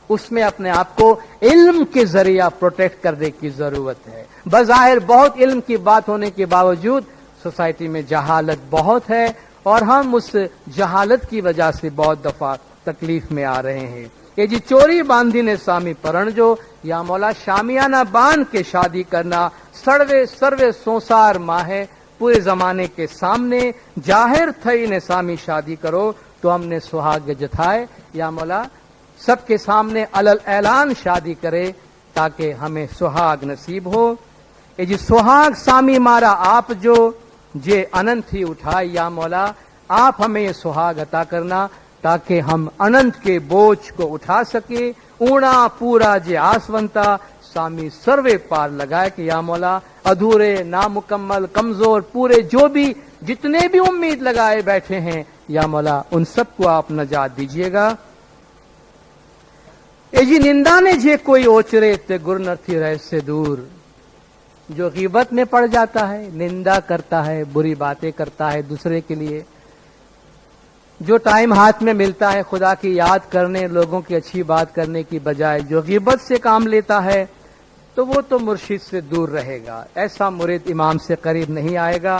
اس میں اپنے آپ کو علم کے ذریعہ پروٹیکٹ کرنے کی ضرورت ہے. بظاہر بہت علم کی بات ہونے کے باوجود سوسائٹی میں جہالت بہت ہے اور ہم اس جہالت کی وجہ سے بہت دفعہ تکلیف میں آ رہے ہیں. کہ جی چوری باندھی نے سامی پرن جو. یا مولا شامیانہ باندھ کے شادی کرنا، سروے سروے سوسار ماں ہے. پورے زمانے کے سامنے ظاہر تھئی نے سامی شادی کرو تو ہم نے سہاگ جتھائے. یا مولا سب کے سامنے علل اعلان شادی کرے تاکہ ہمیں سہاگ نصیب ہو. اے جی سہاگ سامی مارا آپ جو جے اننت ہی اٹھائے. یا مولا آپ ہمیں یہ سہاگ عطا کرنا تاکہ ہم اننت کے بوجھ کو اٹھا سکے. اونا پورا جے آسونتا، سامی سروے پار لگائے. کہ یا مولا ادھورے، نامکمل، کمزور، پورے جو بھی جتنے بھی امید لگائے بیٹھے ہیں، یا مولا ان سب کو آپ نجات دیجیے گا. اے جی نندا نے جے کوئی اوچرے تے گر نہ تھی رہ سے دور. جو غیبت میں پڑ جاتا ہے، نندا کرتا ہے، بری باتیں کرتا ہے دوسرے کے لیے، جو ٹائم ہاتھ میں ملتا ہے خدا کی یاد کرنے، لوگوں کی اچھی بات کرنے کی بجائے جو غیبت سے کام لیتا ہے تو وہ تو مرشد سے دور رہے گا. ایسا مرید امام سے قریب نہیں آئے گا.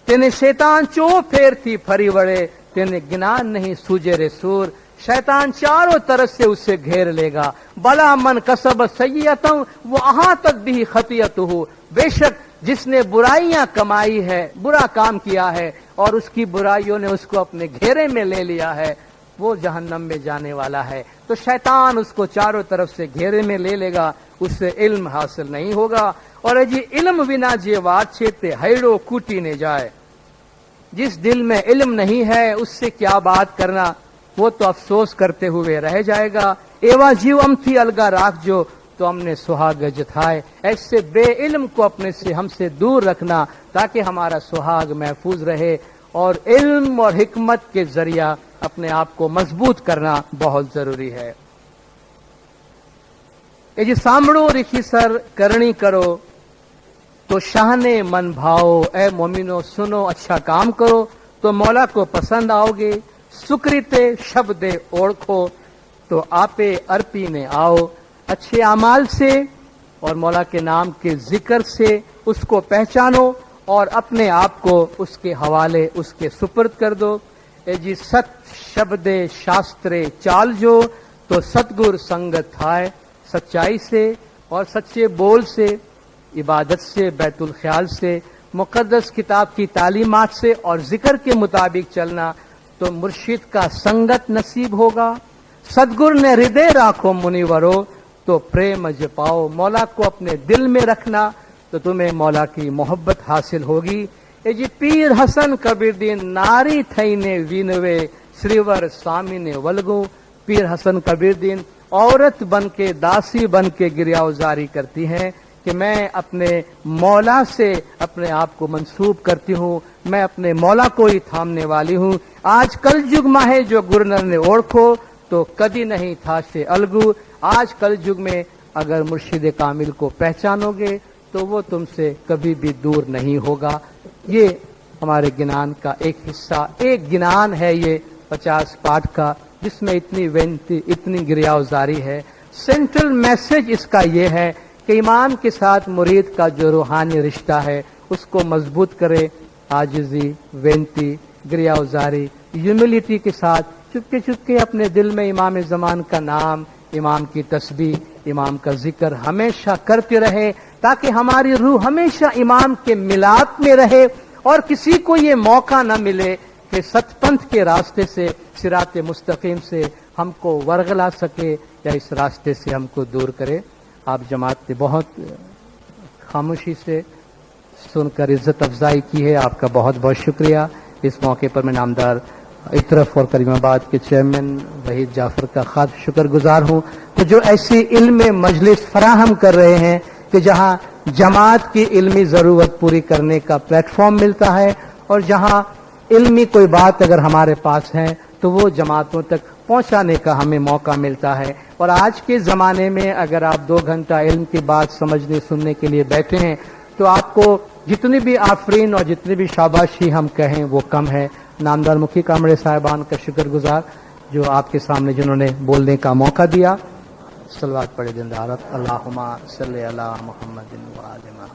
تینے شیطان چو پھیر تھی پھری وڑے، تینے گنان نہیں سوجے رے سور. شیطان چاروں طرف سے اسے گھیر لے گا. بلا من کسب سیئتوں وہ اہاں تک بھی خطیت ہو. بے شک جس نے برائیاں کمائی ہے، برا کام کیا ہے اور اس کی برائیوں نے اس کو اپنے گھیرے میں لے لیا ہے، وہ جہنم میں جانے والا ہے. تو شیطان اس کو چاروں طرف سے گھیرے میں لے لے گا، اس سے علم حاصل نہیں ہوگا. اور جی علم بنا جے وات چھیتے ہیڑو کوٹی نے جائے. جس دل میں علم نہیں ہے اس سے کیا بات کرنا، وہ تو افسوس کرتے ہوئے رہ جائے گا. ایوا جیو ام تھی الگا راکھ جو، تو ہم نے سہاگ جتھائے. ایسے بے علم کو اپنے سے ہم سے دور رکھنا تاکہ ہمارا سہاگ محفوظ رہے. اور علم اور حکمت کے ذریعہ اپنے آپ کو مضبوط کرنا بہت ضروری ہے. اے جی سامڑو رکھی سر کرنی کرو تو شاہنے من بھاؤ. اے مومنو سنو، اچھا کام کرو तो मौला को पसंद आओगे। सुकृते शब्द ओढ़ो तो आपे अर्पीने आओ। अच्छे अमाल से और मौला के नाम के जिक्र से उसको पहचानो और अपने आप को उसके हवाले उसके सुपुर्द कर दो। ए जी सत शब्दे शास्त्रे चाल जो तो सतगुर संगत थाय। सच्चाई से और सच्चे बोल से, इबादत से, बैतुल ख्याल से, मुकद्दस किताब की तालीमात से और जिक्र के मुताबिक चलना तो मुर्शिद का संगत नसीब होगा। सदगुर ने हृदय राखो मुनिवरो तो प्रेम जपाओ। मौला को अपने दिल में रखना तो तुम्हें मौला की मोहब्बत हासिल होगी। ए जी पीर हसन कबीर दीन नारी थईने वीनवे श्रीवर स्वामी ने वलगो। पीर हसन कबीर दीन औरत बन के, दासी बन के गिरियावजारी करती हैं कि मैं अपने मौला से अपने आप को मंसूब करती हूँ, मैं अपने मौला को ही थामने वाली हूँ। आज कल युग माहे जो गुरनर ने ओढ़ो तो कदी नहीं था से अलगू। आज कल युग में अगर मुर्शिद कामिल को पहचानोगे तो वो तुमसे कभी भी दूर नहीं होगा। ये हमारे गिनान का एक हिस्सा, एक गिनान है ये 50 पाठ का, जिसमें इतनी वेंती, इतनी गिरियावजारी है। सेंट्रल मैसेज इसका ये है कि इमाम के साथ मुरीद का जो रूहानी रिश्ता है उसको मजबूत करे। आजिजी, वेंती, गिरियावजारी, ह्यूमिलिटी के साथ चुपके चुपके अपने दिल में इमाम ज़मान का नाम, इमाम की तस्बीह, इमाम का जिक्र हमेशा करते रहे, ताकि हमारी रूह हमेशा इमाम के मिलाप में रहे और किसी को ये मौका न मिले कि सतपंथ के रास्ते से, सिराते मुस्तकीम से हमको वरगला सके या इस रास्ते से हमको दूर करे। आप जमात ने बहुत खामोशी से सुनकर इज्जत अफजाई की है, आपका बहुत बहुत शुक्रिया। इस मौके पर मैं नामदार इतरफ और करीमाबाद के चेयरमैन वहीद जाफर का खास शुक्रगुजार हूँ कि जो ऐसी इल्म मजलिस फराहम कर रहे हैं कि जहाँ जमात की इल्मी ज़रूरत पूरी करने का प्लेटफॉर्म मिलता है और जहाँ इल्मी कोई बात अगर हमारे पास है तो वो जमातों तक पहुंचाने का हमें मौका मिलता है। और आज के ज़माने में अगर आप 2 घंटा इल्म की बात समझने सुनने के लिए बैठे हैं तो आपको जितनी भी आफरीन और जितनी भी शाबाशी हम कहें वो कम है। नामदार मुखी कामड़े साहिबान का शुक्रगुजार जो आपके सामने जिन्होंने बोलने का मौका दिया। सलवात पढ़े दिन दारत अल्लाहुम्मा सल्ली अला मुहम्मदिन व आलिमा।